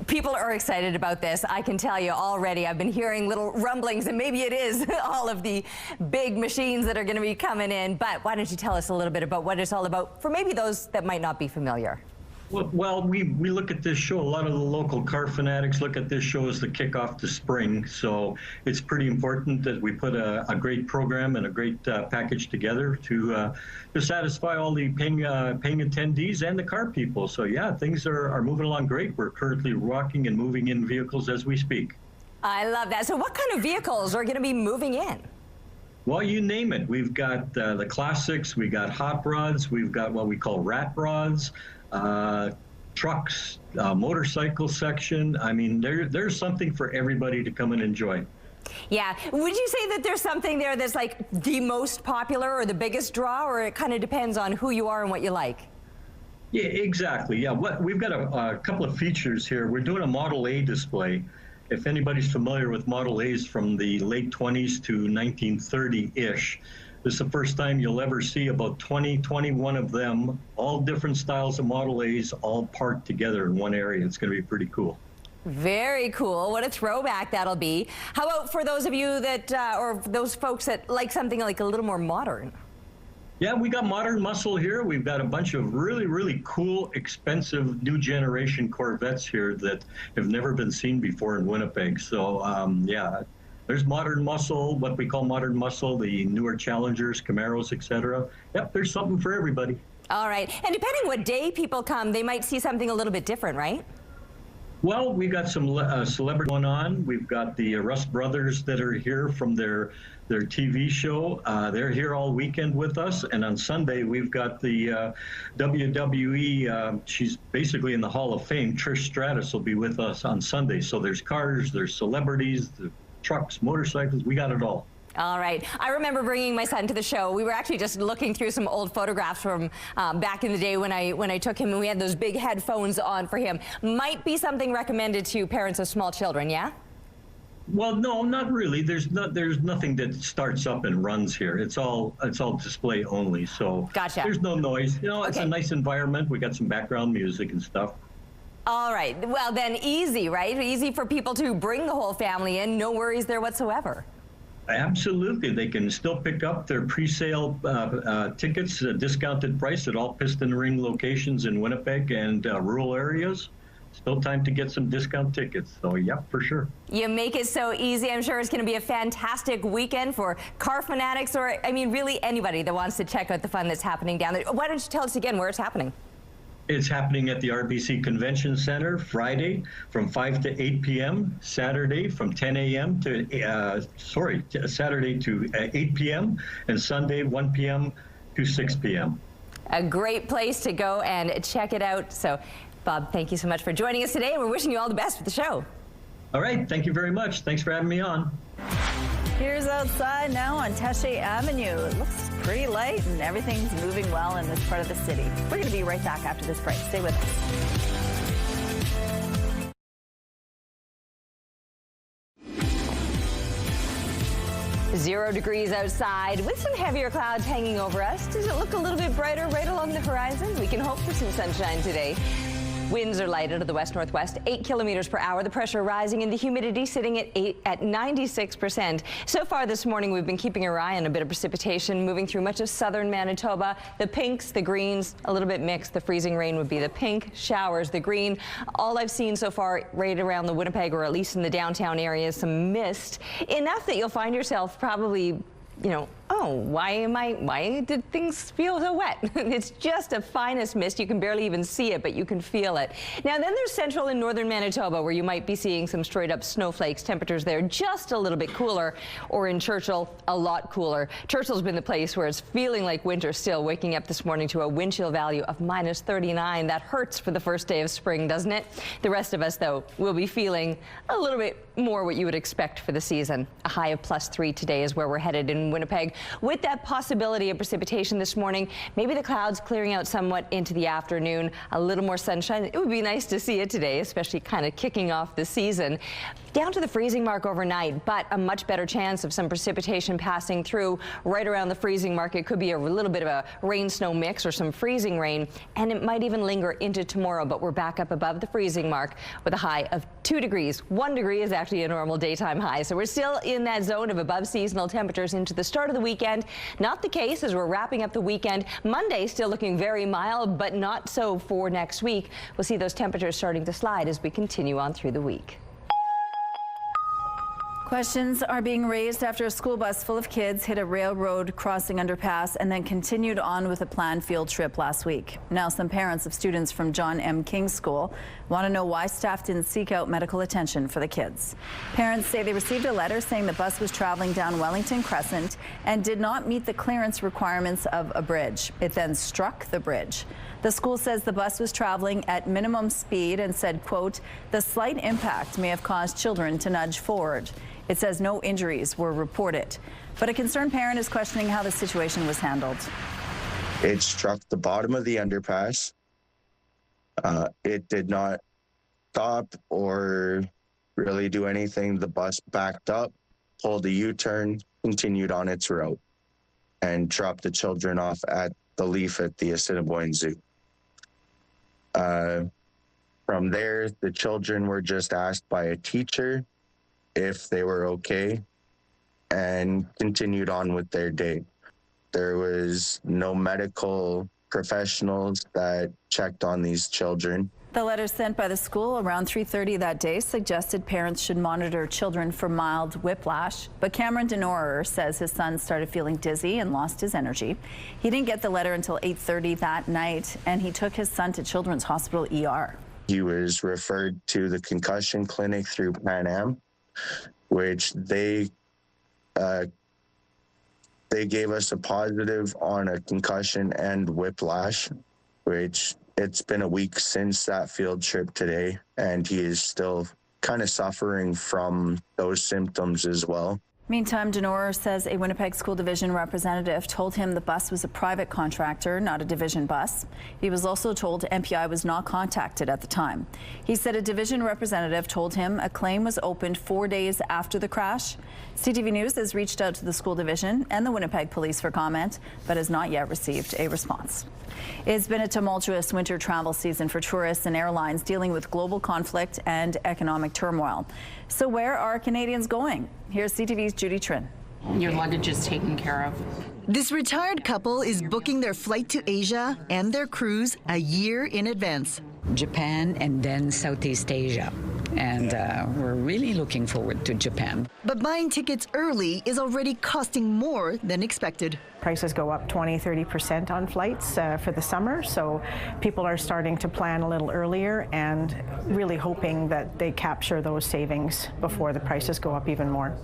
People are excited about this. I can tell you already. I've been hearing little rumblings, and maybe it is all of the big machines that are going to be coming in. But why don't you tell us a little bit about what it's all about for maybe those that might not be familiar?
Well, we look at this show, a lot of the local car fanatics look at this show as the kickoff to spring. So it's pretty important that we put a great program and a great package together to satisfy all the paying attendees and the car people. So yeah, things are moving along great. We're currently rocking and moving in vehicles as we speak.
I love that. So what kind of vehicles are going to be moving in?
Well, you name it. We've got the classics, we got hot rods, we've got what we call rat rods, trucks, motorcycle section. I mean, there's something for everybody to come and enjoy.
Yeah. Would you say that there's something there that's like the most popular or the biggest draw, or it kind of depends on who you are and what you like?
Yeah, exactly. Yeah, we've got a couple of features here. We're doing a Model A display. If anybody's familiar with Model A's from the late 20s to 1930-ish, this is the first time you'll ever see about 21 of them, all different styles of Model A's, all parked together in one area. It's going to be pretty cool.
Very cool. What a throwback that'll be. How about for those of you that, or those folks that like something like a little more modern?
Yeah, we got modern muscle here. We've got a bunch of really, really cool, expensive new generation Corvettes here that have never been seen before in Winnipeg. So, yeah, there's modern muscle, what we call modern muscle, the newer Challengers, Camaros, etc. Yep, there's something for everybody.
All right. And depending what day people come, they might see something a little bit different, right?
Well, we've got some celebrity going on. We've got the Rust brothers that are here from their TV show. They're here all weekend with us. And on Sunday, we've got the WWE, she's basically in the Hall of Fame. Trish Stratus will be with us on Sunday. So there's cars, there's celebrities, the trucks, motorcycles, we got it all.
All right. I remember bringing my son to the show. We were actually just looking through some old photographs from back in the day when I took him, and we had those big headphones on for him. Might be something recommended to parents of small children, yeah?
Well, no, not really. There's nothing that starts up and runs here. It's all display only. So
gotcha.
There's no noise. You know, it's a nice environment. We got some background music and stuff.
All right. Well, then easy, right? Easy for people to bring the whole family in. No worries there whatsoever.
Absolutely. They can still pick up their pre-sale tickets at a discounted price at all Piston Ring locations in Winnipeg and rural areas. Still time to get some discount tickets. So, yep, for sure.
You make it so easy. I'm sure it's going to be a fantastic weekend for car fanatics or, I mean, really anybody that wants to check out the fun that's happening down there. Why don't you tell us again where it's happening?
It's happening at the RBC Convention Center Friday from 5 to 8 p.m., Saturday from 10 a.m. to, Saturday to 8 p.m., and Sunday 1 p.m. to 6 p.m.
A great place to go and check it out. So, Bob, thank you so much for joining us today, and we're wishing you all the best with the show.
All right. Thank you very much. Thanks for having me on.
Here's outside now on Taché Avenue. It looks pretty light and everything's moving well in this part of the city. We're going to be right back after this break. Stay with us.
0 degrees outside with some heavier clouds hanging over us. Does it look a little bit brighter right along the horizon? We can hope for some sunshine today. Winds are light out of the west-northwest, 8 kilometers per hour. The pressure rising and the humidity sitting at 96%. So far this morning, we've been keeping our eye on a bit of precipitation moving through much of southern Manitoba. The pinks, the greens, a little bit mixed. The freezing rain would be the pink, showers, the green. All I've seen so far right around the Winnipeg, or at least in the downtown area, is some mist. Enough that you'll find yourself probably, you know, oh, why did things feel so wet? It's just a finest mist. You can barely even see it, but you can feel it. Now, then there's central and northern Manitoba, where you might be seeing some straight up snowflakes. Temperatures there just a little bit cooler, or in Churchill, a lot cooler. Churchill's been the place where it's feeling like winter still, waking up this morning to a wind chill value of -39. That hurts for the first day of spring, doesn't it? The rest of us, though, will be feeling a little bit more what you would expect for the season. A high of +3 today is where we're headed in Winnipeg. With that possibility of precipitation this morning, maybe the clouds clearing out somewhat into the afternoon, a little more sunshine. It would be nice to see it today, especially kind of kicking off the season. Down to the freezing mark overnight, but a much better chance of some precipitation passing through right around the freezing mark. It could be a little bit of a rain-snow mix or some freezing rain, and it might even linger into tomorrow, but we're back up above the freezing mark with a high of 2 degrees. 1 degree is actually a normal daytime high, so we're still in that zone of above seasonal temperatures into the start of the weekend. Not the case as we're wrapping up the weekend. Monday still looking very mild, but not so for next week. We'll see those temperatures starting to slide as we continue on through the week.
Questions are being raised after a school bus full of kids hit a railroad crossing underpass and then continued on with a planned field trip last week. Now, some parents of students from John M. King School want to know why staff didn't seek out medical attention for the kids. Parents say they received a letter saying the bus was traveling down Wellington Crescent and did not meet the clearance requirements of a bridge. It then struck the bridge. The school says the bus was traveling at minimum speed and said, quote, "The slight impact may have caused children to nudge forward." It says no injuries were reported, but a concerned parent is questioning how the situation was handled.
It struck the bottom of the underpass. It did not stop or really do anything. The bus backed up, pulled a U-turn, continued on its route, and dropped the children off at the Leaf at the Assiniboine Zoo. From there, the children were just asked by a teacher if they were okay and continued on with their day. There was no medical professionals that checked on these children.
The letter sent by the school around 3:30 that day suggested parents should monitor children for mild whiplash, but Cameron Denorer says his son started feeling dizzy and lost his energy. He didn't get the letter until 8:30 that night, and he took his son to Children's Hospital ER.
He was referred to the concussion clinic through Pan Am, which they gave us a positive on a concussion and whiplash, which it's been a week since that field trip today, and he is still kind of suffering from those symptoms as well.
Meantime, Denorer says a Winnipeg School Division representative told him the bus was a private contractor, not a division bus. He was also told MPI was not contacted at the time. He said a division representative told him a claim was opened 4 days after the crash. CTV News has reached out to the school division and the Winnipeg Police for comment, but has not yet received a response. It's been a tumultuous winter travel season for tourists and airlines dealing with global conflict and economic turmoil. So where are Canadians going? Here's CTV's Judy Trin.
Your luggage is taken care of.
This retired couple is booking their flight to Asia and their cruise a year in advance.
Japan and then Southeast Asia. And we're really looking forward to Japan.
But buying tickets early is already costing more than expected.
Prices go up 20-30% on flights for the summer, so people are starting to plan a little earlier and really hoping that they capture those savings before the prices go up even more.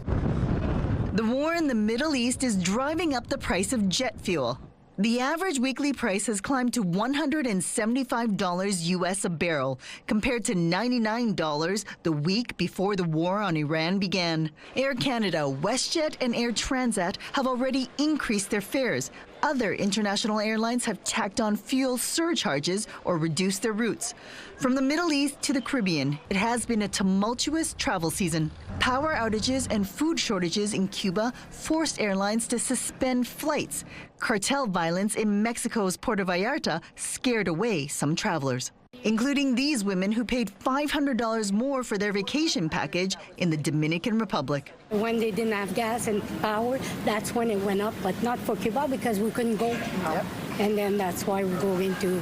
The war in the Middle East is driving up the price of jet fuel. The average weekly price has climbed to $175 US a barrel, compared to $99 the week before the war on Iran began. Air Canada, WestJet, and Air Transat have already increased their fares. Other international airlines have tacked on fuel surcharges or reduced their routes. From the Middle East to the Caribbean, it has been a tumultuous travel season. Power outages and food shortages in Cuba forced airlines to suspend flights. Cartel violence in Mexico's Puerto Vallarta scared away some travelers, including these women who paid $500 more for their vacation package in the Dominican Republic.
When they didn't have gas and power, that's when it went up, but not for Cuba because we couldn't go. Yep. And then that's why we're going to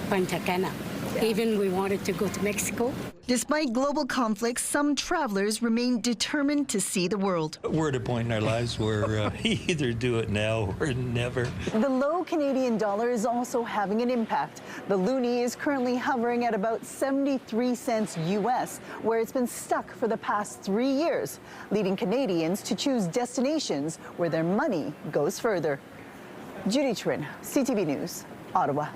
Punta Cana. Yeah. Even we wanted to go to Mexico.
Despite global conflicts, some travelers remain determined to see the world.
We're at a point in our lives where either do it now or never.
The low Canadian dollar is also having an impact. The loonie is currently hovering at about 73 cents US, where it's been stuck for the past 3 years, leading Canadians to choose destinations where their money goes further. Judy Trin, CTV News, Ottawa.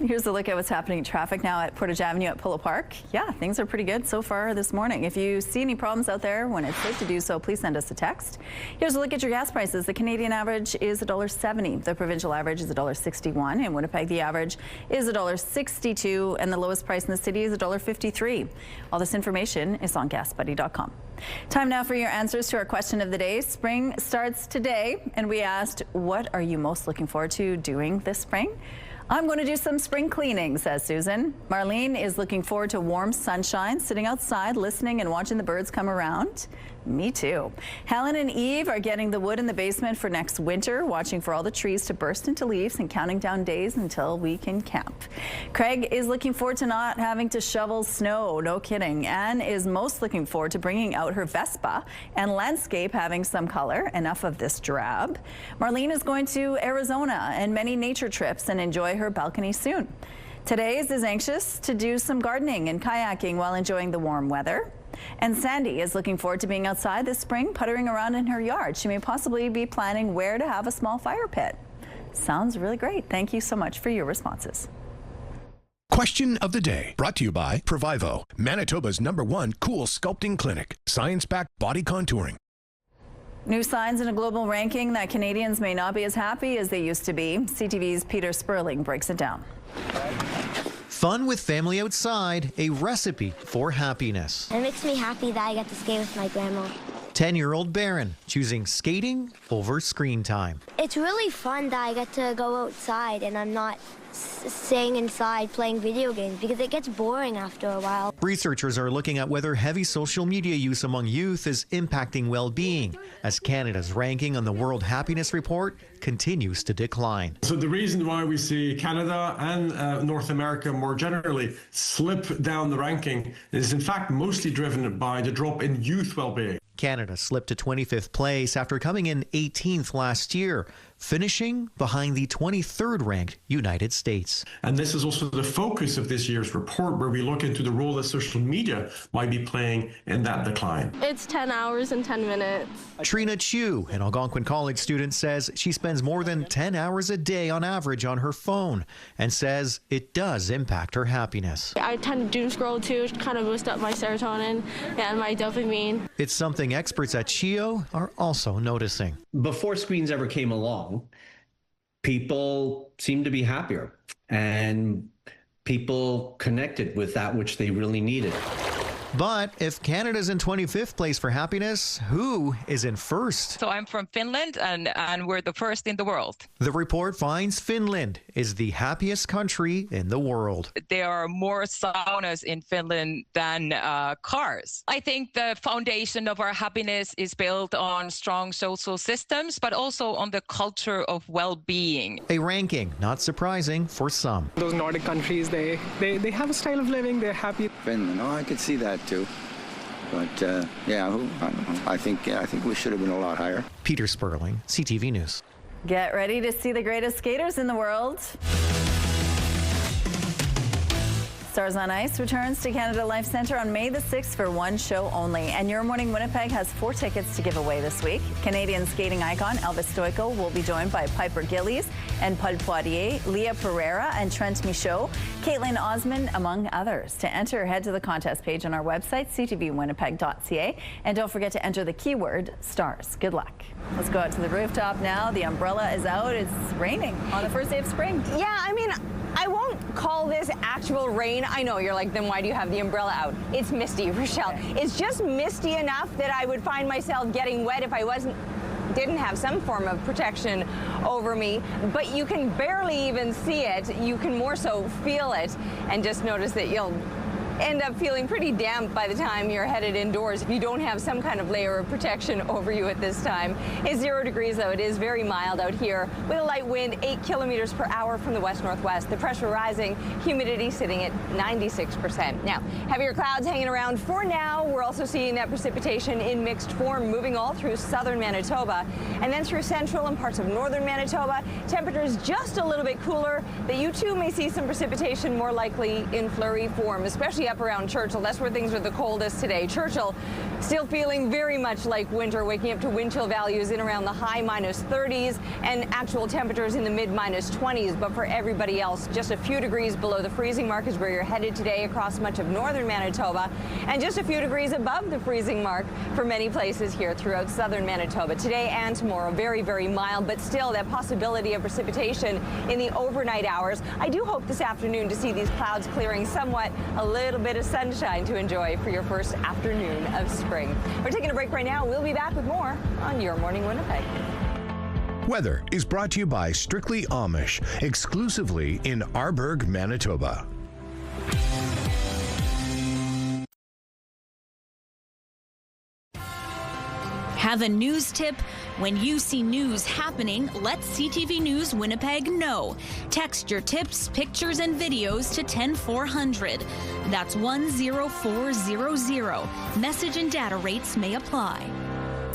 Here's a look at what's happening in traffic now at Portage Avenue at Polo Park. Yeah, things are pretty good so far this morning. If you see any problems out there, when it's safe to do so, please send us a text. Here's a look at your gas prices. The Canadian average is $1.70. The provincial average is $1.61. In Winnipeg, the average is $1.62, and the lowest price in the city is $1.53. All this information is on GasBuddy.com. Time now for your answers to our question of the day. Spring starts today, and we asked, what are you most looking forward to doing this spring? I'm going to do some spring cleaning, says Susan. Marlene is looking forward to warm sunshine, sitting outside, listening and watching the birds come around. Me too. Helen and Eve are getting the wood in the basement for next winter, watching for all the trees to burst into leaves and counting down days until we can camp. Craig is looking forward to not having to shovel snow. No kidding. Anne is most looking forward to bringing out her Vespa and landscape having some color. Enough of this drab. Marlene is going to Arizona and many nature trips and enjoy her balcony soon. Today's is anxious to do some gardening and kayaking while enjoying the warm weather. And Sandy is looking forward to being outside this spring, puttering around in her yard. She may possibly be planning where to have a small fire pit. Sounds really great. Thank you so much for your responses.
Question of the day, brought to you by Provivo, Manitoba's #1 cool sculpting clinic. Science-backed body contouring.
New signs in a global ranking that Canadians may not be as happy as they used to be. CTV's Peter Sperling breaks it down.
Fun with family outside, a recipe for happiness.
It makes me happy that I get to skate with my grandma.
10-year-old Barron choosing skating over screen time.
It's really fun that I get to go outside and I'm not staying inside playing video games because it gets boring after a while.
Researchers are looking at whether heavy social media use among youth is impacting well-being as Canada's ranking on the World Happiness Report continues to decline.
So the reason why we see Canada and North America more generally slip down the ranking is in fact mostly driven by the drop in youth well-being.
Canada slipped to 25th place after coming in 18th last year, finishing behind the 23rd ranked United States.
And this is also the focus of this year's report, where we look into the role that social media might be playing in that decline.
It's 10 hours and 10 minutes.
Trina Chu, an Algonquin College student, says she spends more than 10 hours a day on average on her phone and says it does impact her happiness.
I tend to doom scroll too, to kind of boost up my serotonin and my dopamine.
It's something experts at CHEO are also noticing.
Before screens ever came along, people seemed to be happier and people connected with that which they really needed.
But if Canada's in 25th place for happiness, who is in first?
So I'm from Finland, and we're the first in the world.
The report finds Finland is the happiest country in the world.
There are more saunas in Finland than cars. I think the foundation of our happiness is built on strong social systems, but also on the culture of well-being.
A ranking not surprising for some.
Those Nordic countries, they have a style of living, they're happy.
Finland, I could see that too. But I think we should have been a lot higher.
Peter Sperling, CTV News.
Get ready to see the greatest skaters in the world. Stars on Ice returns to Canada Life Centre on May the 6th for one show only. And Your Morning Winnipeg has 4 tickets to give away this week. Canadian skating icon Elvis Stojko will be joined by Piper Gillies and Paul Poirier, Leah Pereira and Trent Michaud, Caitlin Osmond, among others. To enter, head to the contest page on our website, ctvwinnipeg.ca. And don't forget to enter the keyword STARS. Good luck. Let's go out to the rooftop now. The umbrella is out. It's raining on the first day of spring.
Yeah, I mean, I won't call this actual rain. I know you're like, then why do you have the umbrella out? It's misty, Rochelle. It's just misty enough that I would find myself getting wet if I didn't have some form of protection over me, but you can barely even see it. You can more so feel it and just notice that you'll end up feeling pretty damp by the time you're headed indoors if you don't have some kind of layer of protection over you at this time. It's 0 degrees though. It is very mild out here with a light wind 8 kilometers per hour from the west-northwest. The pressure rising, humidity sitting at 96%. Now, heavier clouds hanging around for now. We're also seeing that precipitation in mixed form moving all through southern Manitoba and then through central and parts of northern Manitoba. Temperatures just a little bit cooler, that you too may see some precipitation more likely in flurry form, especially up around Churchill. That's where things are the coldest today. Churchill still feeling very much like winter, waking up to wind chill values in around the high -30s and actual temperatures in the mid -20s. But for everybody else, just a few degrees below the freezing mark is where you're headed today across much of northern Manitoba, and just a few degrees above the freezing mark for many places here throughout southern Manitoba. Today and tomorrow, very, very mild, but still that possibility of precipitation in the overnight hours. I do hope this afternoon to see these clouds clearing somewhat, a little bit of sunshine to enjoy for your first afternoon of spring. We're taking a break right now. We'll be back with more on Your Morning Winnipeg.
Weather is brought to you by Strictly Amish, exclusively in Arborg, Manitoba.
Have a news tip? When you see news happening, let CTV News Winnipeg know. Text your tips, pictures, and videos to 10400. That's 10400. Message and data rates may apply.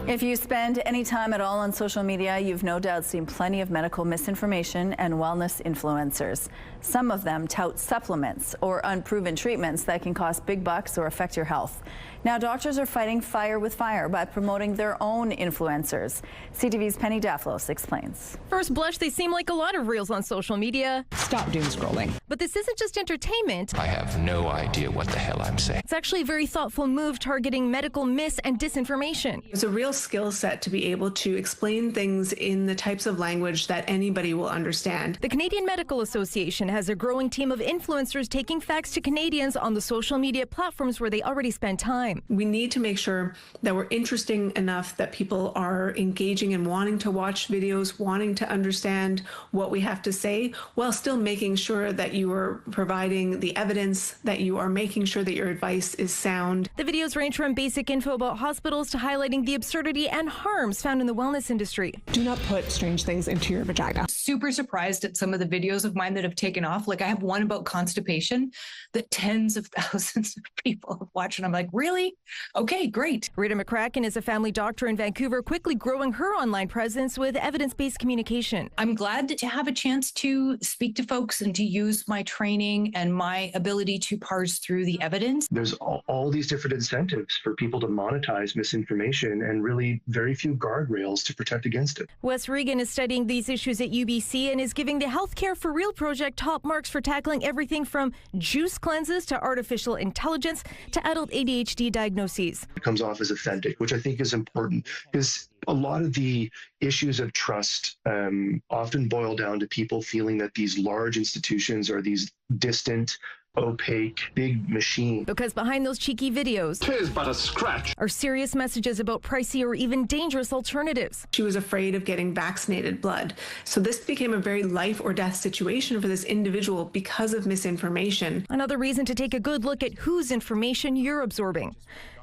If you spend any time at all on social media, you've no doubt seen plenty of medical misinformation and wellness influencers. Some of them tout supplements or unproven treatments that can cost big bucks or affect your health. Now, doctors are fighting fire with fire by promoting their own influencers. CTV's Penny Daflos explains.
First blush, they seem like a lot of reels on social media.
Stop doom scrolling.
But this isn't just entertainment.
I have no idea what the hell I'm saying.
It's actually a very thoughtful move targeting medical mis and disinformation.
It's a real
skill set to be able to explain things in the types of language that anybody will understand.
The Canadian Medical Association has a growing team of influencers taking facts to Canadians on the social media platforms where they already spend time.
We need to make sure that we're interesting enough that people are engaging and wanting to watch videos, wanting to understand what we have to say, while still making sure that you are providing the evidence, that you are making sure that your advice is sound.
The videos range from basic info about hospitals to highlighting the absurdity and harms found in the wellness industry.
Do not put strange things into your vagina.
Super surprised at some of the videos of mine that have taken off. Like I have one about constipation that tens of thousands of people have watched, and I'm like, really? Okay, great.
Rita McCracken is a family doctor in Vancouver, quickly growing her online presence with evidence-based communication.
I'm glad to have a chance to speak to folks and to use my training and my ability to parse through the evidence.
There's all these different incentives for people to monetize misinformation and really very few guardrails to protect against it.
Wes Regan is studying these issues at UBC and is giving the Healthcare for Real project top marks for tackling everything from juice cleanses to artificial intelligence to adult ADHD diagnoses.
It comes off as authentic, which I think is important because a lot of the issues of trust often boil down to people feeling that these large institutions are these distant, opaque, big machine.
Because behind those cheeky videos,
'tis but a scratch,
are serious messages about pricey or even dangerous alternatives.
She was afraid of getting vaccinated blood. So this became a very life or death situation for this individual because of misinformation.
Another reason to take a good look at whose information you're absorbing.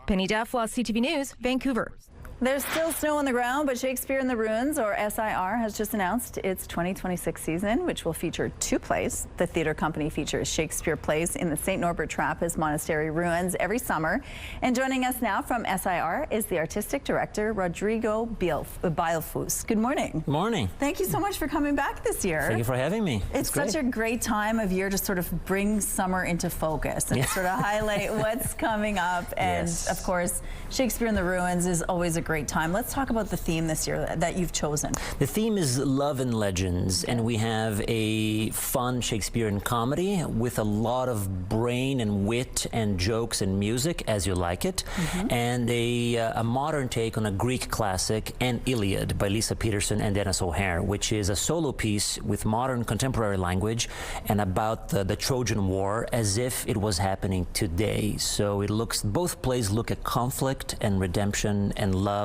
Penny Dafflaw, CTV News, Vancouver.
There's still snow on the ground, but Shakespeare in the Ruins, or SIR, has just announced its 2026 season, which will feature 2 plays. The theater company features Shakespeare plays in the St. Norbert Trappist Monastery ruins every summer. And joining us now from SIR is the artistic director, Rodrigo Bielfus. Good morning.
Morning.
Thank you so much for coming back this year.
Thank you for having me.
It's such a great time of year to sort of bring summer into focus and sort of highlight what's coming up. And of course, Shakespeare in the Ruins is always a great time. Let's talk about the theme this year that you've chosen.
The theme is love and legends, and we have a fun Shakespearean comedy with a lot of brain and wit and jokes and music, as you like it, and a modern take on a Greek classic, An Iliad by Lisa Peterson and Dennis O'Hare, which is a solo piece with modern contemporary language and about the Trojan War as if it was happening today. So both plays look at conflict and redemption and love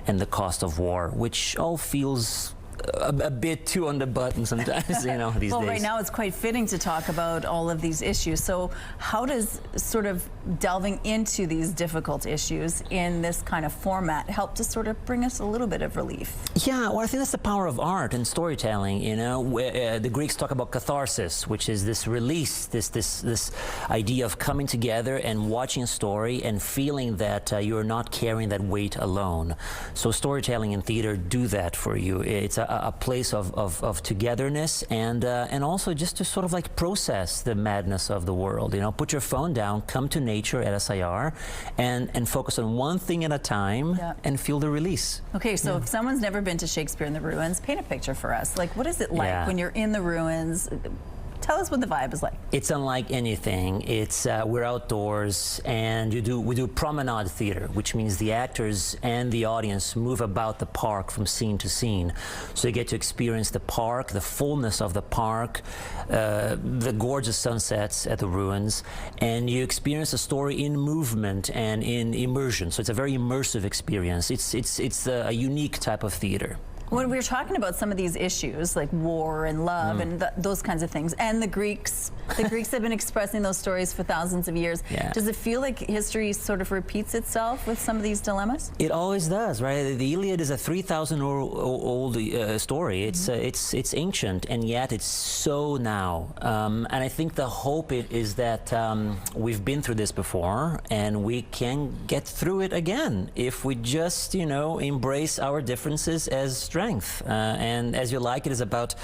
and the cost of war, which all feels a bit too on the button sometimes, these days.
Well, right now it's quite fitting to talk about all of these issues. So how does sort of delving into these difficult issues in this kind of format help to sort of bring us a little bit of relief?
Yeah, well, I think that's the power of art and storytelling, the Greeks talk about catharsis, which is this release, this idea of coming together and watching a story and feeling that you're not carrying that weight alone. So storytelling and theater do that for you. It's a place of togetherness and also just to sort of like process the madness of the world. Put your phone down, come to nature at SIR, and focus on one thing at a time and feel the release.
Okay, so if someone's never been to Shakespeare in the Ruins, paint a picture for us. Like, what is it like when you're in the ruins? Tell us what the vibe is like.
It's unlike anything. It's we're outdoors, and we do promenade theater, which means the actors and the audience move about the park from scene to scene. So you get to experience the park, the fullness of the park, the gorgeous sunsets at the ruins, and you experience a story in movement and in immersion. So it's a very immersive experience. It's a unique type of theater.
When we were talking about some of these issues like war and love and those kinds of things, and the Greeks have been expressing those stories for thousands of years. Does it feel like history sort of repeats itself with some of these dilemmas?
It always does, right? The Iliad is a 3,000-year-old story. It's ancient, and yet it's so now. And I think the hope is that we've been through this before, and we can get through it again if we just, embrace our differences as strength. And as you like, it is about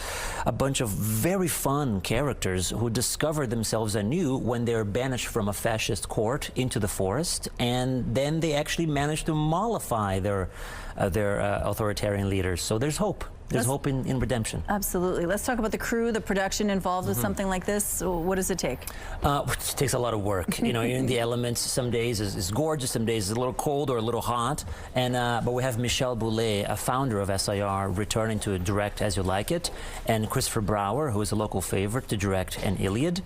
a bunch of very fun characters who discover themselves anew when they're banished from a fascist court into the forest, and then they actually manage to mollify their authoritarian leaders. So there's hope. there's hope in redemption.
Absolutely. Let's talk about the crew, the production involved with something like this. What does it take?
It takes a lot of work. You know, you're in the elements. Some days it's gorgeous, some days it's a little cold or a little hot. And but we have Michel Boulet, a founder of SIR, returning to direct As You Like It, and Christopher Brower, who is a local favorite, to direct An Iliad.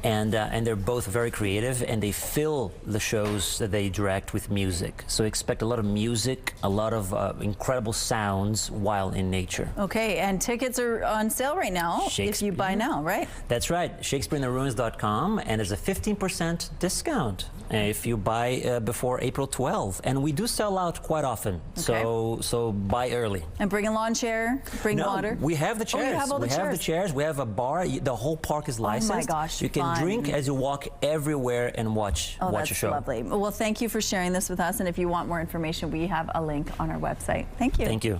And they're both very creative, and they fill the shows that they direct with music. So expect a lot of music, a lot of incredible sounds while in nature.
Okay, and tickets are on sale right now if you buy now, right?
That's right, ShakespeareInTheRuins.com, and there's a 15% discount if you buy before April 12th. And we do sell out quite often, so buy early.
And bring a lawn chair, bring water.
We have the chairs.
Oh, you have all the chairs.
We have the chairs. We have a bar. The whole park is licensed.
Oh my gosh,
you can drink as you walk everywhere and watch a show.
That's lovely. Well, thank you for sharing this with us. And if you want more information, we have a link on our website. Thank you.
Thank you.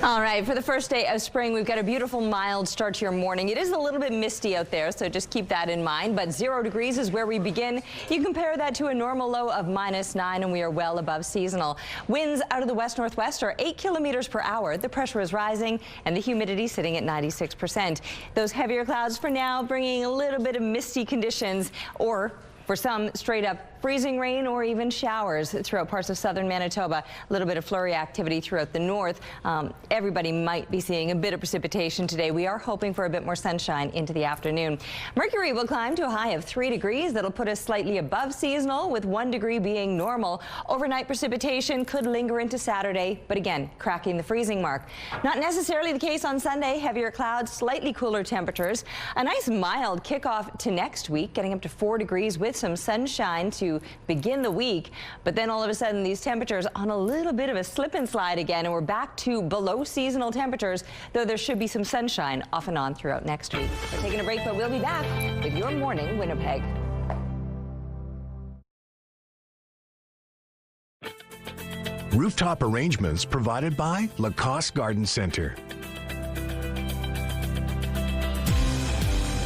All right, for the first day of spring, we've got a beautiful, mild start to your morning. It is a little bit misty out there, so just keep that in mind. But 0 degrees is where we begin. You compare that to a normal low of -9, and we are well above seasonal. Winds out of the west-northwest are 8 kilometers per hour. The pressure is rising, and the humidity sitting at 96%. Those heavier clouds for now bringing a little bit of misty conditions, or for some, straight up freezing rain or even showers throughout parts of southern Manitoba. A little bit of flurry activity throughout the north. Everybody might be seeing a bit of precipitation today. We are hoping for a bit more sunshine into the afternoon. Mercury will climb to a high of 3 degrees. That'll put us slightly above seasonal, with 1 degree being normal. Overnight precipitation could linger into Saturday, but again, cracking the freezing mark. Not necessarily the case on Sunday. Heavier clouds, slightly cooler temperatures. A nice mild kickoff to next week, getting up to 4 degrees with some sunshine to begin the week. But then all of a sudden, these temperatures on a little bit of a slip and slide again, and we're back to below seasonal temperatures, though there should be some sunshine off and on throughout next week. We're taking a break, but we'll be back with Your Morning Winnipeg.
Rooftop arrangements provided by Lacoste Garden Center.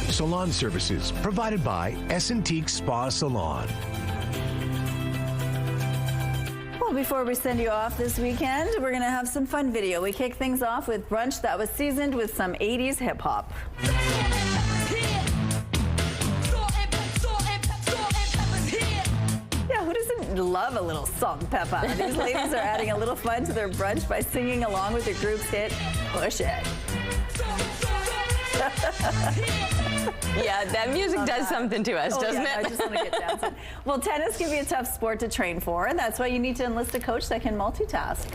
Salon services provided by Essentique Spa Salon.
Well, before we send you off this weekend, we're going to have some fun video. We kick things off with brunch that was seasoned with some 80s hip hop. Yeah, who doesn't love a little salt and pepper? These ladies are adding a little fun to their brunch by singing along with the group's hit, Push It.
Yeah, that music does something to us, doesn't it?
I just want to get dancing. Well, tennis can be a tough sport to train for, and that's why you need to enlist a coach that can multitask.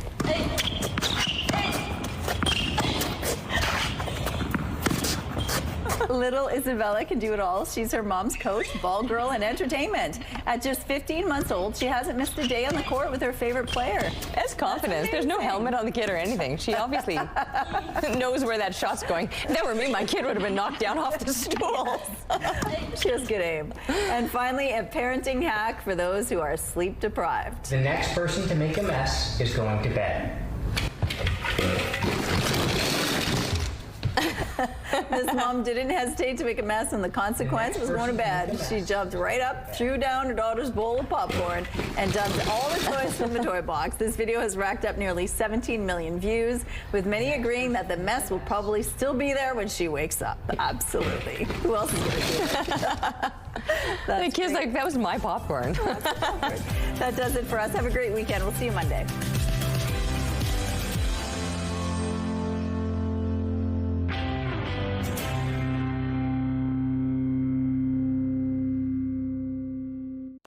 Little Isabella can do it all. She's her mom's coach, ball girl, and entertainment. At just 15 months old, she hasn't missed a day on the court with her favorite player.
That's confidence. There's no helmet on the kid or anything. She obviously knows where that shot's going. If that were me, my kid would have been knocked down off the stool.
She has good aim. And finally, a parenting hack for those who are sleep deprived.
The next person to make a mess is going to bed.
This mom didn't hesitate to make a mess, and the consequence was going to bed. She jumped right up, threw down her daughter's bowl of popcorn, and dumped all the toys from the toy box. This video has racked up nearly 17 million views, with many agreeing that the mess will probably still be there when she wakes up. Absolutely. Who else is going to do it?
The kid's like, that was my popcorn.
That does it for us. Have a great weekend. We'll see you Monday.